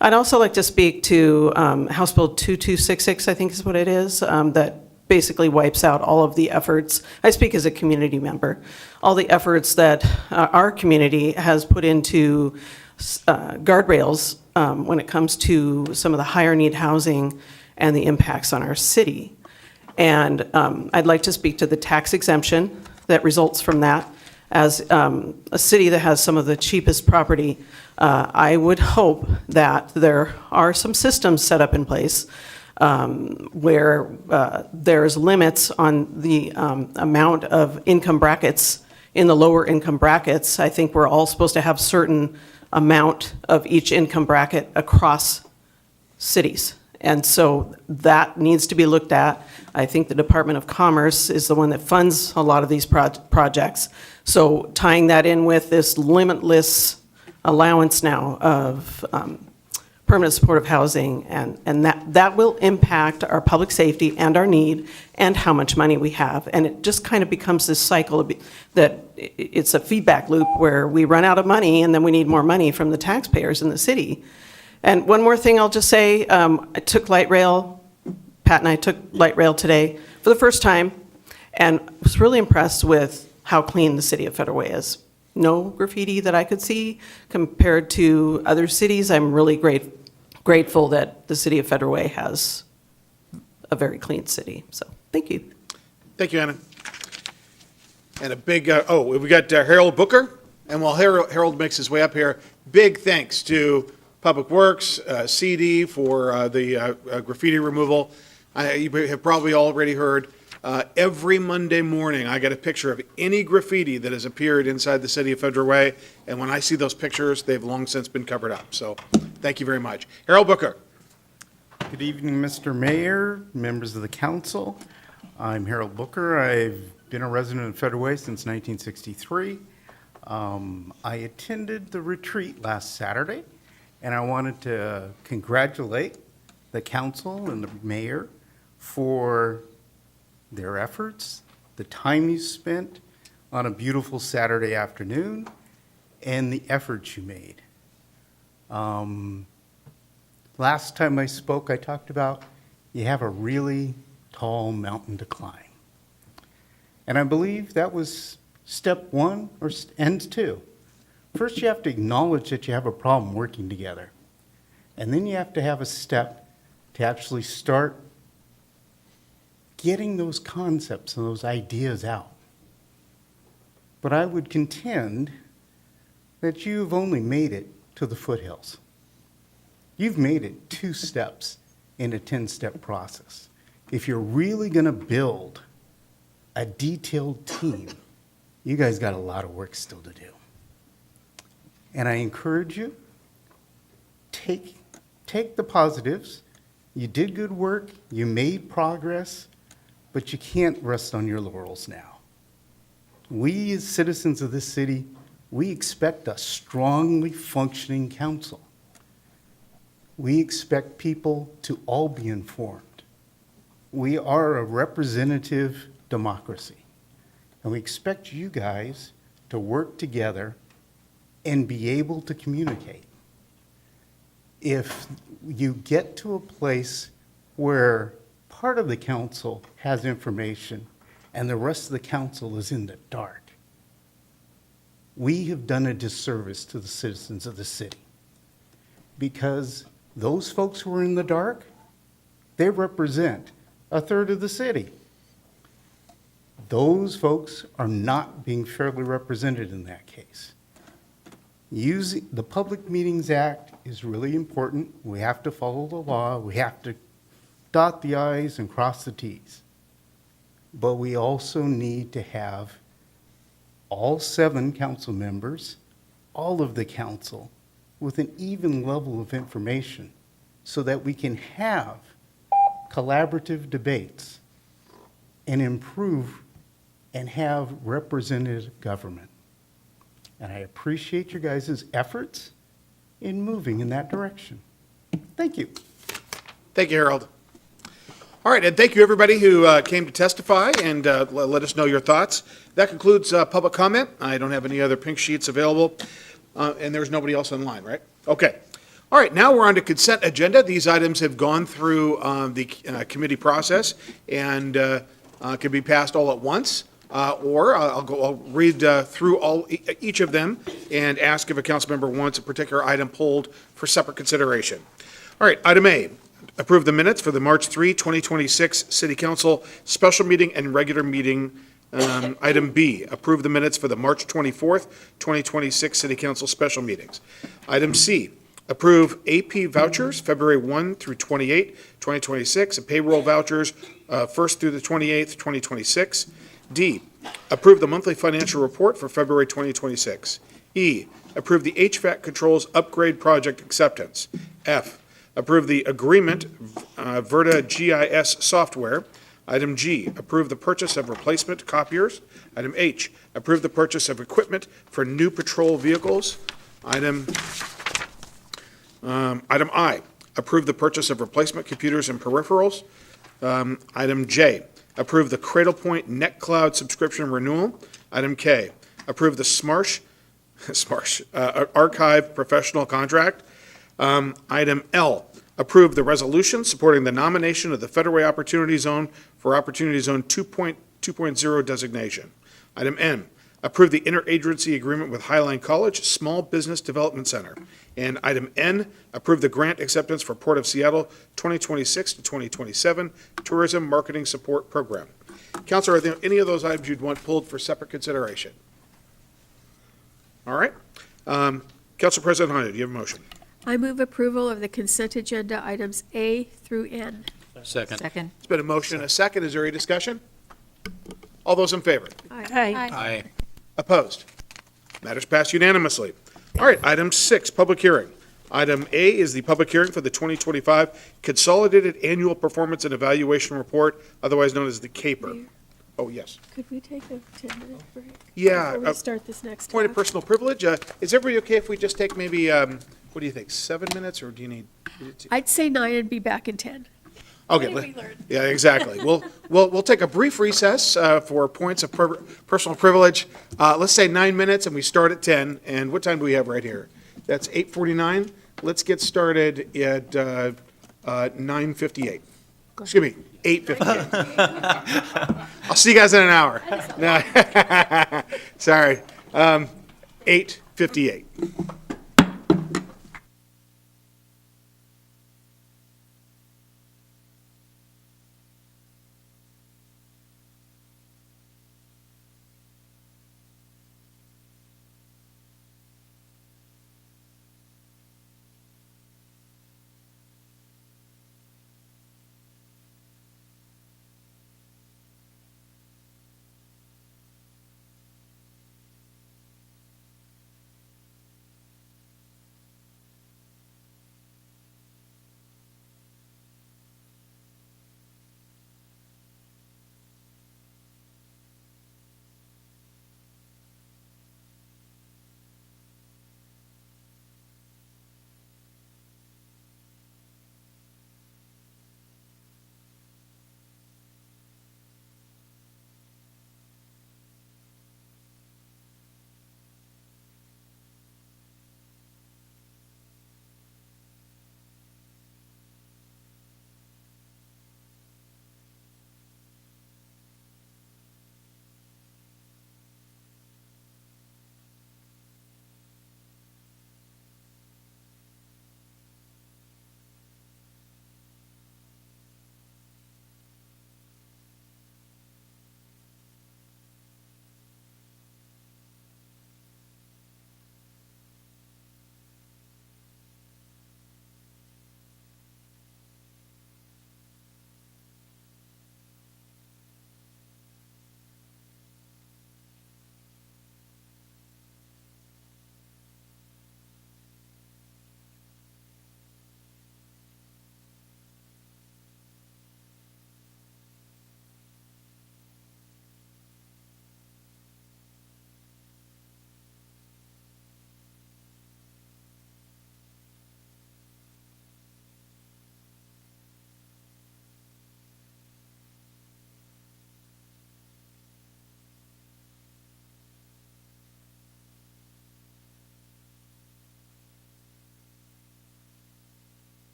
S11: I'd also like to speak to House Bill 2266, I think is what it is, that basically wipes out all of the efforts. I speak as a community member. All the efforts that our community has put into guardrails when it comes to some of the higher need housing and the impacts on our city. And I'd like to speak to the tax exemption that results from that. As a city that has some of the cheapest property, I would hope that there are some systems set up in place where there's limits on the amount of income brackets in the lower income brackets. I think we're all supposed to have certain amount of each income bracket across cities. And so that needs to be looked at. I think the Department of Commerce is the one that funds a lot of these projects. So tying that in with this limitless allowance now of permanent supportive housing, and that will impact our public safety and our need and how much money we have. And it just kind of becomes this cycle that it's a feedback loop where we run out of money and then we need more money from the taxpayers in the city. And one more thing I'll just say, I took light rail, Pat and I took light rail today for the first time, and was really impressed with how clean the city of Federal Way is. No graffiti that I could see compared to other cities. I'm really grateful that the city of Federal Way has a very clean city. So, thank you.
S1: Thank you, Anna. And a big, we got Harold Booker, and while Harold makes his way up here, big thanks to Public Works, CD for the graffiti removal. You have probably already heard, every Monday morning, I get a picture of any graffiti that has appeared inside the city of Federal Way, and when I see those pictures, they've long since been covered up. So, thank you very much. Harold Booker.
S5: Good evening, Mr. Mayor, members of the council. I'm Harold Booker. I've been a resident of Federal Way since 1963. I attended the retreat last Saturday, and I wanted to congratulate the council and the mayor for their efforts, the time you spent on a beautiful Saturday afternoon, and the efforts you made. Last time I spoke, I talked about you have a really tall mountain to climb. And I believe that was step one or end two. First, you have to acknowledge that you have a problem working together. And then you have to have a step to actually start getting those concepts and those ideas out. But I would contend that you've only made it to the foothills. You've made it 2 steps in a 10-step process. If you're really going to build a detailed team, you guys got a lot of work still to do. And I encourage you, take the positives. You did good work, you made progress, but you can't rest on your laurels now. We as citizens of this city, we expect a strongly functioning council. We expect people to all be informed. We are a representative democracy, and we expect you guys to work together and be able to communicate. If you get to a place where part of the council has information and the rest of the council is in the dark, we have done a disservice to the citizens of the city, because those folks who are in the dark, they represent a third of the city. Those folks are not being fairly represented in that case. Using the Public Meetings Act is really important. We have to follow the law. We have to dot the i's and cross the t's. But we also need to have all 7 council members, all of the council, with an even level of information so that we can have collaborative debates and improve and have representative government. And I appreciate your guys' efforts in moving in that direction. Thank you.
S1: Thank you, Harold. All right, and thank you, everybody who came to testify and let us know your thoughts. That concludes public comment. I don't have any other pink sheets available, and there's nobody else online, right? Okay. All right, now we're on to consent agenda. These items have gone through the committee process and can be passed all at once, or I'll read through each of them and ask if a council member wants a particular item pulled for separate consideration. All right, item A, approve the minutes for the March 3, 2026 City Council special meeting and regular meeting. Item B, approve the minutes for the March 24th, 2026 City Council special meetings. Item C, approve AP vouchers, February 1 through 28, 2026, and payroll vouchers, 1st through the 28th, 2026. D, approve the monthly financial report for February 2026. E, approve the HVAC controls upgrade project acceptance. F, approve the agreement, Verta GIS software. Item G, approve the purchase of replacement copiers. Item H, approve the purchase of equipment for new patrol vehicles. Item I, approve the purchase of replacement computers and peripherals. Item J, approve the Cradlepoint NetCloud subscription renewal. Item K, approve the Smarsh archive professional contract. Item L, approve the resolution supporting the nomination of the Federal Way Opportunity Zone for Opportunity Zone 2.0 designation. Item N, approve the interagency agreement with Highline College Small Business Development Center. And item N, approve the grant acceptance for Port of Seattle 2026 to 2027 Tourism Marketing Support Program. Counselor, are there any of those items you'd want pulled for separate consideration? All right. Council President Honda, do you have a motion?
S15: I move approval of the consent agenda items A through N.
S18: Second.
S14: Second.
S1: It's been a motion and a second. Is there any discussion? All those in favor?
S6: Aye.
S18: Aye.
S1: Opposed? Matters passed unanimously. All right, item 6, public hearing. Item A is the public hearing for the 2025 Consolidated Annual Performance and Evaluation Report, otherwise known as the CAPER. Oh, yes.
S15: Could we take a 10-minute break?
S1: Yeah,
S15: Before we start this next
S1: Point of
S15: half?
S1: personal privilege. Is everybody okay if we just take maybe, what do you think, 7 minutes, or do you need?
S15: I'd say 9 and be back in 10.
S1: Okay,
S15: What did we learn?
S1: yeah, exactly. We'll take a brief recess for points of personal privilege. Let's say 9 minutes, and we start at 10. And what time do we have right here? That's 8:49. Let's get started at 9:58. Excuse me, 8:58. I'll see you guys in an hour. No, sorry. 8:58.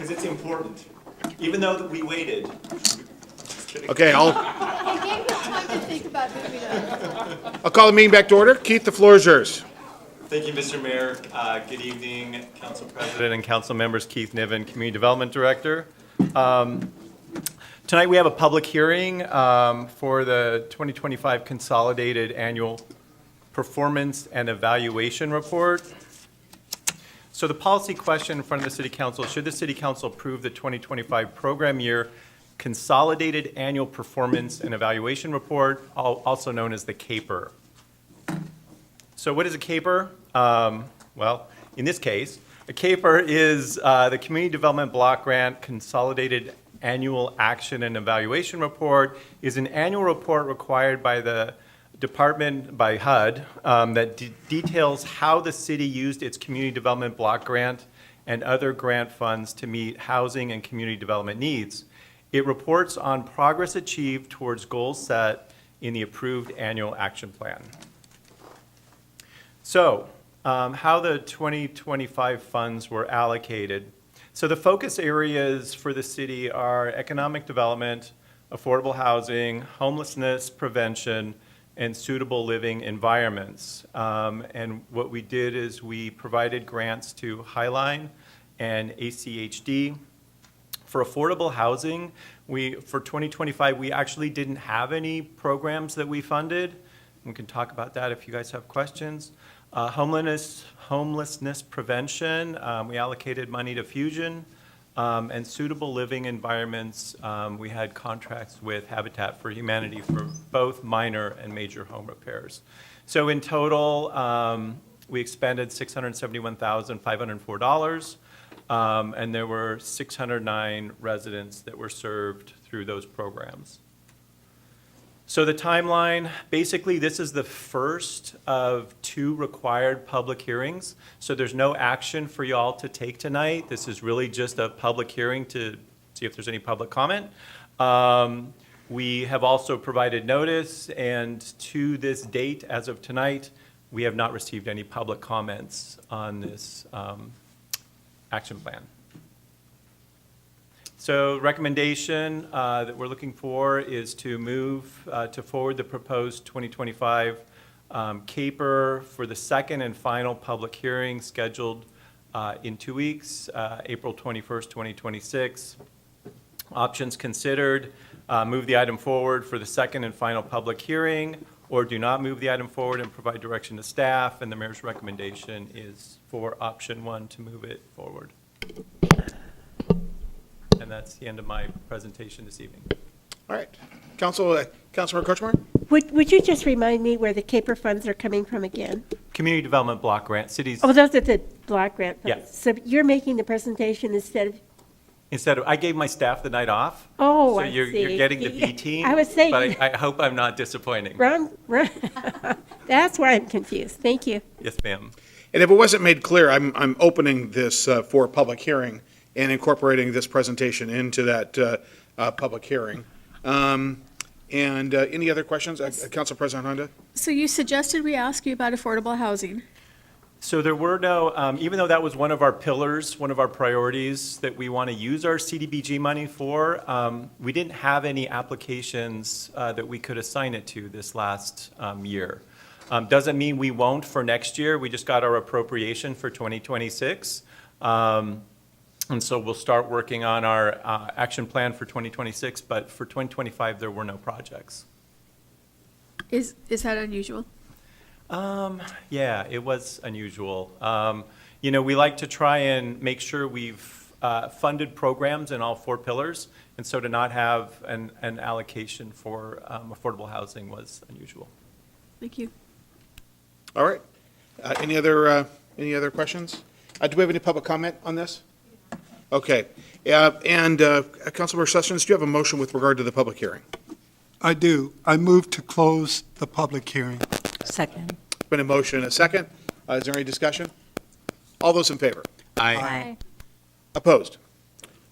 S12: Because it's important. Even though that we waited. Just kidding.
S1: Okay, I'll
S15: I gave him time to think about moving on.
S1: call the meeting back to order. Keith, the floor is yours.
S12: Thank you, Mr. Mayor. Good evening, Council President and Council members. Keith Niven, Community Development Director. Tonight we have a public hearing for the 2025 Consolidated Annual Performance and Evaluation Report. So the policy question in front of the City Council: should the City Council approve the 2025 program year Consolidated Annual Performance and Evaluation Report, also known as the CAPER? So what is a CAPER? Well, in this case, a CAPER is the Community Development Block Grant Consolidated Annual Action and Evaluation Report. Is an annual report required by the department, by HUD, that details how the city used its Community Development Block Grant and other grant funds to meet housing and community development needs. It reports on progress achieved towards goals set in the approved annual action plan. So, how the 2025 funds were allocated. So the focus areas for the city are economic development, affordable housing, homelessness prevention, and suitable living environments. And what we did is we provided grants to Highline and ACHD. For affordable housing, for 2025, we actually didn't have any programs that we funded. We can talk about that if you guys have questions. Homelessness prevention, we allocated money to Fusion, and suitable living environments, we had contracts with Habitat for Humanity for both minor and major home repairs. So in total, we expended $671,504, and there were 609 residents that were served through those programs. So the timeline, basically this is the first of 2 required public hearings. So there's no action for y'all to take tonight. This is really just a public hearing to see if there's any public comment. We have also provided notice, and to this date, as of tonight, we have not received any public comments on this action plan. So recommendation that we're looking for is to move to forward the proposed 2025 CAPER for the second and final public hearing scheduled in 2 weeks, April 21st, 2026. Options considered: move the item forward for the second and final public hearing, or do not move the item forward and provide direction to staff. And the mayor's recommendation is for option 1, to move it forward. And that's the end of my presentation this evening.
S1: All right. Councilmember Kutchmer?
S6: Would you just remind me where the CAPER funds are coming from again?
S12: Community Development Block Grant, cities.
S6: Oh, those are the block grant funds?
S12: Yeah.
S6: So you're making the presentation instead of,
S12: I gave my staff the night off.
S6: oh,
S12: So
S6: I
S12: you're
S6: see.
S12: getting the B team.
S6: I was saying.
S12: But I hope I'm not disappointing.
S6: Wrong. That's why I'm confused. Thank you.
S12: Yes, ma'am.
S1: And if it wasn't made clear, I'm opening this for a public hearing and incorporating this presentation into that public hearing. And any other questions? Council President Honda?
S15: So you suggested we ask you about affordable housing.
S12: So there were no, even though that was one of our pillars, one of our priorities that we want to use our CDBG money for, we didn't have any applications that we could assign it to this last year. Doesn't mean we won't for next year. We just got our appropriation for 2026. And so we'll start working on our action plan for 2026, but for 2025, there were no projects.
S15: Is that unusual?
S12: Yeah, it was unusual. You know, we like to try and make sure we've funded programs in all 4 pillars, and so to not have an allocation for affordable housing was unusual.
S15: Thank you.
S1: All right. Any other questions? Do we have any public comment on this? Okay. And Councilmember Sessions, do you have a motion with regard to the public hearing?
S2: I do. I move to close the public hearing.
S14: Second.
S1: Been a motion and a second. Is there any discussion? All those in favor?
S14: Aye.
S1: Opposed?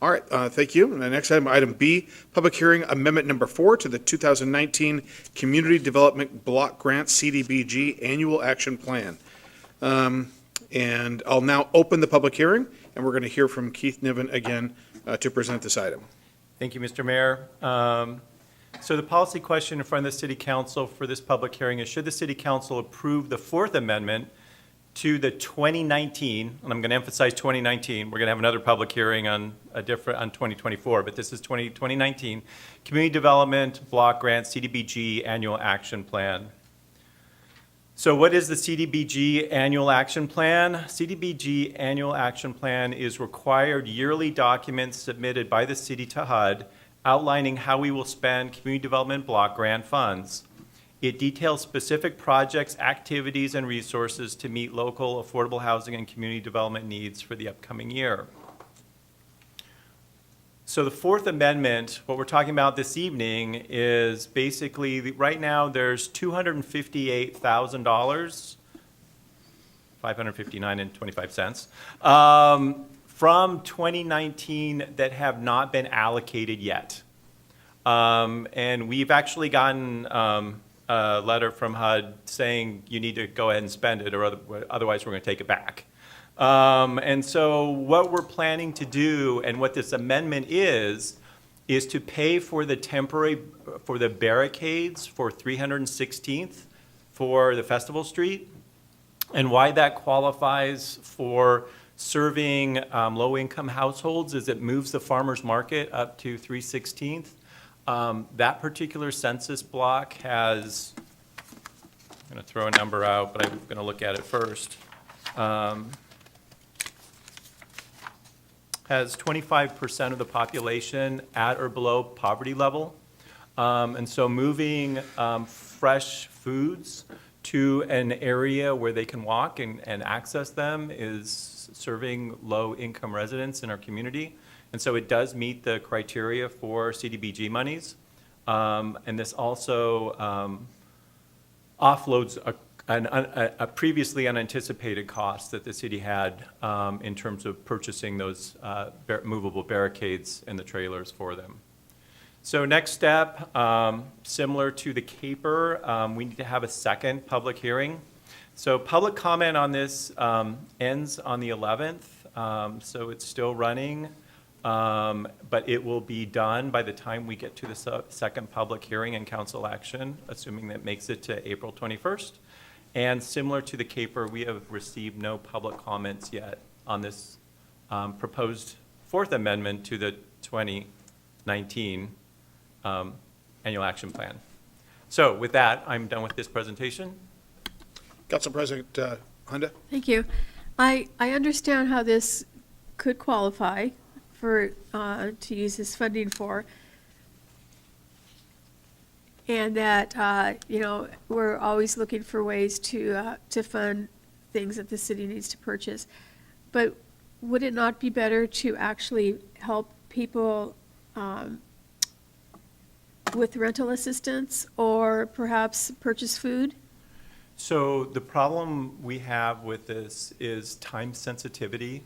S1: All right, thank you. And the next item, item B, public hearing amendment number 4 to the 2019 Community Development Block Grant CDBG Annual Action Plan. And I'll now open the public hearing, and we're going to hear from Keith Niven again to present this item.
S12: Thank you, Mr. Mayor. So the policy question in front of the City Council for this public hearing is, should the City Council approve the Fourth Amendment to the 2019, and I'm going to emphasize 2019, we're going to have another public hearing on 2024, but this is 2019, Community Development Block Grant CDBG Annual Action Plan. So what is the CDBG Annual Action Plan? CDBG Annual Action Plan is required yearly documents submitted by the city to HUD outlining how we will spend community development block grant funds. It details specific projects, activities, and resources to meet local affordable housing and community development needs for the upcoming year. So the Fourth Amendment, what we're talking about this evening is basically, right now, there's $258,000, $559.25, from 2019 that have not been allocated yet. And we've actually gotten a letter from HUD saying you need to go ahead and spend it, or otherwise we're going to take it back. And so what we're planning to do, and what this amendment is to pay for the barricades for 316th for the Festival Street. And why that qualifies for serving low-income households is it moves the farmer's market up to 316th. That particular census block has, I'm going to throw a number out, but I'm going to look at it first. Has 25% of the population at or below poverty level. And so moving fresh foods to an area where they can walk and access them is serving low-income residents in our community. And so it does meet the criteria for CDBG monies. And this also offloads a previously unanticipated cost that the city had in terms of purchasing those movable barricades and the trailers for them. So next step, similar to the CAPER, we need to have a second public hearing. So public comment on this ends on the 11th, so it's still running, but it will be done by the time we get to the second public hearing and council action, assuming that makes it to April 21st. And similar to the CAPER, we have received no public comments yet on this proposed Fourth Amendment to the 2019 Annual Action Plan. So with that, I'm done with this presentation.
S1: Council President Honda?
S15: Thank you. I understand how this could qualify for, to use this funding for, and that, you know, we're always looking for ways to fund things that the city needs to purchase. But would it not be better to actually help people with rental assistance, or perhaps purchase food?
S12: So the problem we have with this is time sensitivity,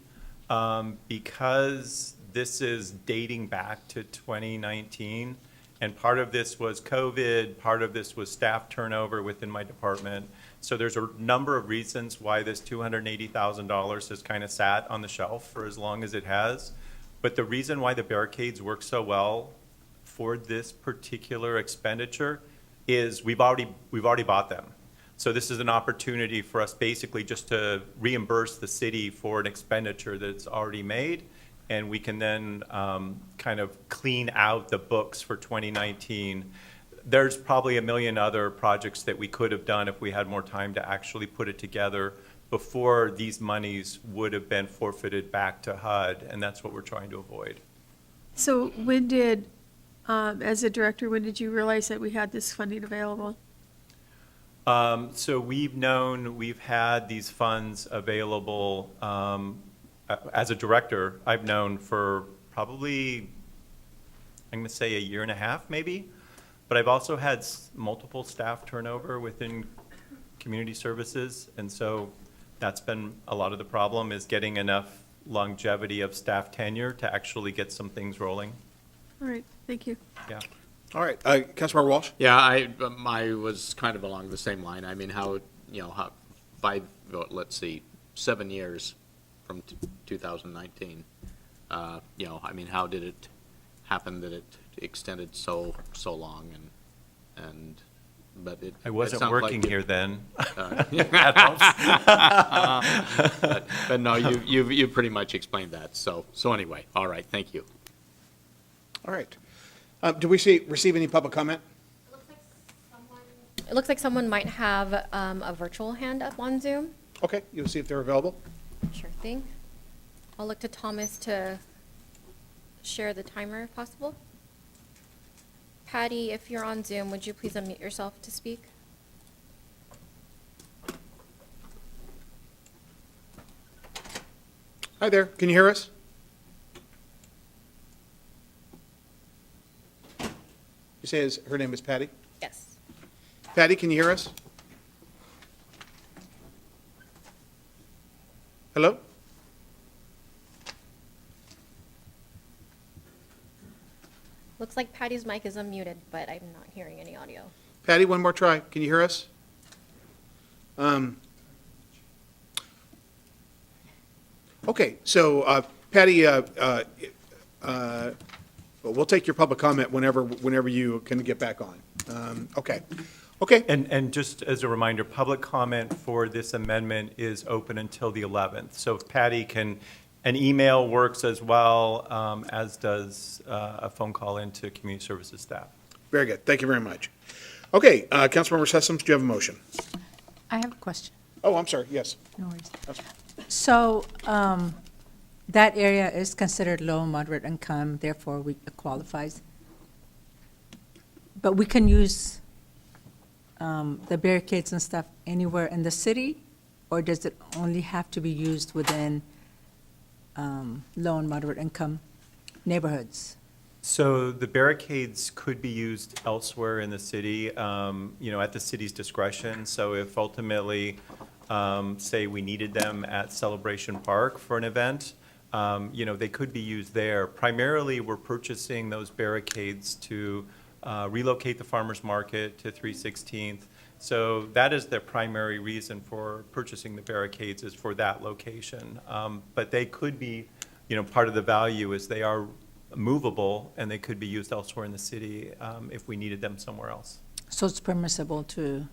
S12: because this is dating back to 2019, and part of this was COVID, part of this was staff turnover within my department. So there's a number of reasons why this $280,000 has kind of sat on the shelf for as long as it has. But the reason why the barricades work so well for this particular expenditure is we've already bought them. So this is an opportunity for us basically just to reimburse the city for an expenditure that's already made, and we can then kind of clean out the books for 2019. There's probably a million other projects that we could have done if we had more time to actually put it together before these monies would have been forfeited back to HUD, and that's what we're trying to avoid.
S15: So when did, as a director, when did you realize that we had this funding available?
S12: So we've had these funds available, as a director, I've known for probably, I'm going to say a year and a half maybe, but I've also had multiple staff turnover within community services, and so that's been a lot of the problem, is getting enough longevity of staff tenure to actually get some things rolling.
S15: All right, thank you.
S12: Yeah.
S1: All right, Councilmember Walsh?
S18: Yeah, I was kind of along the same line. I mean, how, you know, how, by, let's see, 7 years from 2019. You know, I mean, how did it happen that it extended so long but it.
S12: I
S18: it
S12: wasn't
S18: sounds like
S12: working
S18: it-
S12: here then.
S18: That helps. But no, you pretty much explained that. So anyway, all right, thank you.
S1: All right. Do we receive any public comment?
S10: It looks like someone might have a virtual hand up on Zoom.
S1: Okay, you'll see if they're available.
S10: Sure thing. I'll look to Thomas to share the timer if possible. Patty, if you're on Zoom, would you please unmute yourself to speak?
S1: Hi there, can you hear us? You say her name is Patty?
S10: Yes.
S1: Patty, can you hear us? Hello?
S10: Looks like Patty's mic is unmuted, but I'm not hearing any audio.
S1: Patty, one more try. Can you hear us? Okay, so Patty, well, we'll take your public comment whenever you can get back on. Okay. Okay.
S12: And just as a reminder, public comment for this amendment is open until the 11th. So if Patty can, an email works as well, as does a phone call into community services staff.
S1: Very good. Thank you very much. Okay, Councilmember Sessoms, do you have a motion?
S14: I have a question.
S1: Oh, I'm sorry, yes.
S14: No worries. So, that area is considered low and moderate income, therefore it qualifies. But we can use the barricades and stuff anywhere in the city, or does it only have to be used within low and moderate income neighborhoods?
S12: So the barricades could be used elsewhere in the city, at the city's discretion. So if ultimately, say we needed them at Celebration Park for an event, they could be used there. Primarily, we're purchasing those barricades to relocate the farmer's market to 316th. So that is the primary reason for purchasing the barricades, is for that location. But they could be, part of the value is they are movable and they could be used elsewhere in the city if we needed them somewhere else.
S14: So it's permissible to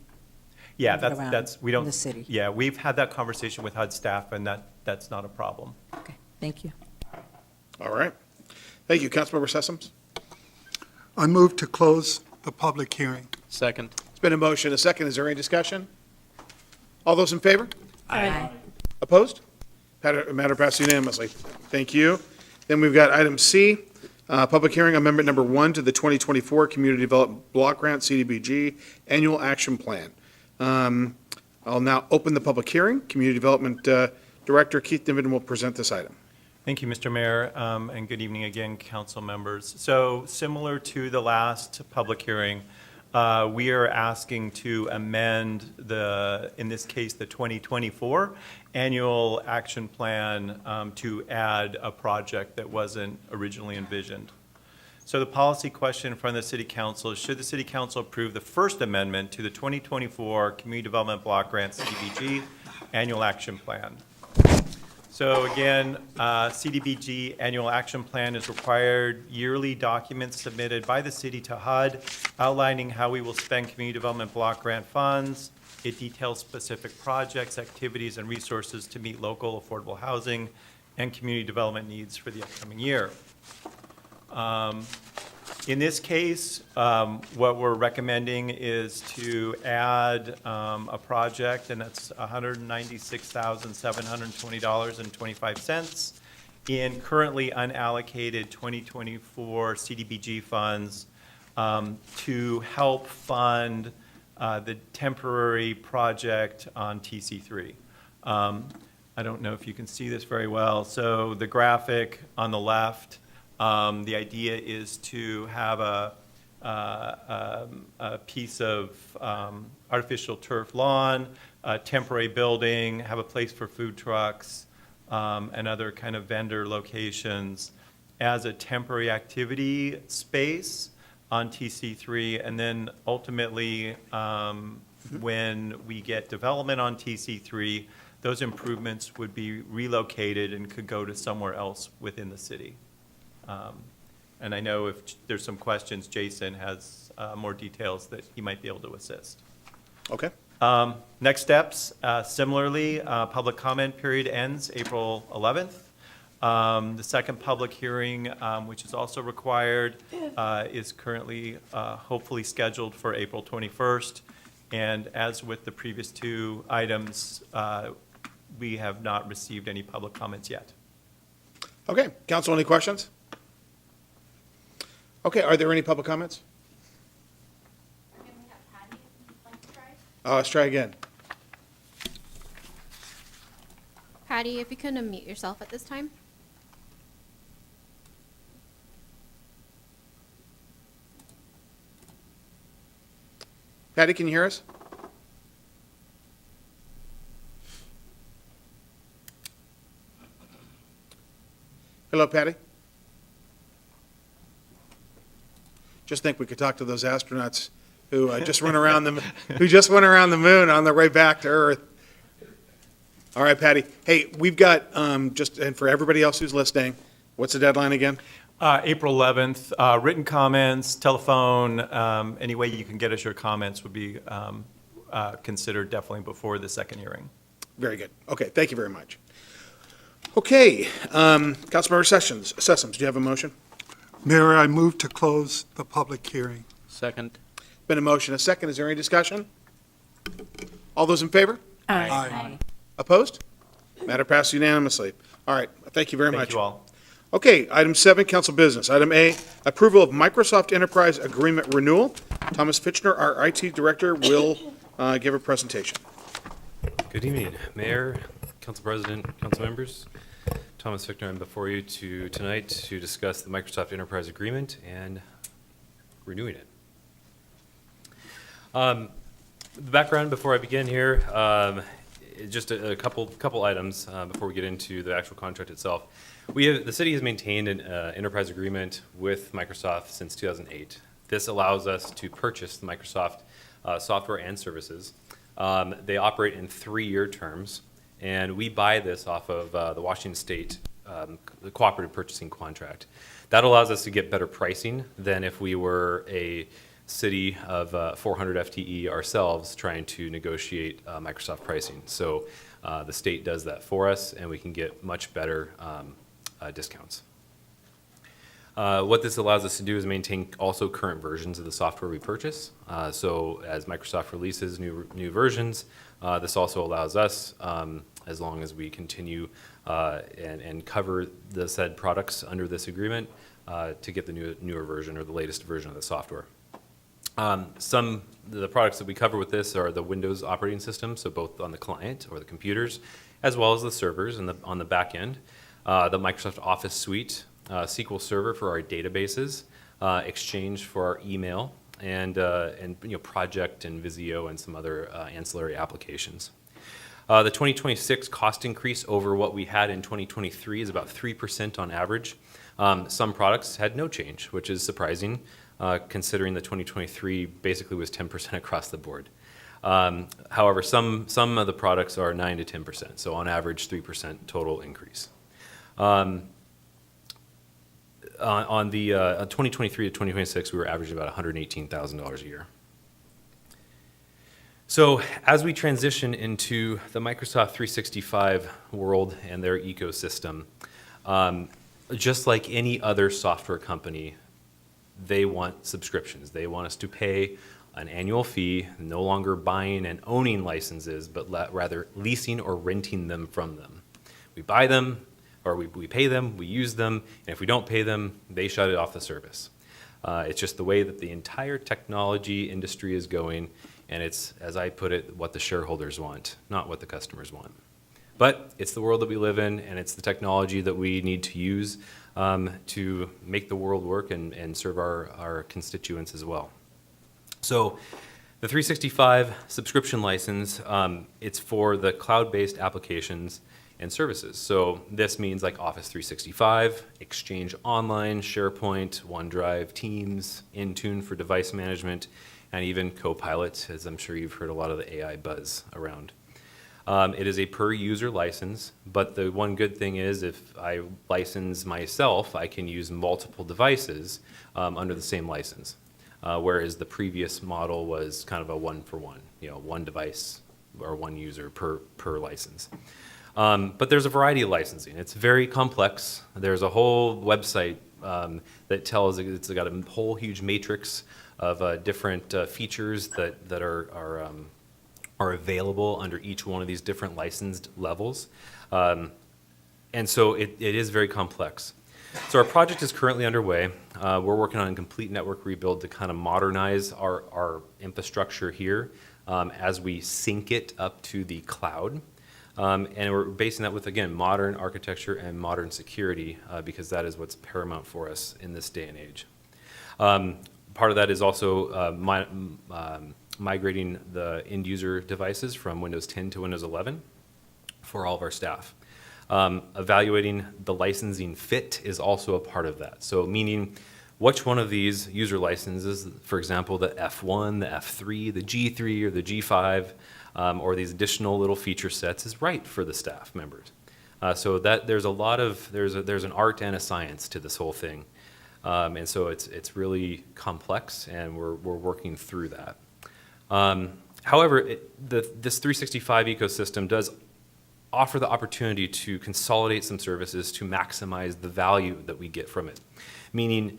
S12: Yeah,
S14: move it around
S12: that's, we don't.
S14: in the city?
S12: Yeah, we've had that conversation with HUD staff and that's not a problem.
S14: Okay, thank you.
S1: All right. Thank you. Councilmember Sessoms?
S2: I move to close the public hearing.
S18: Second.
S1: It's been a motion, a second. Is there any discussion? All those in favor?
S6: Aye.
S1: Opposed? Matter passed unanimously. Thank you. Then we've got item C, public hearing amendment number 1 to the 2024 Community Development Block Grant, CDBG, Annual Action Plan. I'll now open the public hearing. Community Development Director Keith Niven will present this item.
S12: Thank you, Mr. Mayor, and good evening again, council members. So similar to the last public hearing, we are asking to amend in this case, the 2024 Annual Action Plan to add a project that wasn't originally envisioned. So the policy question in front of the City Council is, should the City Council approve the first amendment to the 2024 Community Development Block Grant CDBG Annual Action Plan? So again, CDBG Annual Action Plan is required yearly documents submitted by the city to HUD outlining how we will spend community development block grant funds. It details specific projects, activities, and resources to meet local affordable housing and community development needs for the upcoming year. In this case, what we're recommending is to add a project, and that's $196,720.25 in currently unallocated 2024 CDBG funds to help fund the temporary project on TC3. I don't know if you can see this very well. So the graphic on the left, the idea is to have a piece of artificial turf lawn, a temporary building, have a place for food trucks, and other kind of vendor locations as a temporary activity space on TC3. And then ultimately, when we get development on TC3, those improvements would be relocated and could go to somewhere else within the city. And I know if there's some questions, Jason has more details that he might be able to assist.
S1: Okay.
S12: Next steps, similarly, public comment period ends April 11th. The second public hearing, which is also required, is currently hopefully scheduled for April 21st. And as with the previous two items, we have not received any public comments yet.
S1: Okay, council, any questions? Okay, are there any public comments? Let's try again.
S10: Patty, if you could unmute yourself at this time.
S1: Patty, can you hear us? Hello, Patty? Just think we could talk to those astronauts who just went around the moon on their way back to Earth. All right, Patty. Hey, we've got and for everybody else who's listening, what's the deadline again?
S12: April 11th, written comments, telephone, any way you can get us your comments would be considered definitely before the second hearing.
S1: Very good. Okay, thank you very much. Okay, Councilmember Sessoms, do you have a motion?
S2: Mayor, I move to close the public hearing.
S18: Second.
S1: Been a motion, a second. Is there any discussion? All those in favor?
S2: Aye.
S1: Opposed? Matter passed unanimously. All right, thank you very much.
S12: Thank you all.
S1: Okay, item 7, council business. Item A, approval of Microsoft Enterprise Agreement Renewal. Thomas Fitchner, our IT Director, will give a presentation.
S16: Good evening, Mayor, Council President, council members. Thomas Fichtner, I'm before you tonight to discuss the Microsoft Enterprise Agreement and renewing it. The background before I begin here, just a couple items before we get into the actual contract itself. The city has maintained an enterprise agreement with Microsoft since 2008. This allows us to purchase the Microsoft software and services. They operate in 3-year terms, and we buy this off of the Washington State the cooperative purchasing contract. That allows us to get better pricing than if we were a city of 400 FTE ourselves trying to negotiate Microsoft pricing. So the state does that for us, and we can get much better discounts. What this allows us to do is maintain also current versions of the software we purchase. So as Microsoft releases new versions, this also allows us, as long as we continue and cover the said products under this agreement, to get the newer version or the latest version of the software. Some of the products that we cover with this are the Windows operating system, so both on the client or the computers, as well as the servers on the back end. The Microsoft Office Suite, SQL Server for our databases, Exchange for our email, and Project and Visio and some other ancillary applications. The 2026 cost increase over what we had in 2023 is about 3% on average. Some products had no change, which is surprising, considering the 2023 basically was 10% across the board. However, some of the products are 9 to 10%, so on average 3% total increase. On the 2023 to 2026, we were averaging about $118,000 a year. So as we transition into the Microsoft 365 world and their ecosystem, just like any other software company, they want subscriptions. They want us to pay an annual fee, no longer buying and owning licenses, but rather leasing or renting them from them. We buy them, or we pay them, we use them, and if we don't pay them, they shut it off the service. It's just the way that the entire technology industry is going, and it's, as I put it, what the shareholders want, not what the customers want. But it's the world that we live in, and it's the technology that we need to use to make the world work and serve our constituents as well. So the 365 subscription license, it's for the cloud-based applications and services. So this means like Office 365, Exchange Online, SharePoint, OneDrive, Teams, Intune for device management, and even Copilot, as I'm sure you've heard a lot of the AI buzz around. It is a per-user license, but the one good thing is if I license myself, I can use multiple devices under the same license, whereas the previous model was kind of a one-for-one, one device or one user per license. But there's a variety of licensing. It's very complex. There's a whole website that tells, it's got a whole huge matrix of different features that are available under each one of these different licensed levels. And so it is very complex. So our project is currently underway. We're working on a complete network rebuild to kind of modernize our infrastructure here as we sync it up to the cloud. And we're basing that with, again, modern architecture and modern security because that is what's paramount for us in this day and age. Part of that is also migrating the end user devices from Windows 10 to Windows 11 for all of our staff. Evaluating the licensing fit is also a part of that. So meaning which one of these user licenses, for example, the F1, the F3, the G3, or the G5, or these additional little feature sets is right for the staff members. So that there's a lot of, there's an art and a science to this whole thing. And so it's really complex and we're working through that. However, this 365 ecosystem does offer the opportunity to consolidate some services to maximize the value that we get from it. Meaning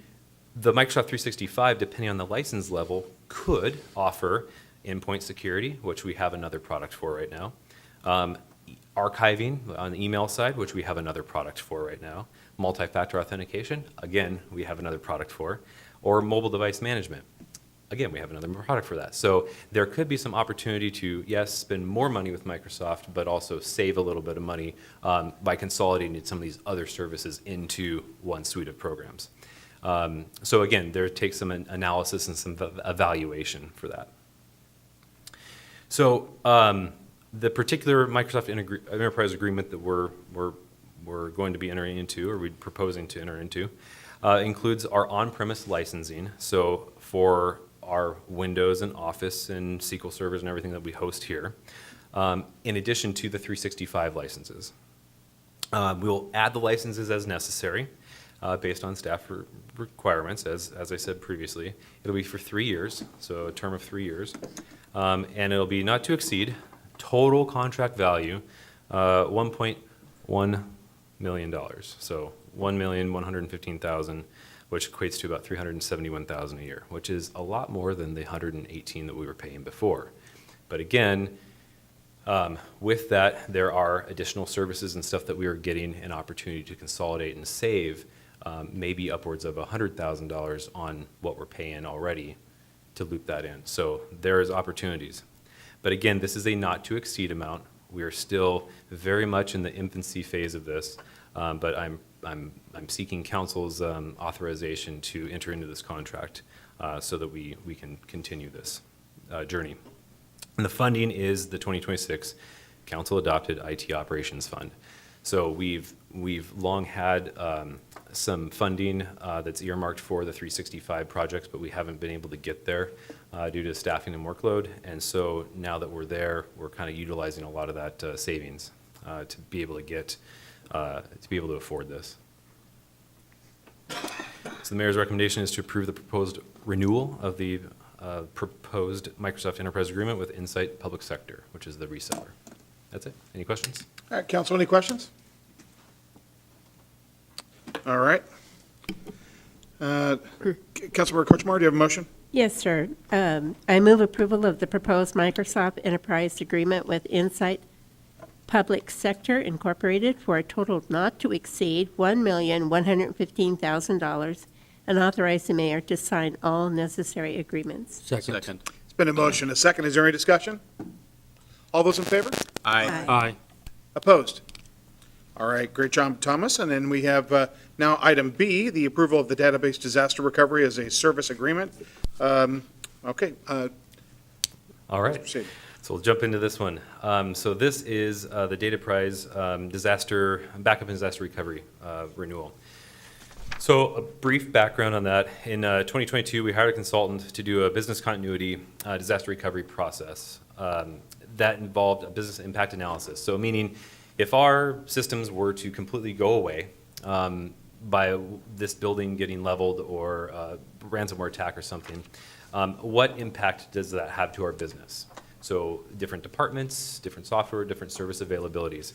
S16: the Microsoft 365, depending on the license level, could offer endpoint security, which we have another product for right now. Archiving on the email side, which we have another product for right now. Multi-factor authentication, again, we have another product for. Or mobile device management. Again, we have another product for that. So there could be some opportunity to, yes, spend more money with Microsoft, but also save a little bit of money by consolidating some of these other services into one suite of programs. So again, there takes some analysis and some evaluation for that. So the particular Microsoft Enterprise Agreement that we're going to be entering into, or we're proposing to enter into, includes our on-premise licensing. So for our Windows and Office and SQL servers and everything that we host here, in addition to the 365 licenses. We'll add the licenses as necessary based on staff requirements, as I said previously. It'll be for 3 years, so a term of 3 years. And it'll be not to exceed total contract value, $1.1 million. So $1,115,000, which equates to about $371,000 a year, which is a lot more than the $118,000 that we were paying before. But again, with that, there are additional services and stuff that we are getting an opportunity to consolidate and save, maybe upwards of $100,000 on what we're paying already to loop that in. So there is opportunities. But again, this is a not to exceed amount. We are still very much in the infancy phase of this, but I'm seeking council's authorization to enter into this contract so that we can continue this journey. And the funding is the 2026 council adopted IT operations fund. So we've long had some funding that's earmarked for the 365 projects, but we haven't been able to get there due to staffing and workload. And so now that we're there, we're kind of utilizing a lot of that savings to be able to get to be able to afford this. So the mayor's recommendation is to approve the proposed renewal of the proposed Microsoft Enterprise Agreement with Insight Public Sector, which is the reseller. That's it. Any questions?
S1: All right, council, any questions? All right. Councilmember Kochmar, do you have a motion?
S6: Yes, sir. I move approval of the proposed Microsoft Enterprise Agreement with Insight Public Sector Incorporated for a total not to exceed $1,115,000 and authorize the mayor to sign all necessary agreements.
S18: Second.
S1: It's been a motion, a second. Is there any discussion? All those in favor?
S18: Aye.
S1: Opposed? All right, great job, Thomas. And then we have now item B, the approval of the database disaster recovery as a service agreement. Okay.
S16: All right.
S1: Proceed.
S16: So we'll jump into this one. So this is the Dataprise backup and disaster recovery renewal. So a brief background on that. In 2022, we hired a consultant to do a business continuity disaster recovery process. that involved a business impact analysis. So meaning, if our systems were to completely go away by this building getting leveled or ransomware attack or something, what impact does that have to our business? So different departments, different software, different service availabilities.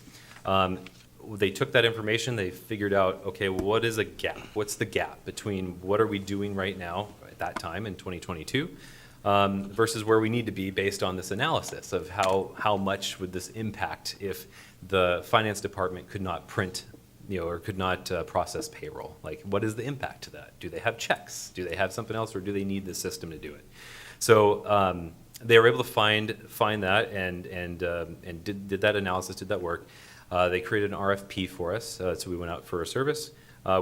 S16: They took that information, they figured out, okay, well, what is a gap? What's the gap between what are we doing right now at that time in 2022 versus where we need to be based on this analysis of how much would this impact if the finance department could not print, or could not process payroll? Like, what is the impact to that? Do they have checks? Do they have something else, or do they need the system to do it? So they were able to find that and did that analysis, did that work. They created an RFP for us, so we went out for a service.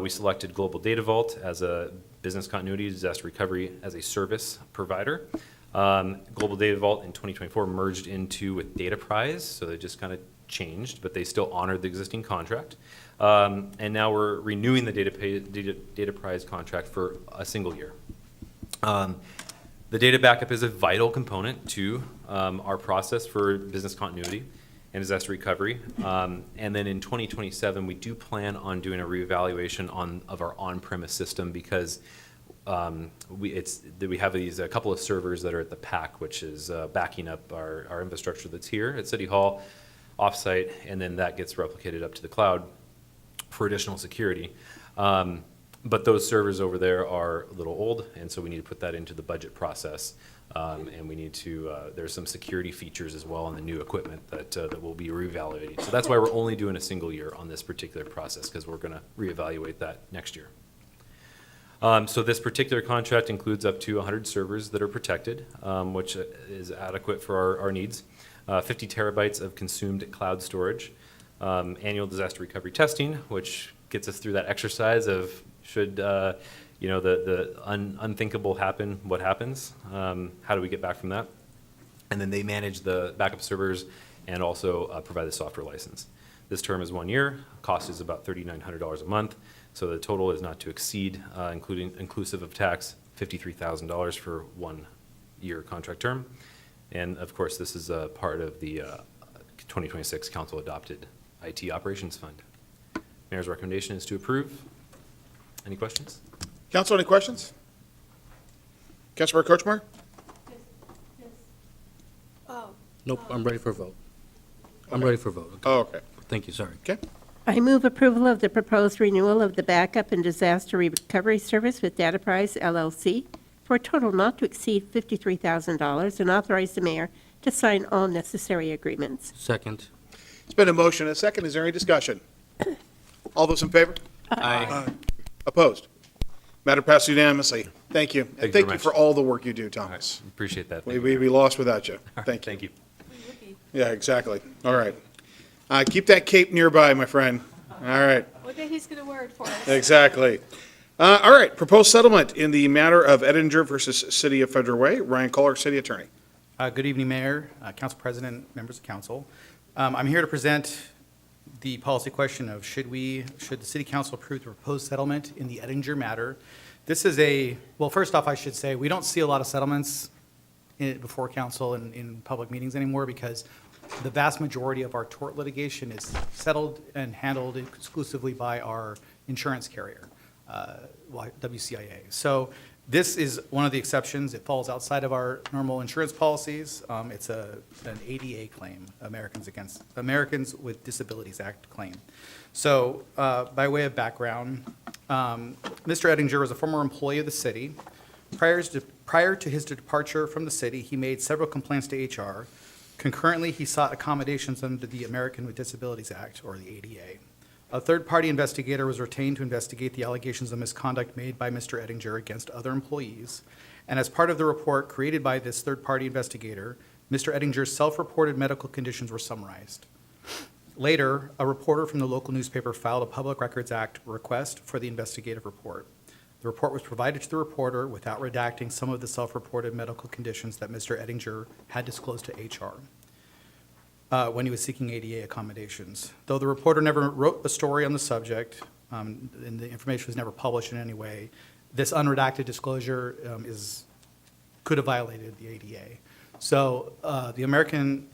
S16: We selected Global Data Vault as a business continuity, disaster recovery as a service provider. Global Data Vault in 2024 merged into with DataPrize, so they just kind of changed, but they still honored the existing contract. And now we're renewing the DataPrize contract for a single year. The data backup is a vital component to our process for business continuity and disaster recovery. And then in 2027, we do plan on doing a reevaluation of our on-premise system because we have a couple of servers that are at the PAC, which is backing up our infrastructure that's here at City Hall, offsite, and then that gets replicated up to the cloud for additional security. But those servers over there are a little old, and so we need to put that into the budget process. And we need to, there's some security features as well on the new equipment that we'll be reevaluating. So that's why we're only doing a single year on this particular process, because we're going to reevaluate that next year. So this particular contract includes up to 100 servers that are protected, which is adequate for our needs. 50 terabytes of consumed cloud storage, annual disaster recovery testing, which gets us through that exercise of should the unthinkable happen, what happens? How do we get back from that? And then they manage the backup servers and also provide the software license. This term is 1 year. Cost is about $3,900 a month. So the total is not to exceed, inclusive of tax, $53,000 for 1 year contract term. And of course, this is a part of the 2026 council adopted IT operations fund. Mayor's recommendation is to approve. Any questions?
S1: Council, any questions? Councilmember Kochmar?
S18: Nope, I'm ready for a vote. I'm ready for a vote.
S1: Oh, okay.
S18: Thank you, sorry.
S1: Okay.
S6: I move approval of the proposed renewal of the backup and disaster recovery service with DataPrize LLC for a total not to exceed $53,000 and authorize the mayor to sign all necessary agreements.
S18: Second.
S1: It's been a motion and a second. Is there any discussion? All those in favor?
S18: Aye.
S1: Opposed? Matter passed unanimously. Thank you. And
S16: Thank you
S1: thank
S16: very
S1: you
S16: much.
S1: for all the work you do, Thomas.
S16: Appreciate that.
S1: We lost without you. Thank you.
S16: Thank you.
S1: Yeah, exactly. All right. Keep that cape nearby, my friend. All right.
S15: One day he's going to wear it for us.
S1: Exactly. All right. Proposed settlement in the matter of Edinger versus City of Federal Way. Ryan Kohler, City Attorney.
S17: Good evening, Mayor, Council President, members of council. I'm here to present the policy question of should the City Council approve the proposed settlement in the Edinger matter. This is well, first off, I should say, we don't see a lot of settlements before council and in public meetings anymore because the vast majority of our tort litigation is settled and handled exclusively by our insurance carrier, WCIA. So this is one of the exceptions. It falls outside of our normal insurance policies. It's an ADA claim, Americans with Disabilities Act claim. So by way of background, Mr. Edinger was a former employee of the city. Prior to his departure from the city, he made several complaints to HR. Concurrently, he sought accommodations under the American with Disabilities Act, or the ADA. A third-party investigator was retained to investigate the allegations of misconduct made by Mr. Edinger against other employees. And as part of the report created by this third-party investigator, Mr. Edinger's self-reported medical conditions were summarized. Later, a reporter from the local newspaper filed a Public Records Act request for the investigative report. The report was provided to the reporter without redacting some of the self-reported medical conditions that Mr. Edinger had disclosed to HR when he was seeking ADA accommodations. Though the reporter never wrote a story on the subject, and the information was never published in any way, this unredacted disclosure could have violated the ADA. So the American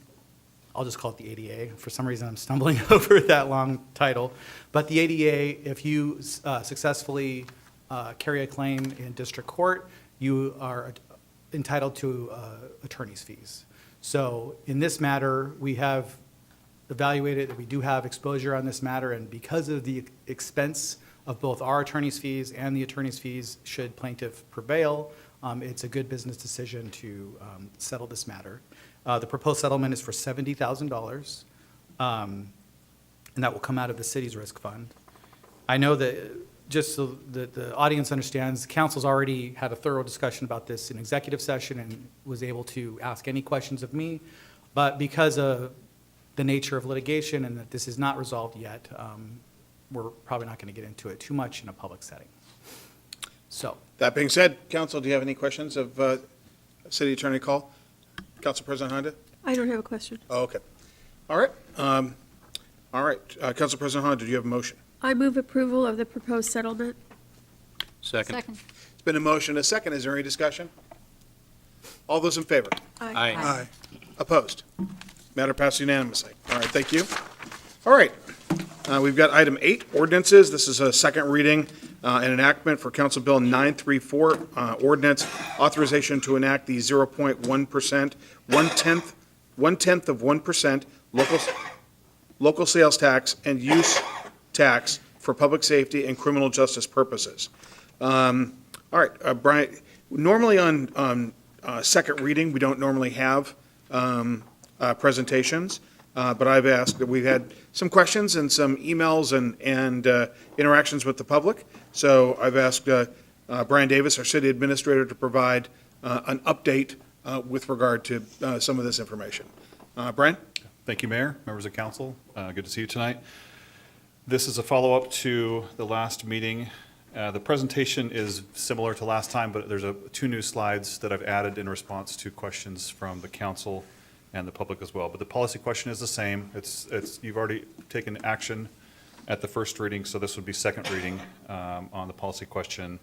S17: I'll just call it the ADA. For some reason, I'm stumbling over that long title. But the ADA, if you successfully carry a claim in district court, you are entitled to attorney's fees. So in this matter, we have evaluated that we do have exposure on this matter, and because of the expense of both our attorney's fees and the attorney's fees, should plaintiff prevail, it's a good business decision to settle this matter. The proposed settlement is for $70,000, and that will come out of the city's risk fund. I know that, just so that the audience understands, council's already had a thorough discussion about this in executive session and was able to ask any questions of me, but because of the nature of litigation and that this is not resolved yet, we're probably not going to get into it too much in a public setting. So,
S1: That being said, council, do you have any questions of City Attorney Call? Council President Honda?
S15: I don't have a question.
S1: Oh, okay. All right. Council President Honda, do you have a motion?
S15: I move approval of the proposed settlement.
S18: Second.
S1: It's been a motion, a second. Is there any discussion? All those in favor?
S18: Aye.
S1: Opposed? Matter passed unanimously. All right, thank you. All right, we've got item 8, ordinances. This is a second reading and enactment for Council Bill 934, ordinance authorization to enact the 0.1%, one-tenth of 1% local sales tax and use tax for public safety and criminal justice purposes. All right, Brian, normally on second reading, we don't normally have presentations, but I've asked that we've had some questions and some emails and interactions with the public. So I've asked Brian Davis, our city administrator, to provide an update with regard to some of this information. Brian?
S7: Thank you, Mayor, members of council. Good to see you tonight. This is a follow-up to the last meeting. The presentation is similar to last time, but there's 2 new slides that I've added in response to questions from the council and the public as well. But the policy question is the same. You've already taken action at the first reading, so this would be second reading on the policy question.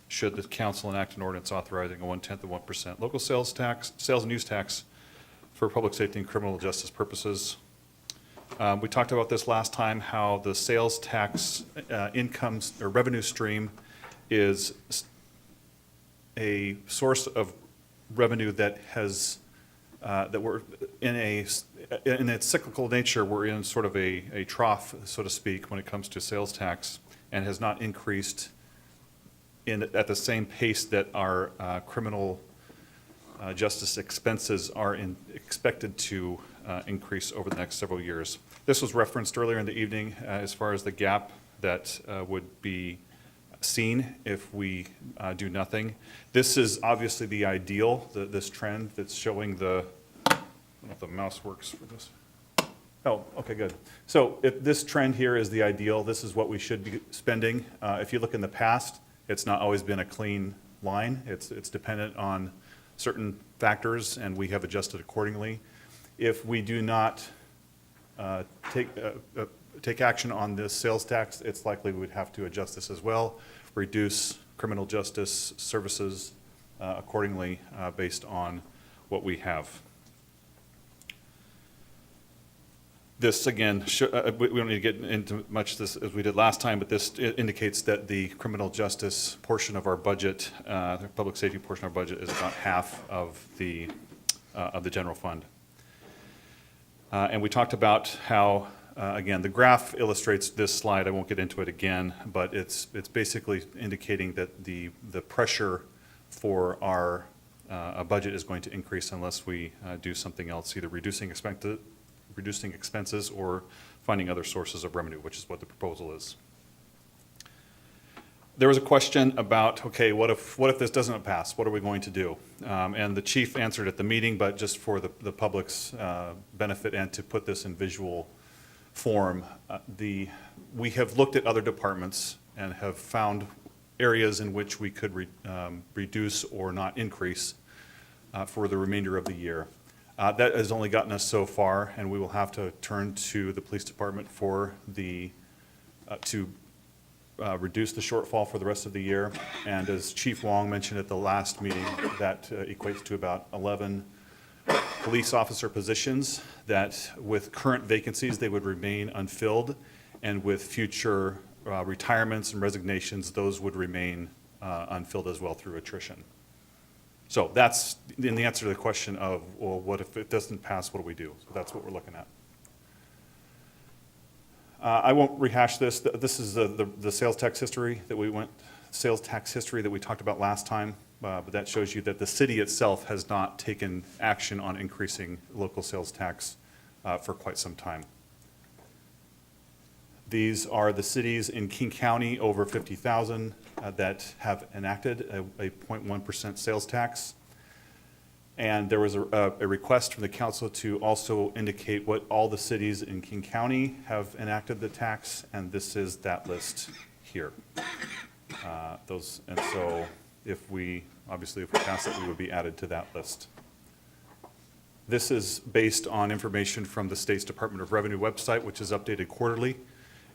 S7: Should the council enact an ordinance authorizing a 1/10 of 1% local sales and use tax for public safety and criminal justice purposes? We talked about this last time, how the sales tax incomes or revenue stream is a source of revenue that has that we're in its cyclical nature, we're in sort of a trough, so to speak, when it comes to sales tax, and has not increased at the same pace that our criminal justice expenses are expected to increase over the next several years. This was referenced earlier in the evening as far as the gap that would be seen if we do nothing. This is obviously the ideal, this trend that's showing the, I don't know if the mouse works for this. Oh, okay, good. So if this trend here is the ideal, this is what we should be spending. If you look in the past, it's not always been a clean line. It's dependent on certain factors, and we have adjusted accordingly. If we do not take action on this sales tax, it's likely we would have to adjust this as well, reduce criminal justice services accordingly based on what we have. This, again, we don't need to get into much this as we did last time, but this indicates that the criminal justice portion of our budget, the public safety portion of our budget, is about half of the general fund. And we talked about how, again, the graph illustrates this slide. I won't get into it again, but it's basically indicating that the pressure for our budget is going to increase unless we do something else, either reducing expenses or finding other sources of revenue, which is what the proposal is. There was a question about, okay, what if this doesn't pass? What are we going to do? And the chief answered at the meeting, but just for the public's benefit and to put this in visual form, we have looked at other departments and have found areas in which we could reduce or not increase for the remainder of the year. That has only gotten us so far, and we will have to turn to the police department for to reduce the shortfall for the rest of the year. And as Chief Wong mentioned at the last meeting, that equates to about $11 police officer positions that with current vacancies, they would remain unfilled, and with future retirements and resignations, those would remain unfilled as well through attrition. So that's in the answer to the question of, well, what if it doesn't pass, what do we do? So that's what we're looking at. I won't rehash this. This is the sales tax history that we talked about last time, but that shows you that the city itself has not taken action on increasing local sales tax for quite some time. These are the cities in King County over 50,000 that have enacted a 0.1% sales tax. And there was a request from the council to also indicate what all the cities in King County have enacted the tax, and this is that list here. And so if we pass it, we would be added to that list. This is based on information from the state's Department of Revenue website, which is updated quarterly.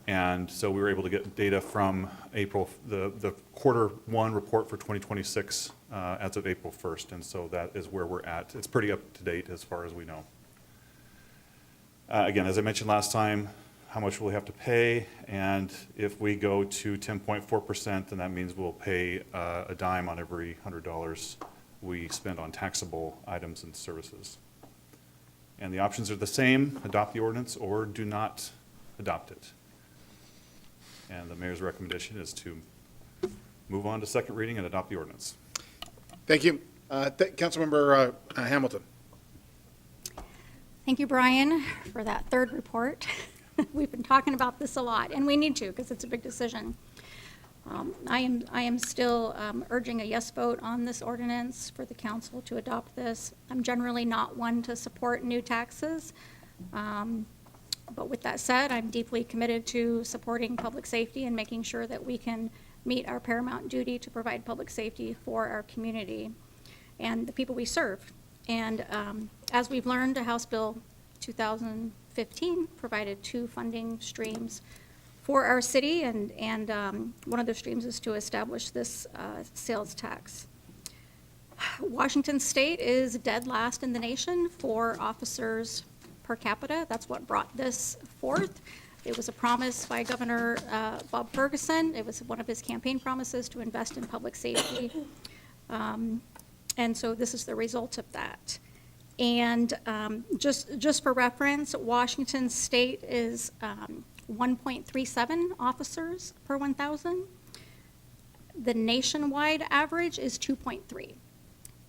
S7: And so we were able to get data from April, the quarter one report for 2026 as of April 1st. And so that is where we're at. It's pretty up to date as far as we know. Again, as I mentioned last time, how much will we have to pay? And if we go to 10.4%, then that means we'll pay a dime on every $100 we spend on taxable items and services. And the options are the same: adopt the ordinance or do not adopt it. And the mayor's recommendation is to move on to second reading and adopt the ordinance.
S1: Thank you. Councilmember Hamilton.
S19: Thank you, Brian, for that third report. We've been talking about this a lot, and we need to because it's a big decision. I am still urging a yes vote on this ordinance for the council to adopt this. I'm generally not one to support new taxes. But with that said, I'm deeply committed to supporting public safety and making sure that we can meet our paramount duty to provide public safety for our community and the people we serve. And as we've learned, House Bill 2015 provided two funding streams for our city, and one of the streams is to establish this sales tax. Washington State is dead last in the nation for officers per capita. That's what brought this forth. It was a promise by Governor Bob Ferguson. It was one of his campaign promises to invest in public safety. And so this is the result of that. And just for reference, Washington State is 1.37 officers per 1,000. The nationwide average is 2.3.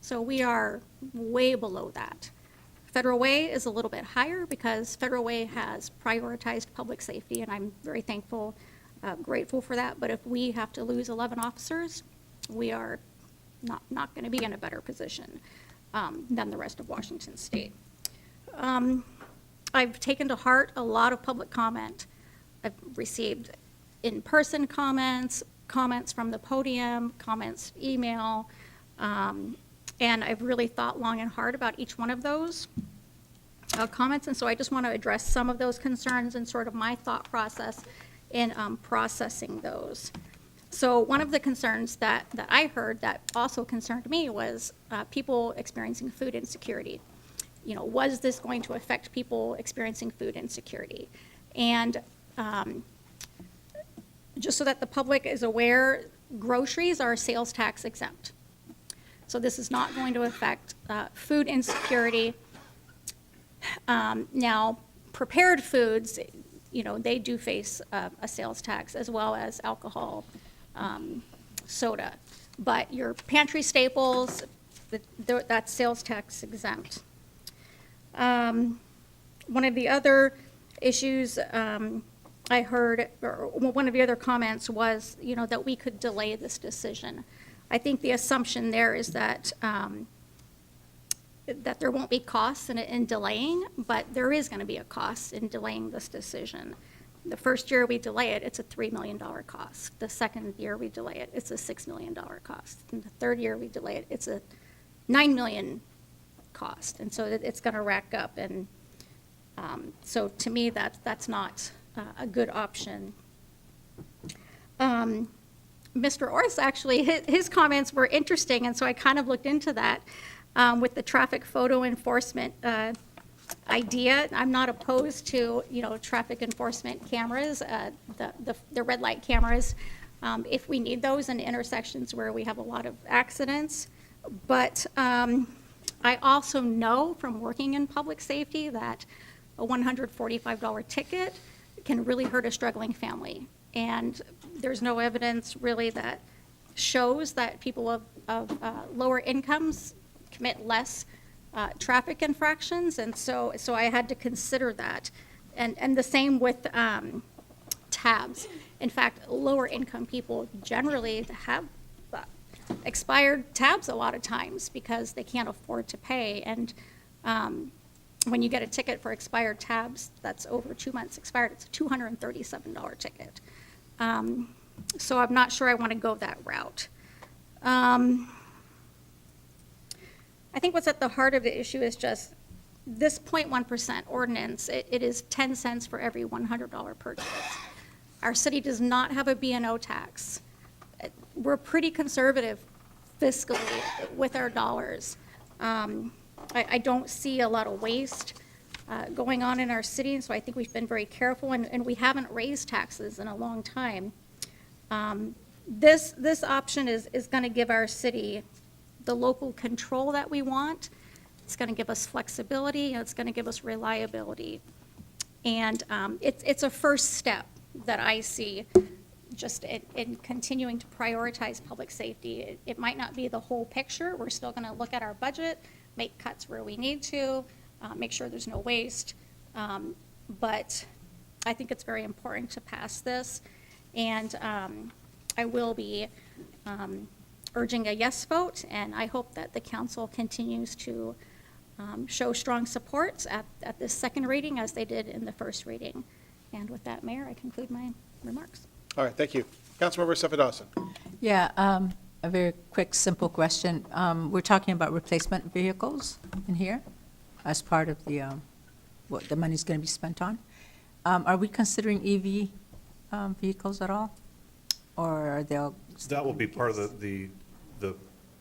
S19: So we are way below that. Federal Way is a little bit higher because Federal Way has prioritized public safety, and I'm very thankful, grateful for that. But if we have to lose 11 officers, we are not going to be in a better position than the rest of Washington State. I've taken to heart a lot of public comment. I've received in-person comments, comments from the podium, comments email, and I've really thought long and hard about each one of those comments, and so I just want to address some of those concerns and sort of my thought process in processing those. So one of the concerns that I heard that also concerned me was people experiencing food insecurity. You know, was this going to affect people experiencing food insecurity? And just so that the public is aware, groceries are sales tax exempt. So this is not going to affect food insecurity. Now, prepared foods, you know, they do face a sales tax as well as alcohol, soda. But your pantry staples, that's sales tax exempt. One of the other issues I heard, or one of the other comments was, you know, that we could delay this decision. I think the assumption there is that that there won't be costs in delaying, but there is going to be a cost in delaying this decision. The first year we delay it, it's a $3 million cost. The second year we delay it, it's a $6 million cost. And the third year we delay it, it's a $9 million cost. And so it's going to rack up. And so to me, that's not a good option. Mr. Orth, actually, his comments were interesting, and so I kind of looked into that. with the traffic photo enforcement idea. I'm not opposed to, traffic enforcement cameras, the red light cameras, if we need those in intersections where we have a lot of accidents. But I also know from working in public safety that a $145 ticket can really hurt a struggling family. And there's no evidence really that shows that people of lower incomes commit less traffic infractions. And so I had to consider that. And the same with tabs. In fact, lower income people generally have expired tabs a lot of times because they can't afford to pay. And when you get a ticket for expired tabs that's over 2 months expired, it's a $237 ticket. So I'm not sure I want to go that route. I think what's at the heart of the issue is just this 0.1% ordinance. It is 10 cents for every $100 purchase. Our city does not have a B&O tax. We're pretty conservative fiscally with our dollars. I don't see a lot of waste going on in our city, so I think we've been very careful, and we haven't raised taxes in a long time. This option is going to give our city the local control that we want. It's going to give us flexibility, and it's going to give us reliability. And it's a first step that I see just in continuing to prioritize public safety. It might not be the whole picture. We're still going to look at our budget, make cuts where we need to, make sure there's no waste. But I think it's very important to pass this. And I will be urging a yes vote, and I hope that the council continues to show strong support at this second reading as they did in the first reading. And with that, Mayor, I conclude my remarks.
S1: All right, thank you. Councilmember Stefa Dawson.
S14: Yeah, a very quick, simple question. We're talking about replacement vehicles in here as part of the, what the money's going to be spent on. Are we considering EV vehicles at all? Or are they all?
S7: That will be part of the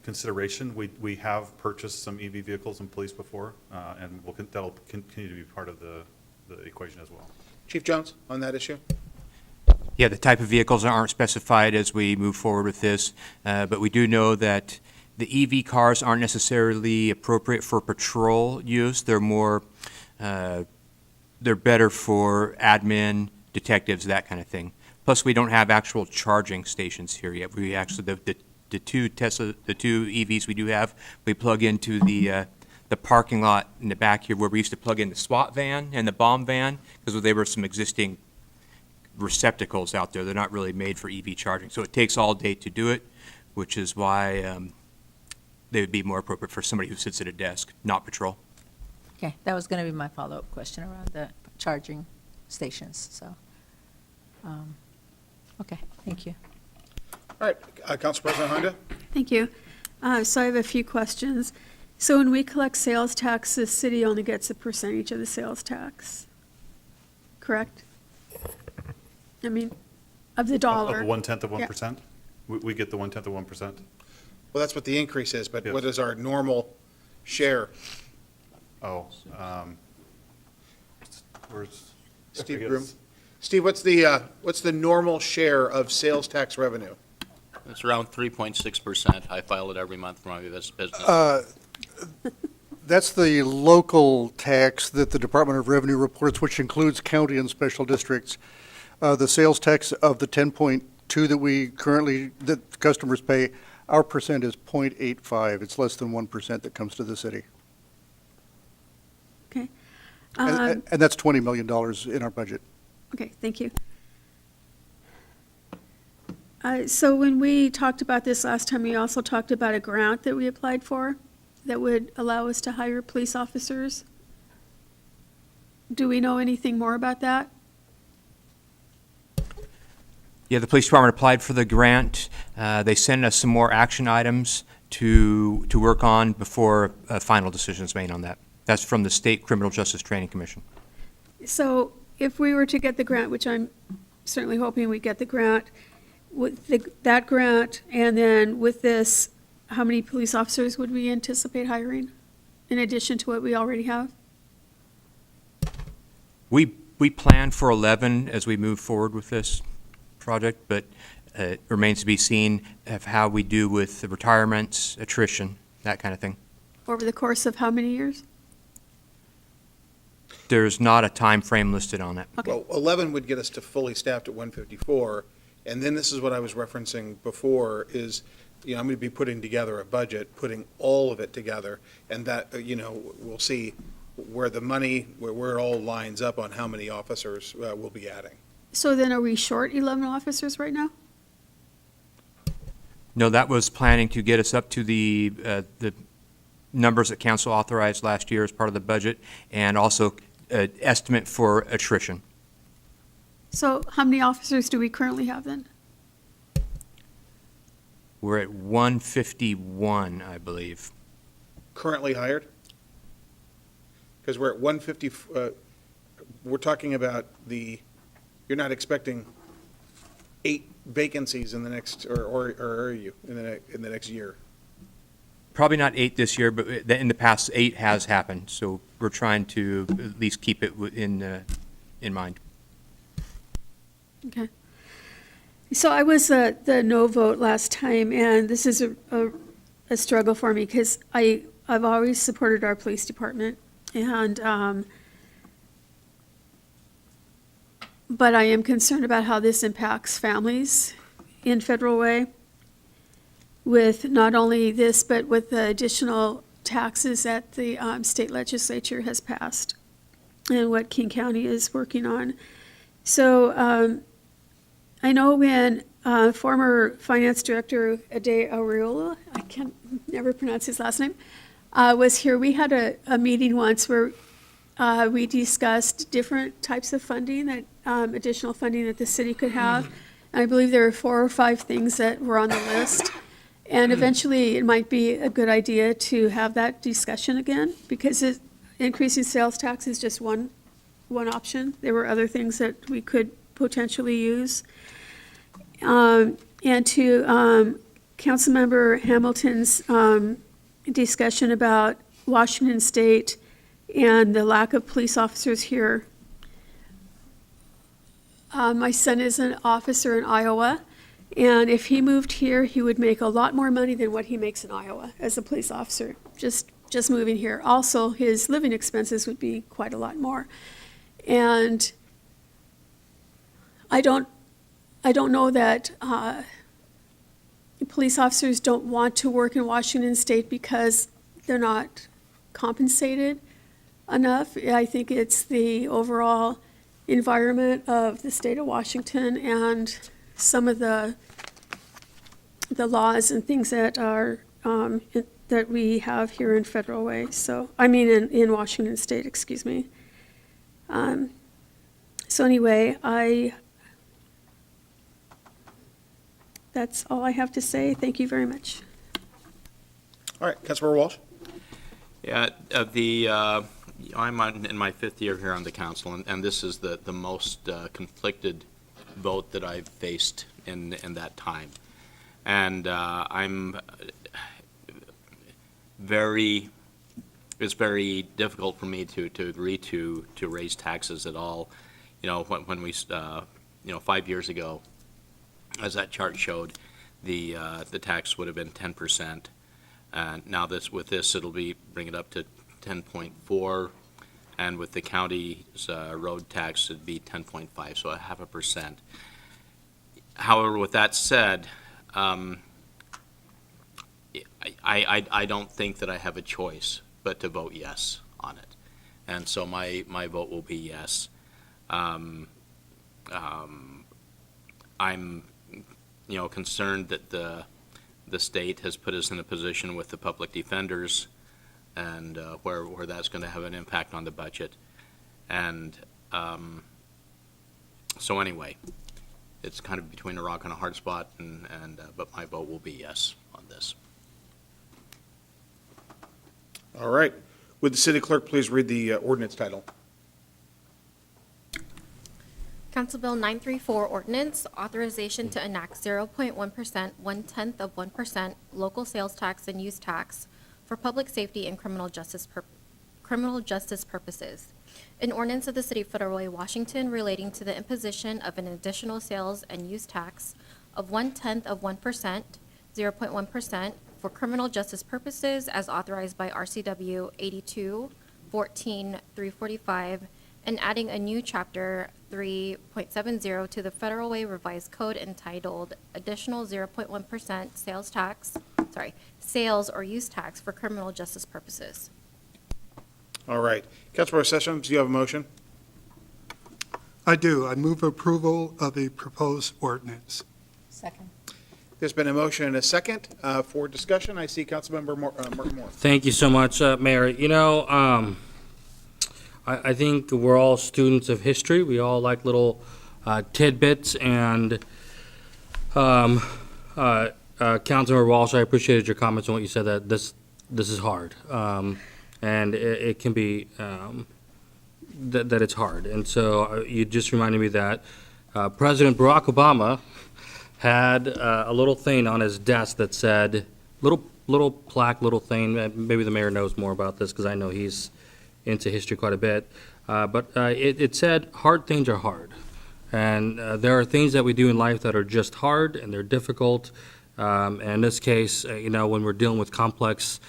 S7: consideration. We have purchased some EV vehicles in police before, and that'll continue to be part of the equation as well.
S1: Chief Jones, on that issue?
S20: Yeah, the type of vehicles aren't specified as we move forward with this, but we do know that the EV cars aren't necessarily appropriate for patrol use. They're more, they're better for admin, detectives, that kind of thing. Plus, we don't have actual charging stations here yet. We actually, the two EVs we do have, we plug into the parking lot in the back here where we used to plug in the SWAT van and the bomb van, because there were some existing receptacles out there. They're not really made for EV charging. So it takes all day to do it, which is why they would be more appropriate for somebody who sits at a desk, not patrol.
S14: Okay, that was going to be my follow-up question around the charging stations, so. Okay, thank you.
S1: All right, Council President Honda?
S15: Thank you. So I have a few questions. So when we collect sales tax, the city only gets a percentage of the sales tax, correct? I mean, of the dollar.
S7: Of 1/10 of
S15: Yeah.
S7: 1%? We get the 1/10 of 1%?
S1: Well, that's what the increase is, but
S7: Yes.
S1: what is our normal share?
S7: Oh, where's?
S1: Steve
S7: I guess-
S1: Groom? Steve, what's the normal share of sales tax revenue?
S18: It's around 3.6%. I file it every month for my business.
S21: That's the local tax that the Department of Revenue reports, which includes county and special districts. The sales tax of the 10.2 that customers pay, our percent is 0.85. It's less than 1% that comes to the city.
S15: Okay.
S21: And that's $20 million in our budget.
S15: Okay, thank you. So when we talked about this last time, we also talked about a grant that we applied for that would allow us to hire police officers. Do we know anything more about that?
S20: Yeah, the police department applied for the grant. They sent us some more action items to work on before a final decision is made on that. That's from the State Criminal Justice Training Commission.
S15: So if we were to get the grant, which I'm certainly hoping we get the grant, with that grant, and then with this how many police officers would we anticipate hiring in addition to what we already have?
S20: We plan for 11 as we move forward with this project, but it remains to be seen of how we do with the retirements, attrition, that kind of thing.
S15: Over the course of how many years?
S20: There's not a time frame listed on that.
S1: Well, 11 would get us to fully staffed at 154, and then this is what I was referencing before, is, I'm going to be putting together a budget, putting all of it together, and that, we'll see where the money, where it all lines up on how many officers we'll be adding.
S15: So then are we short 11 officers right now?
S20: No, that was planning to get us up to the numbers that council authorized last year as part of the budget, and also estimate for attrition.
S15: So how many officers do we currently have then?
S20: We're at 151, I believe.
S1: Currently hired? Because we're at 150, we're talking about you're not expecting 8 vacancies in the next, or are you, in the next year?
S20: Probably not 8 this year, but in the past, 8 has happened, so we're trying to at least keep it in mind.
S15: Okay. So I was the no vote last time, and this is a struggle for me because I've always supported our police department, and but I am concerned about how this impacts families in Federal Way with not only this, but with the additional taxes that the state legislature has passed and what King County is working on. So I know when former finance director Ade Arreola, I can never pronounce his last name, was here, we had a meeting once where we discussed different types of funding, that additional funding that the city could have. And I believe there were 4 or 5 things that were on the list. And eventually, it might be a good idea to have that discussion again, because increasing sales tax is just one option. There were other things that we could potentially use. And to Councilmember Hamilton's discussion about Washington State and the lack of police officers here. My son is an officer in Iowa, and if he moved here, he would make a lot more money than what he makes in Iowa as a police officer, just moving here. Also, his living expenses would be quite a lot more. And I don't know that police officers don't want to work in Washington State because they're not compensated enough. I think it's the overall environment of the state of Washington and some of the laws and things that are that we have here in Federal Way. So I mean in Washington State, excuse me. So anyway, that's all I have to say. Thank you very much.
S1: All right, Councilmember Walsh?
S18: Yeah, I'm in my 5th year here on the council, and this is the most conflicted vote that I've faced in that time. And it's very difficult for me to agree to raise taxes at all. When we, 5 years ago, as that chart showed, the tax would have been 10%. Now with this, it'll bring it up to 10.4, and with the county's road tax, it'd be 10.5, so 0.5%. However, with that said, I don't think that I have a choice but to vote yes on it, and so my vote will be yes. I'm concerned that the state has put us in a position with the public defenders, and where that's going to have an impact on the budget. And so anyway, it's kind of between a rock and a hard spot, but my vote will be yes on this.
S1: All right. Would the city clerk please read the ordinance title?
S10: Council Bill 934 ordinance, authorization to enact 0.1%, 1/10 of 1% local sales tax and use tax for public safety and criminal justice purposes. An ordinance of the City of Federal Way, Washington relating to the imposition of an additional sales and use tax of 1/10 of 1%, 0.1% for criminal justice purposes as authorized by RCW 82-14-345, and adding a new chapter 3.70 to the Federal Way Revised Code entitled Additional 0.1% sales or use tax for criminal justice purposes.
S1: All right. Councilmember Sessions, do you have a motion?
S2: I do. I move approval of the proposed ordinance.
S14: Second.
S1: There's been a motion and a second for discussion. I see Councilmember Martin Moore.
S4: Thank you so much, Mayor. You know, I think we're all students of history. We all like little tidbits, and Councilmember Walsh, I appreciated your comments on what you said, that this is hard. And it can be, that it's hard. And so you just reminded me that President Barack Obama had a little thing on his desk that said, little plaque, little thing, maybe the mayor knows more about this because I know he's into history quite a bit, but it said, hard things are hard. And there are things that we do in life that are just hard and they're difficult. And in this case, you know, when we're dealing with complex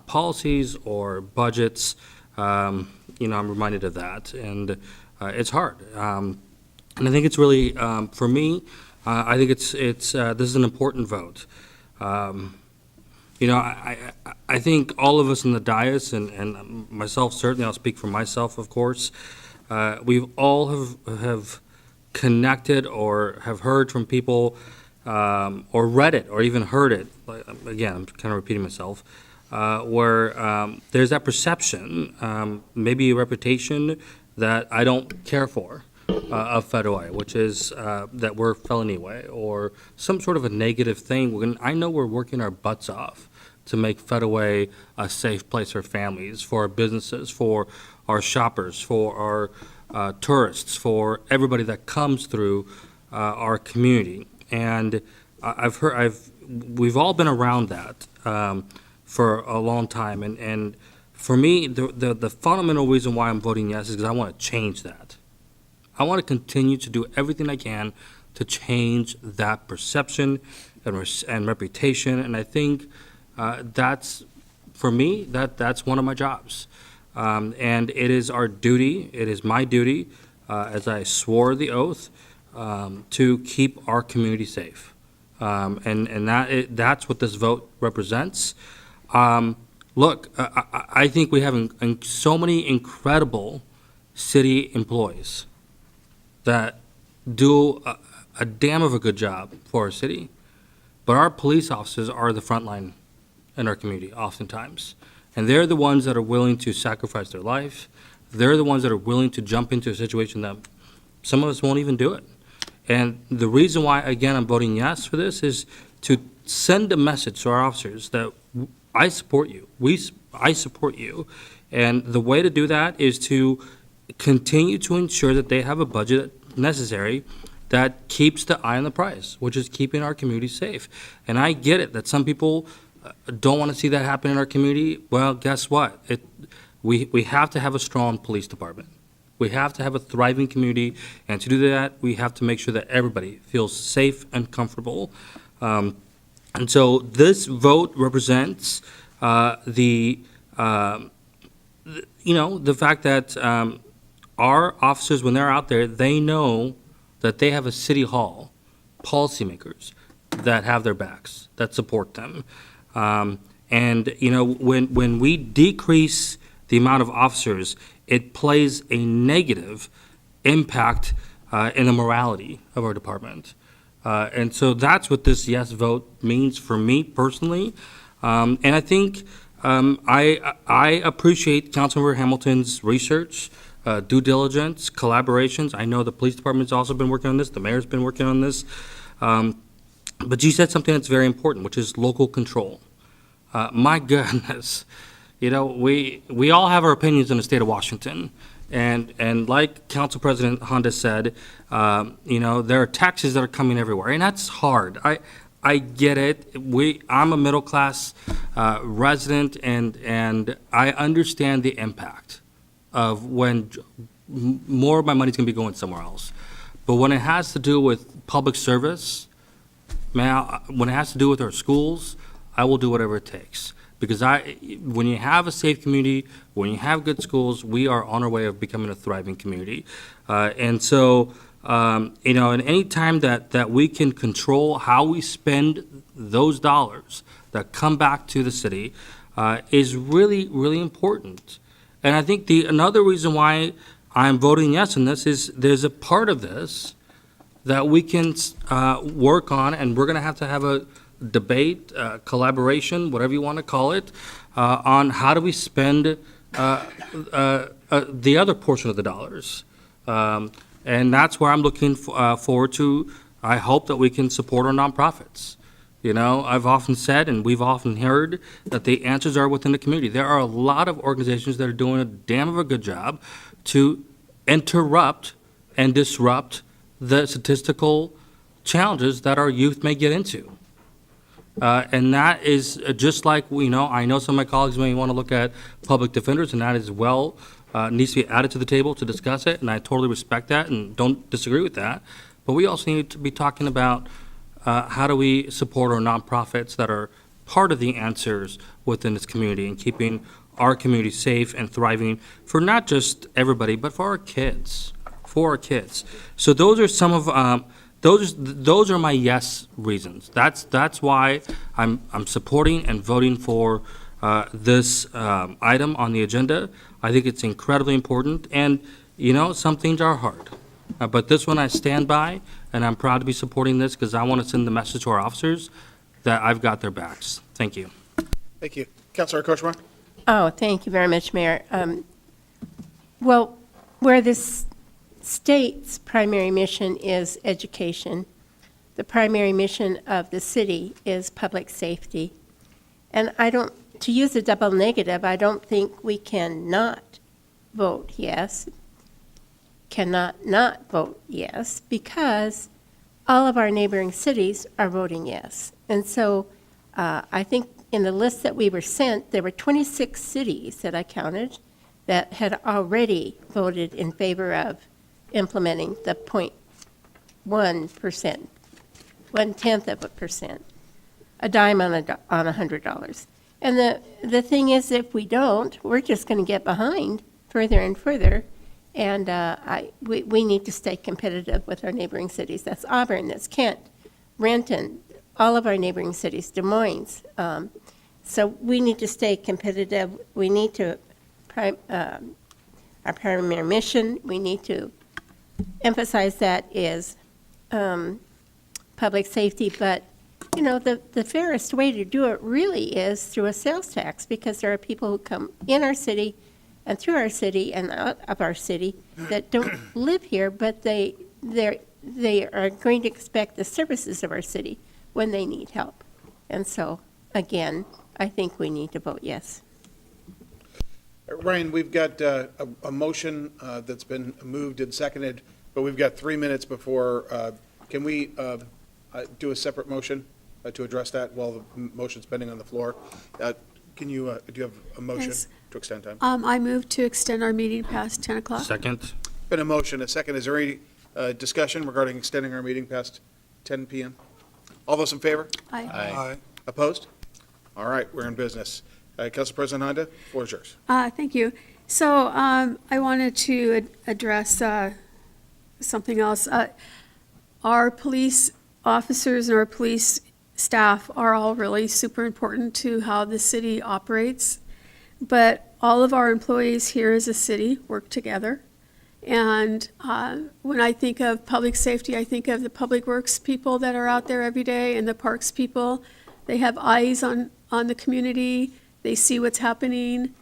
S4: policies or budgets, you know, I'm reminded of that, and it's hard. And I think it's really, for me, I think this is an important vote. You know, I think all of us in the dais, and myself certainly, I'll speak for myself, of course, we've all have connected or have heard from people, or read it, or even heard it, again, I'm kind of repeating myself, where there's that perception, maybe a reputation that I don't care for of Federal Way, which is that we're felony way, or some sort of a negative thing. When I know we're working our butts off to make Federal Way a safe place for families, for our businesses, for our shoppers, for our tourists, for everybody that comes through our community. And we've all been around that for a long time. And for me, the fundamental reason why I'm voting yes is because I want to change that. I want to continue to do everything I can to change that perception and reputation. And I think that's, for me, that's one of my jobs. And it is our duty, it is my duty, as I swore the oath, to keep our community safe. And that's what this vote represents. Look, I think we have so many incredible city employees that do a damn of a good job for our city, but our police officers are the front line in our community oftentimes. And they're the ones that are willing to sacrifice their life. They're the ones that are willing to jump into a situation that some of us won't even do it. And the reason why, again, I'm voting yes for this is to send a message to our officers that I support you. I support you. And the way to do that is to continue to ensure that they have a budget necessary that keeps the eye on the prize, which is keeping our community safe. And I get it that some people don't want to see that happen in our community. Well, guess what? We have to have a strong police department. We have to have a thriving community, and to do that, we have to make sure that everybody feels safe and comfortable. And so this vote represents the fact that our officers, when they're out there, they know that they have a city hall, policymakers that have their backs, that support them. And, you know, when we decrease the amount of officers, it plays a negative impact in the morality of our department. And so that's what this yes vote means for me personally. And I think I appreciate Councilmember Hamilton's research, due diligence, collaborations. I know the police department's also been working on this. The mayor's been working on this. But you said something that's very important, which is local control. My goodness, you know, we all have our opinions in the state of Washington, And like Council President Honda said, there are taxes that are coming everywhere, and that's hard. I get it. I'm a middle-class resident, and I understand the impact of when more of my money's going to be going somewhere else. But when it has to do with public service, when it has to do with our schools, I will do whatever it takes. Because when you have a safe community, when you have good schools, we are on our way of becoming a thriving community. And any time that we can control how we spend those dollars that come back to the city is really, really important. And I think another reason why I'm voting yes on this is there's a part of this that we can work on, and we're going to have a debate, collaboration, whatever you want to call it, on how do we spend the other portion of the dollars. And that's where I'm looking forward to. I hope that we can support our nonprofits. I've often said, and we've often heard, that the answers are within the community. There are a lot of organizations that are doing a damn of a good job to interrupt and disrupt the statistical challenges that our youth may get into. And that is just like, I know some of my colleagues may want to look at public defenders, and that is needs to be added to the table to discuss it, and I totally respect that and don't disagree with that. But we also need to be talking about how do we support our nonprofits that are part of the answers within this community and keeping our community safe and thriving for not just everybody, but for our kids. So those are some of those are my yes reasons. That's why I'm supporting and voting for this item on the agenda. I think it's incredibly important, and some things are hard, but this one I stand by, and I'm proud to be supporting this because I want to send the message to our officers that I've got their backs. Thank you.
S1: Thank you. Councilor Koshmar?
S6: Oh, thank you very much, Mayor. Well, where this state's primary mission is education, the primary mission of the city is public safety. And to use a double negative, I don't think we can not vote yes, cannot not vote yes, because all of our neighboring cities are voting yes. And so I think in the list that we were sent, there were 26 cities that I counted that had already voted in favor of implementing the 0.1%, 0.1%, a dime on $100. And the thing is, if we don't, we're just going to get behind further and further. And we need to stay competitive with our neighboring cities. That's Auburn, that's Kent, Renton, all of our neighboring cities, Des Moines. So we need to stay competitive. We need to, our primary mission, we need to emphasize that is public safety. But, the fairest way to do it really is through a sales tax, because there are people who come in our city and through our city and out of our city that don't live here, but they are going to expect the services of our city when they need help. And so, again, I think we need to vote yes.
S1: Ryan, we've got a motion that's been moved and seconded, but we've got 3 minutes before. Can we do a separate motion to address that while the motion's pending on the floor? Do you have a motion
S15: Yes.
S1: to extend time?
S15: I move to extend our meeting past 10 o'clock.
S4: Second.
S1: Been a motion, a second. Is there any discussion regarding extending our meeting past 10 p.m.? All those in favor?
S15: Aye.
S1: Opposed? All right, we're in business. Council President Honda, floor is yours.
S15: Thank you. So I wanted to address something else. Our police officers and our police staff are all really super important to how the city operates. But all of our employees here as a city work together. And when I think of public safety, I think of the public works people that are out there every day and the parks people. They have eyes on the community. They see what's happening.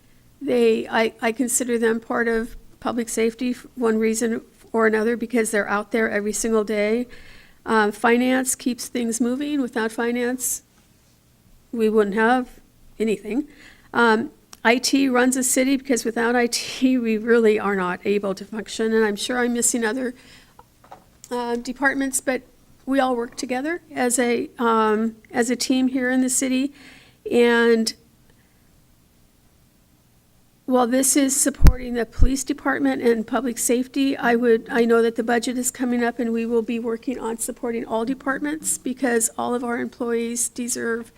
S15: I consider them part of public safety for one reason or another, because they're out there every single day. Finance keeps things moving. Without finance, we wouldn't have anything. IT runs a city, because without IT, we really are not able to function. And I'm sure I'm missing other departments, but we all work together as a team here in the city. And while this is supporting the police department and public safety, I know that the budget is coming up, and we will be working on supporting all departments, because all of our employees deserve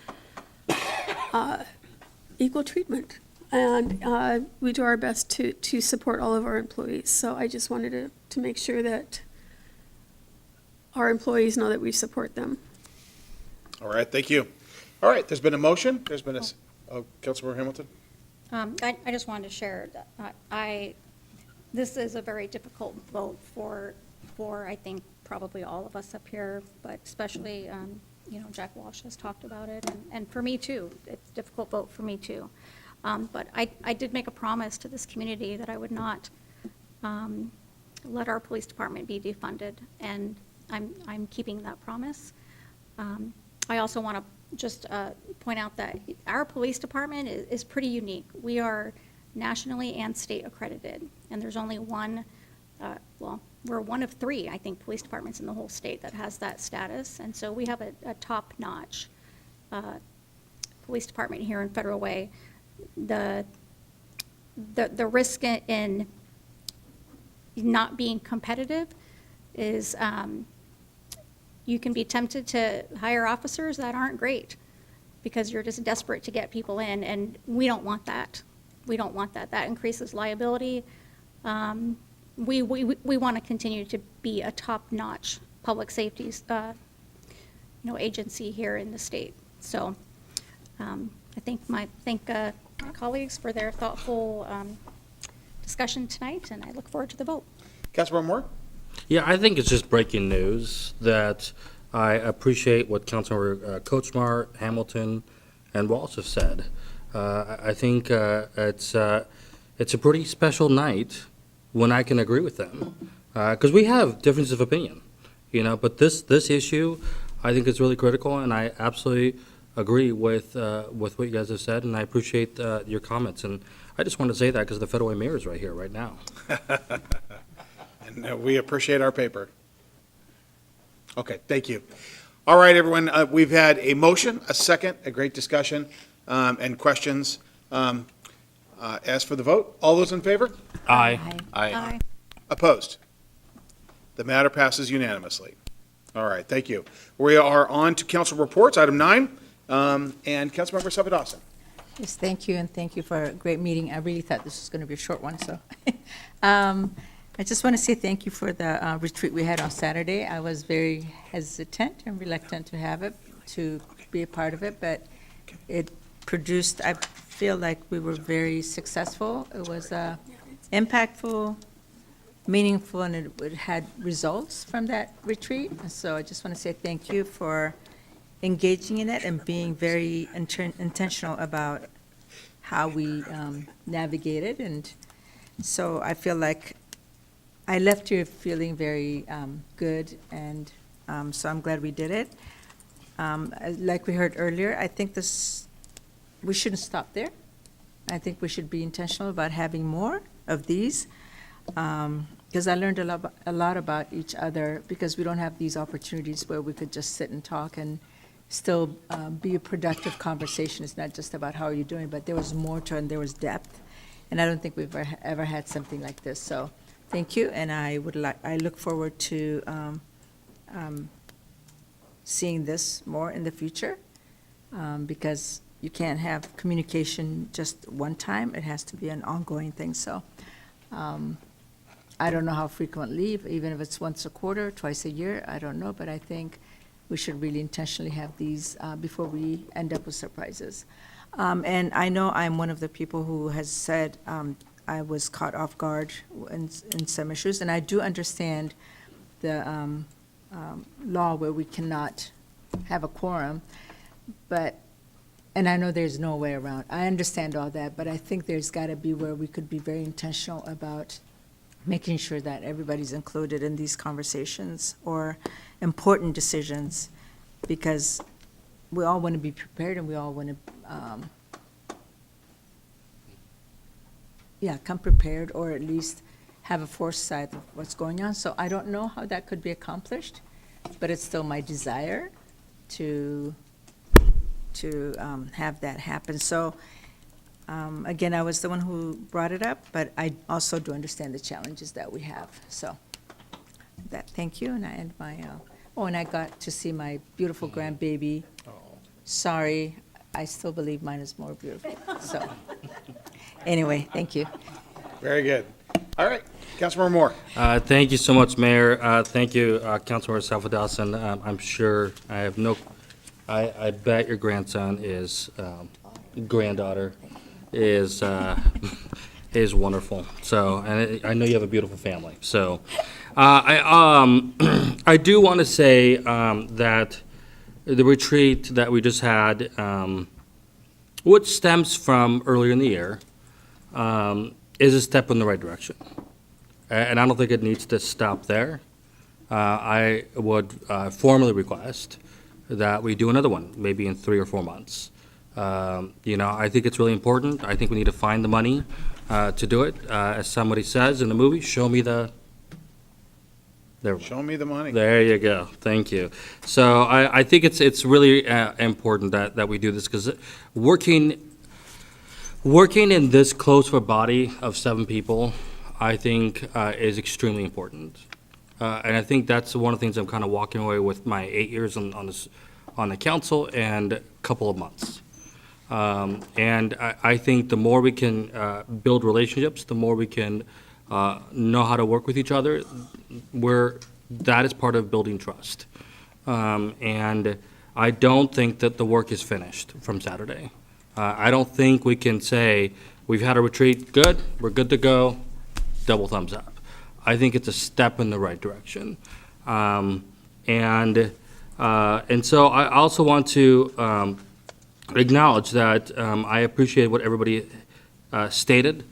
S15: equal treatment. And we do our best to support all of our employees. So I just wanted to make sure that our employees know that we support them.
S1: All right, thank you. All right, there's been a motion, there's been Councilmember Hamilton?
S19: I just wanted to share that this is a very difficult vote for I think probably all of us up here, but especially Jack Walsh has talked about it, and for me too. It's a difficult vote for me too. But I did make a promise to this community that I would not let our police department be defunded, and I'm keeping that promise. I also want to just point out that our police department is pretty unique. We are nationally and state accredited, and there's only one, we're one of 3, I think, police departments in the whole state that has that status, and so we have a top-notch police department here in Federal Way. The risk in not being competitive is you can be tempted to hire officers that aren't great because you're just desperate to get people in, and we don't want that. We don't want that. That increases liability. We want to continue to be a top-notch public safety agency here in the state. So I thank my colleagues for their thoughtful discussion tonight, and I look forward to the vote.
S1: Councilmember Moore?
S4: Yeah, I think it's just breaking news that I appreciate what Councilmember Kochmar, Hamilton, and Walsh have said. I think it's a pretty special night when I can agree with them, because we have differences of opinion, but this issue, I think is really critical, and I absolutely agree with what you guys have said, and I appreciate your comments. And I just want to say that because the Federal Way Mayor is right here, right now.
S1: And we appreciate our paper. Okay, thank you. All right, everyone, we've had a motion, a second, a great discussion, and questions. As for the vote, all those in favor?
S4: Aye.
S19: Aye.
S1: Opposed? The matter passes unanimously. All right, thank you. We are on to council reports, item 9, and Councilmember Sapadowson.
S14: Yes, thank you, and thank you for a great meeting. I really thought this was going to be a short one, so. I just want to say thank you for the retreat we had on Saturday. I was very hesitant and reluctant to have it, to be a part of it, but it produced, I feel like we were very successful. It was impactful, meaningful, and it had results from that retreat. And so I just want to say thank you for engaging in it and being very intentional about how we navigated. And so I feel like I left here feeling very good, and so I'm glad we did it. Like we heard earlier, I think we shouldn't stop there. I think we should be intentional about having more of these, because I learned a lot about each other, because we don't have these opportunities where we could just sit and talk and still be a productive conversation. It's not just about how are you doing, but there was more to it, and there was depth, and I don't think we've ever had something like this. So thank you, and I look forward to seeing this more in the future, because you can't have communication just one time. It has to be an ongoing thing. So I don't know how frequently, even if it's once a quarter, twice a year, I don't know, but I think we should really intentionally have these before we end up with surprises. And I know I'm one of the people who has said I was caught off guard in some issues, and I do understand the law where we cannot have a quorum, and I know there's no way around. I understand all that, but I think there's got to be where we could be very intentional about making sure that everybody's included in these conversations or important decisions, because we all want to be prepared and we all want to come prepared, or at least have a foresight of what's going on. So I don't know how that could be accomplished, but it's still my desire to have that happen. So, again, I was the one who brought it up, but I also do understand the challenges that we have. So, thank you, and I end my, and I got to see my beautiful grandbaby. Sorry, I still believe mine is more beautiful. So, anyway, thank you.
S1: Very good. All right, Councilmember Moore.
S4: Thank you so much, Mayor. Thank you, Councilmember Salvadorson. I'm sure, I bet your grandson is, granddaughter is wonderful. So, and I know you have a beautiful family. So, I do want to say that the retreat that we just had, which stems from earlier in the year, is a step in the right direction. And I don't think it needs to stop there. I would formally request that we do another one, maybe in 3 or 4 months. I think it's really important. I think we need to find the money to do it. As somebody says in the movie, show me the...
S1: Show me the money.
S4: There you go. Thank you. So I think it's really important that we do this, because working in this close of a body of 7 people, I think is extremely important. And I think that's one of the things I'm kind of walking away with my 8 years on the council and a couple of months. And I think the more we can build relationships, the more we can know how to work with each other, that is part of building trust. And I don't think that the work is finished from Saturday. I don't think we can say, we've had a retreat, good, we're good to go, double thumbs up. I think it's a step in the right direction. And so I also want to acknowledge that I appreciate what everybody stated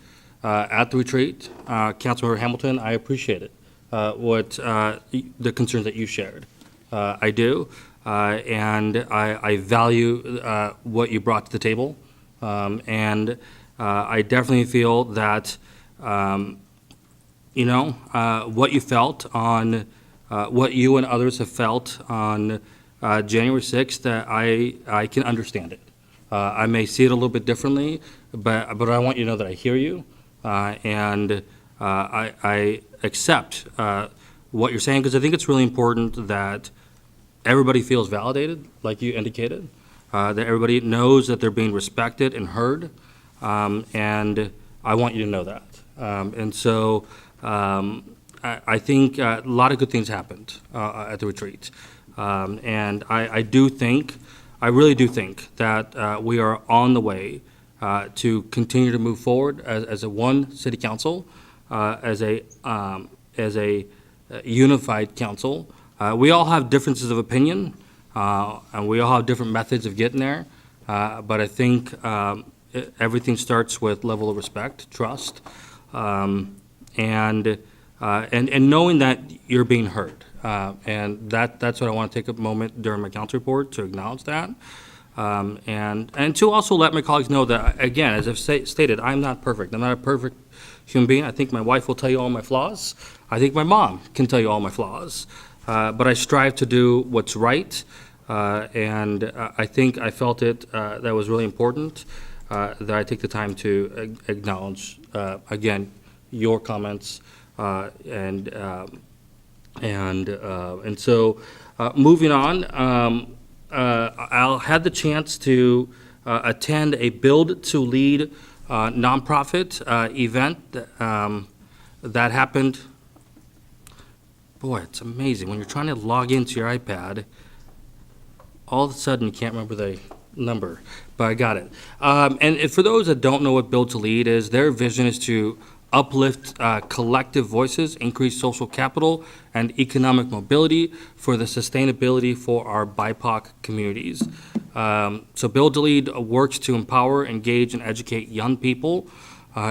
S4: at the retreat. Councilmember Hamilton, I appreciate it, what the concerns that you shared. I do, and I value what you brought to the table. And I definitely feel that, what you felt on, what you and others have felt on January 6th, that I can understand it. I may see it a little bit differently, but I want you to know that I hear you, and I accept what you're saying, because I think it's really important that everybody feels validated, like you indicated, that everybody knows that they're being respected and heard, and I want you to know that. And so I think a lot of good things happened at the retreat. And I really do think that we are on the way to continue to move forward as a one city council, as a unified council. We all have differences of opinion, and we all have different methods of getting there. But I think everything starts with level of respect, trust, and knowing that you're being heard. And that's what I want to take a moment during my council report to acknowledge that. And to also let my colleagues know that, again, as I've stated, I'm not perfect. I'm not a perfect human being. I think my wife will tell you all my flaws. I think my mom can tell you all my flaws. But I strive to do what's right. And I think I felt it, that was really important, that I take the time to acknowledge, again, your comments, and so moving on, I'll had the chance to attend a Build to Lead nonprofit event that happened. Boy, it's amazing when you're trying to log into your iPad. All of a sudden, you can't remember the number, but I got it. And for those that don't know what Build to Lead is, their vision is to uplift collective voices, increase social capital and economic mobility for the sustainability for our BIPOC communities. So Build to Lead works to empower, engage, and educate young people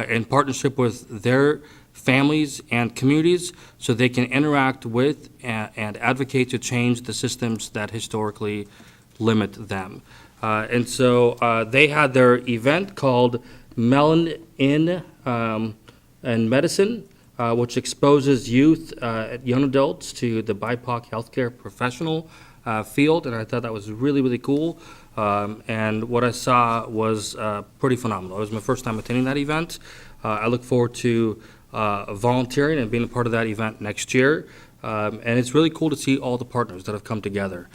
S4: in partnership with their families and communities so they can interact with and advocate to change the systems that historically limit them. And so they had their event called Melanin and Medicine, which exposes youth, young adults to the BIPOC healthcare professional field, and I thought that was really, really cool. And what I saw was pretty phenomenal. It was my first time attending that event. I look forward to volunteering and being a part of that event next year. And it's really cool to see all the partners that have come together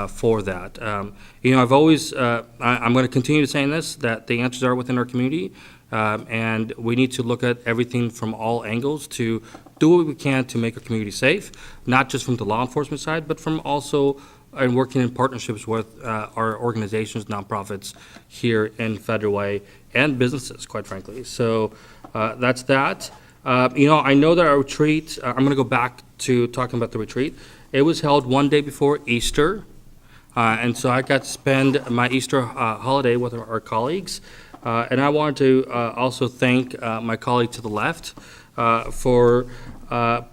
S4: for that. I've always, I'm going to continue saying this, that the answers are within our community, and we need to look at everything from all angles to do what we can to make our community safe, not just from the law enforcement side, but from also and working in partnerships with our organizations, nonprofits here in Federal Way, and businesses, quite frankly. So that's that. I know that our retreat, I'm going to go back to talking about the retreat. It was held one day before Easter, and so I got to spend my Easter holiday with our colleagues. And I wanted to also thank my colleague to the left for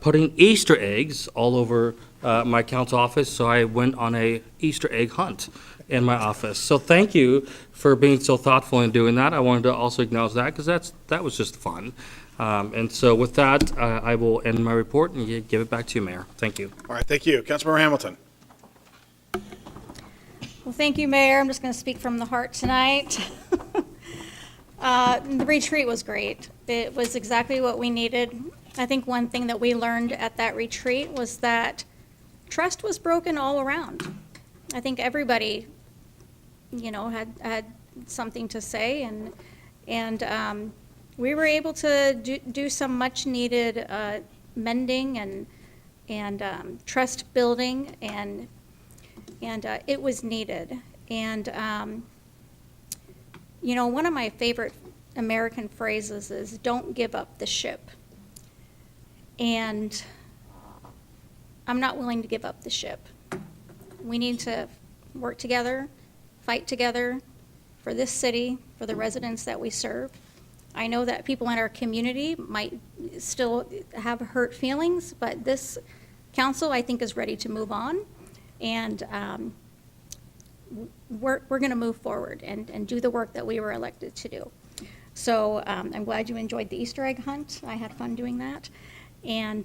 S4: putting Easter eggs all over my council office, so I went on a Easter egg hunt in my office. So thank you for being so thoughtful in doing that. I wanted to also acknowledge that, because that was just fun. And so with that, I will end my report and give it back to you, Mayor. Thank you.
S1: All right, thank you. Councilmember Hamilton.
S19: Well, thank you, Mayor. I'm just going to speak from the heart tonight. The retreat was great. It was exactly what we needed. I think one thing that we learned at that retreat was that trust was broken all around. I think everybody, had something to say, and we were able to do some much-needed mending and trust building, and it was needed. And one of my favorite American phrases is "Don't give up the ship," and I'm not willing to give up the ship. We need to work together, fight together for this city, for the residents that we serve. I know that people in our community might still have hurt feelings, but this council, I think, is ready to move on, and we're going to move forward and do the work that we were elected to do. So I'm glad you enjoyed the Easter egg hunt. I had fun doing that. And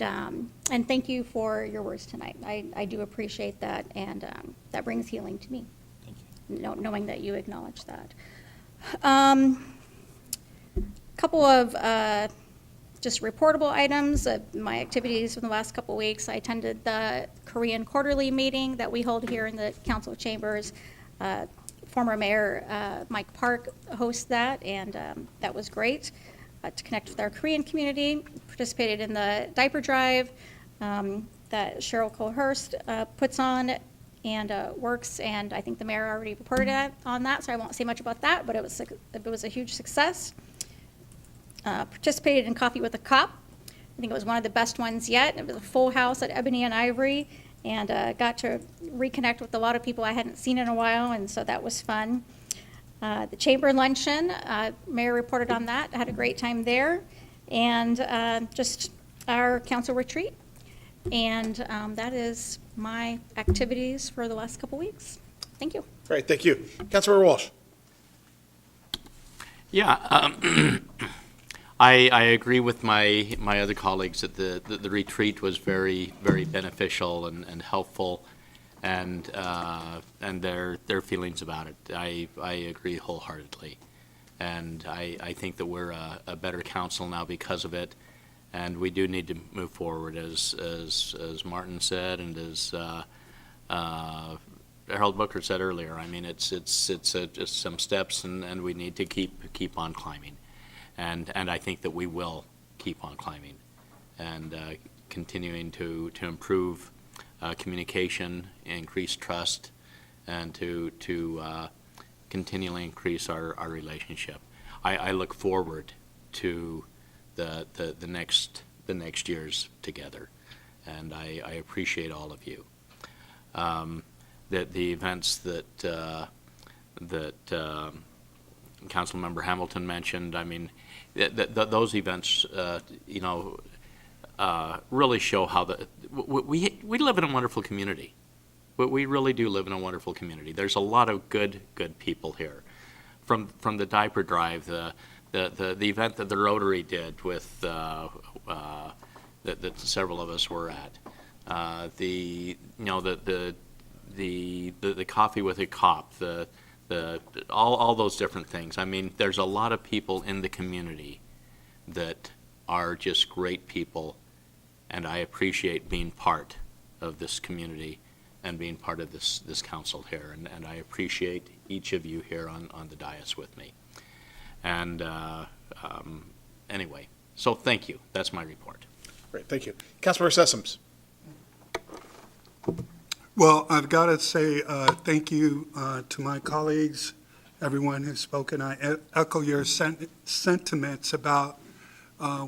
S19: thank you for your words tonight. I do appreciate that, and that brings healing to me, knowing that you acknowledge that. Couple of just reportable items of my activities from the last couple weeks. I attended the Korean Quarterly meeting that we hold here in the council chambers. Former Mayor Mike Park hosts that, and that was great. To connect with our Korean community, participated in the diaper drive that Cheryl Colhurst puts on and works, and I think the mayor already reported on that, so I won't say much about that, but it was a huge success. Participated in Coffee with a Cop. I think it was one of the best ones yet. It was a full house at Ebony and Ivory, and got to reconnect with a lot of people I hadn't seen in a while, and so that was fun. The Chamber Luncheon, Mayor reported on that. I had a great time there. And just our council retreat. And that is my activities for the last couple weeks. Thank you.
S1: Great, thank you. Councilmember Walsh.
S18: Yeah, I agree with my other colleagues that the retreat was very, very beneficial and helpful, and their feelings about it. I agree wholeheartedly, and I think that we're a better council now because of it, and we do need to move forward, as Martin said, and as Harold Booker said earlier. I mean, it's just some steps, and we need to keep on climbing, and I think that we will keep on climbing, and continuing to improve communication, increase trust, and to continually increase our relationship. I look forward to the next years together, and I appreciate all of you. The events that Councilmember Hamilton mentioned, I mean, those events, really show how we live in a wonderful community. We really do live in a wonderful community. There's a lot of good people here, from the diaper drive, the the event that the Rotary did with, that several of us were at. The coffee with a cop, all those different things. I mean, there's a lot of people in the community that are just great people, and I appreciate being part of this community and being part of this council here, and I appreciate each of you here on the dais with me. And anyway, so thank you. That's my report.
S1: Great, thank you. Councilmember Sessoms.
S2: Well, I've got to say thank you to my colleagues, everyone who's spoken. I echo your sentiments about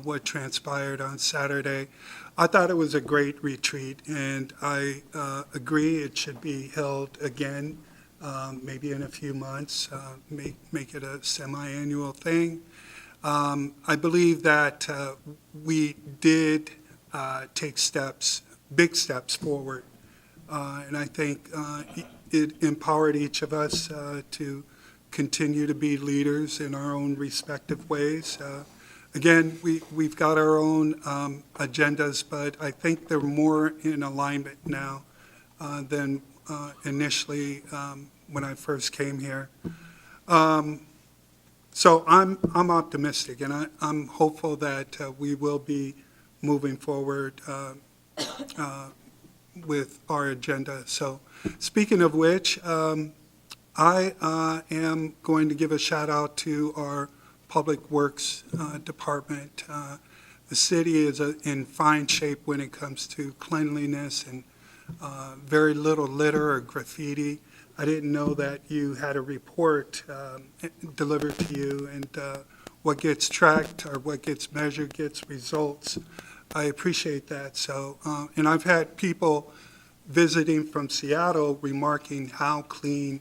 S2: what transpired on Saturday. I thought it was a great retreat, and I agree it should be held again, maybe in a few months, make it a semi-annual thing. I believe that we did take big steps forward. And I think it empowered each of us to continue to be leaders in our own respective ways. Again, we've got our own agendas, but I think they're more in alignment now than initially when I first came here. So I'm optimistic, and I'm hopeful that we will be moving forward with our agenda. So speaking of which, I am going to give a shout out to our Public Works Department. The city is in fine shape when it comes to cleanliness and very little litter or graffiti. I didn't know that you had a report delivered to you, and what gets tracked or what gets measured gets results. I appreciate that. So, and I've had people visiting from Seattle remarking how clean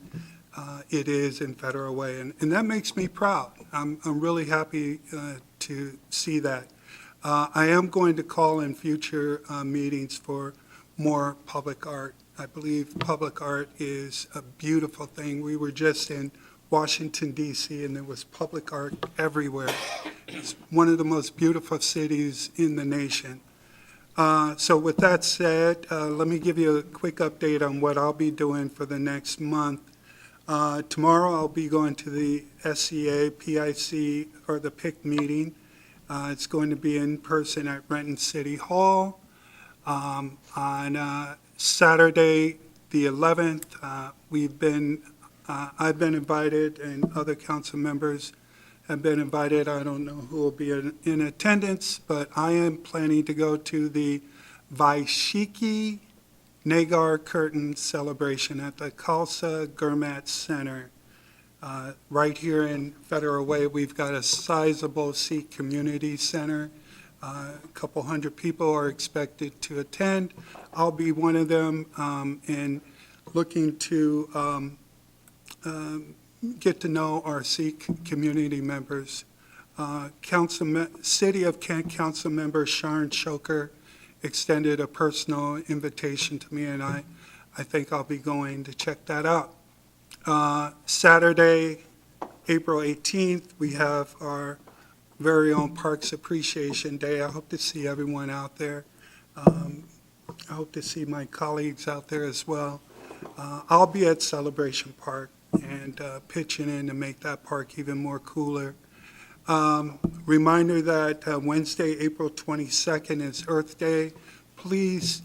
S2: it is in Federal Way, and that makes me proud. I'm really happy to see that. I am going to call in future meetings for more public art. I believe public art is a beautiful thing. We were just in Washington, D.C., and there was public art everywhere. It's one of the most beautiful cities in the nation. So with that said, let me give you a quick update on what I'll be doing for the next month. Tomorrow I'll be going to the SCA, PIC, or the PIC meeting. It's going to be in person at Renton City Hall. On Saturday, the 11th, I've been invited, and other council members have been invited. I don't know who will be in attendance, but I am planning to go to the Vaishiki Nagar Curtain celebration at the Khalsa Gurmat Center. Right here in Federal Way, we've got a sizable Sikh community center. A couple hundred people are expected to attend. I'll be one of them, and looking to get to know our Sikh community members. City of Kent Council member Sharon Shoker extended a personal invitation to me, and I think I'll be going to check that out. Saturday, April 18th, we have our very own Parks Appreciation Day. I hope to see everyone out there. I hope to see my colleagues out there as well. I'll be at Celebration Park and pitching in to make that park even more cooler. Reminder that Wednesday, April 22nd is Earth Day. Please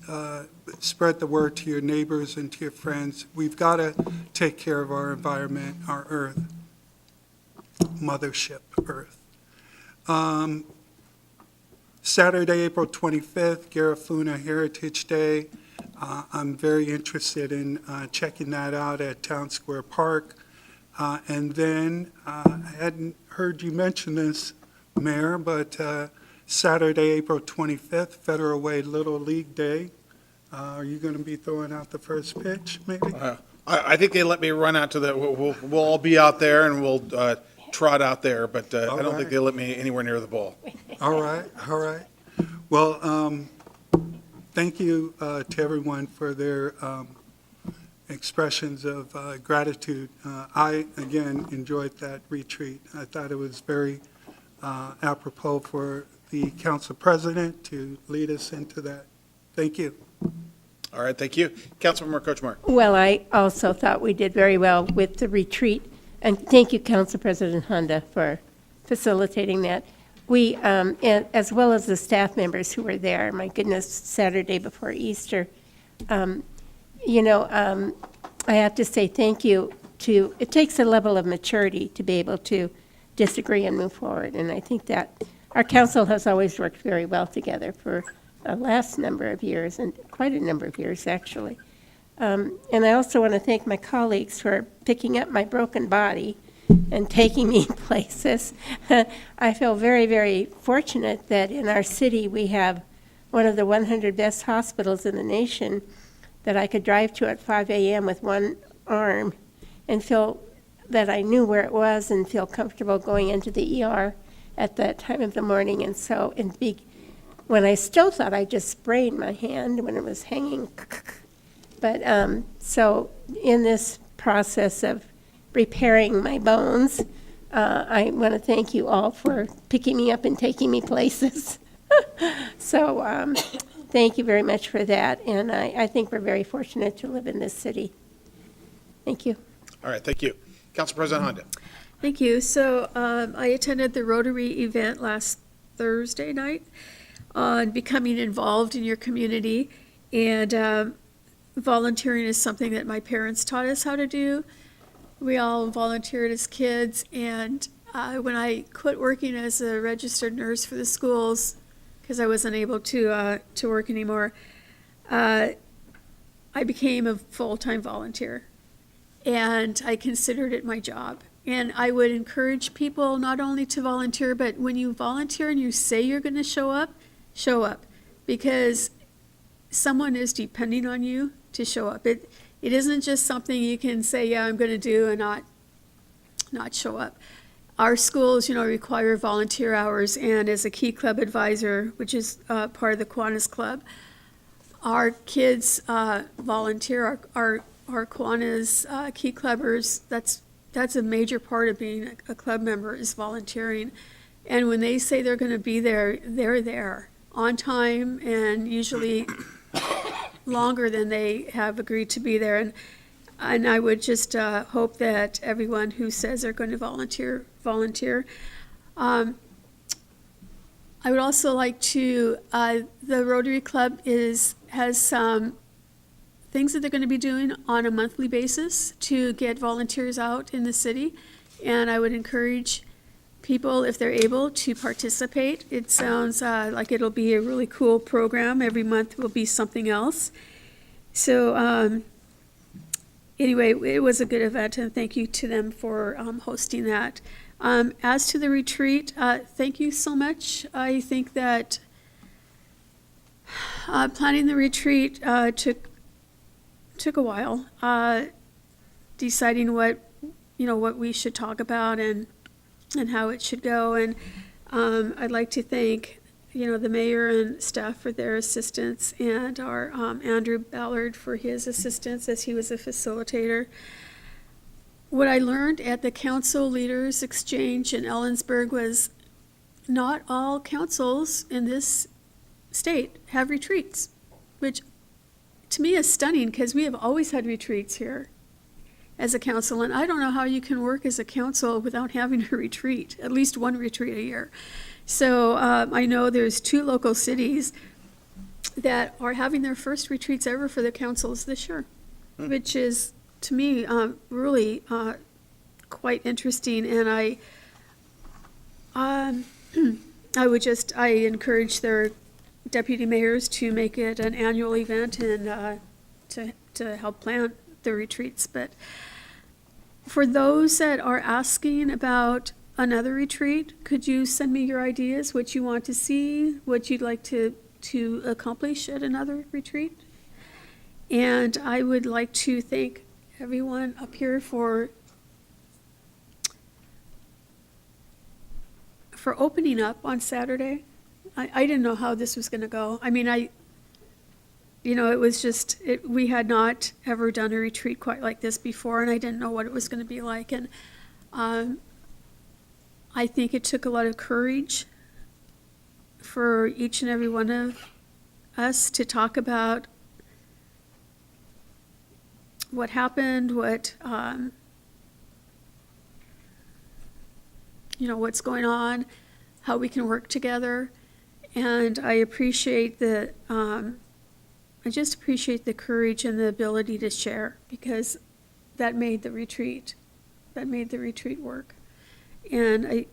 S2: spread the word to your neighbors and to your friends. We've got to take care of our environment, our Earth, mothership Earth. Saturday, April 25th, Garifuna Heritage Day. I'm very interested in checking that out at Town Square Park. And then, I hadn't heard you mention this, Mayor, but Saturday, April 25th, Federal Way Little League Day. Are you going to be throwing out the first pitch, maybe?
S1: I think they let me run out to we'll all be out there and we'll trot out there, but I don't think they let me anywhere near the ball.
S2: All right, all right. Well, thank you to everyone for their expressions of gratitude. I, again, enjoyed that retreat. I thought it was very apropos for the council president to lead us into that. Thank you.
S1: All right, thank you. Councilmember Kochmar.
S6: Well, I also thought we did very well with the retreat, and thank you, Council President Honda, for facilitating that. We, and as well as the staff members who were there, my goodness, Saturday before Easter. I have to say thank you to, it takes a level of maturity to be able to disagree and move forward, and I think that our council has always worked very well together for the last number of years, and quite a number of years, actually. And I also want to thank my colleagues for picking up my broken body and taking me places. I feel very, very fortunate that in our city we have one of the 100 best hospitals in the nation that I could drive to at 5 a.m. with one arm and feel that I knew where it was and feel comfortable going into the ER at that time of the morning. And so, when I still thought I just sprained my hand when it was hanging. But so in this process of repairing my bones, I want to thank you all for picking me up and taking me places. So thank you very much for that. And I think we're very fortunate to live in this city. Thank you.
S1: All right, thank you. Council President Honda.
S15: Thank you. So I attended the Rotary event last Thursday night on becoming involved in your community. And volunteering is something that my parents taught us how to do. We all volunteered as kids. And when I quit working as a registered nurse for the schools, because I wasn't able to work anymore, I became a full-time volunteer. And I considered it my job. And I would encourage people not only to volunteer, but when you volunteer and you say you're going to show up, because someone is depending on you to show up. It isn't just something you can say, yeah, I'm going to do and not show up. Our schools, require volunteer hours, and as a Key Club advisor, which is part of the Kiwanis Club, our kids volunteer. Our Kiwanis Key Clubbers, that's a major part of being a club member, is volunteering. And when they say they're going to be there, they're there on time, and usually longer than they have agreed to be there. And I would just hope that everyone who says they're going to volunteer. I would also like to, the Rotary Club has some things that they're going to be doing on a monthly basis to get volunteers out in the city. And I would encourage people, if they're able, to participate. It sounds like it'll be a really cool program. Every month will be something else. So anyway, it was a good event, and thank you to them for hosting that. As to the retreat, thank you so much. I think that planning the retreat took a while, deciding what we should talk about and how it should go. And I'd like to thank, the mayor and staff for their assistance, and our Andrew Ballard for his assistance as he was a facilitator. What I learned at the Council Leaders Exchange in Ellensburg was not all councils in this state have retreats, which to me is stunning, because we have always had retreats here as a council, and I don't know how you can work as a council without having a retreat, at least one retreat a year. So I know there's 2 local cities that are having their first retreats ever for the councils this year, which is, to me, really quite interesting. And I encourage their deputy mayors to make it an annual event and to help plan the retreats. But for those that are asking about another retreat, could you send me your ideas, what you want to see, what you'd like to accomplish at another retreat? And I would like to thank everyone up here for opening up on Saturday. I didn't know how this was going to go. I mean, it was just, we had not ever done a retreat quite like this before, and I didn't know what it was going to be like. And I think it took a lot of courage for each and every one of us to talk about what happened, what's going on, how we can work together. And I appreciate I just appreciate the courage and the ability to share, because that made the retreat work. And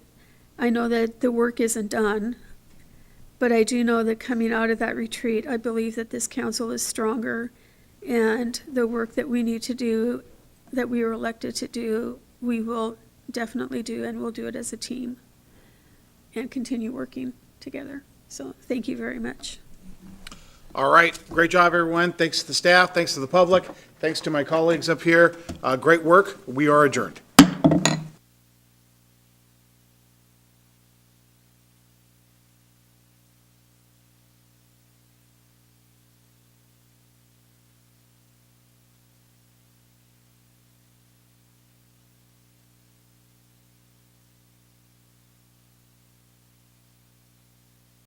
S15: I know that the work isn't done, but I do know that coming out of that retreat, I believe that this council is stronger, and the work that we need to do, that we were elected to do, we will definitely do, and we'll do it as a team and continue working together. So thank you very much.
S1: All right, great job, everyone. Thanks to the staff, thanks to the public, thanks to my colleagues up here. Great work. We are adjourned.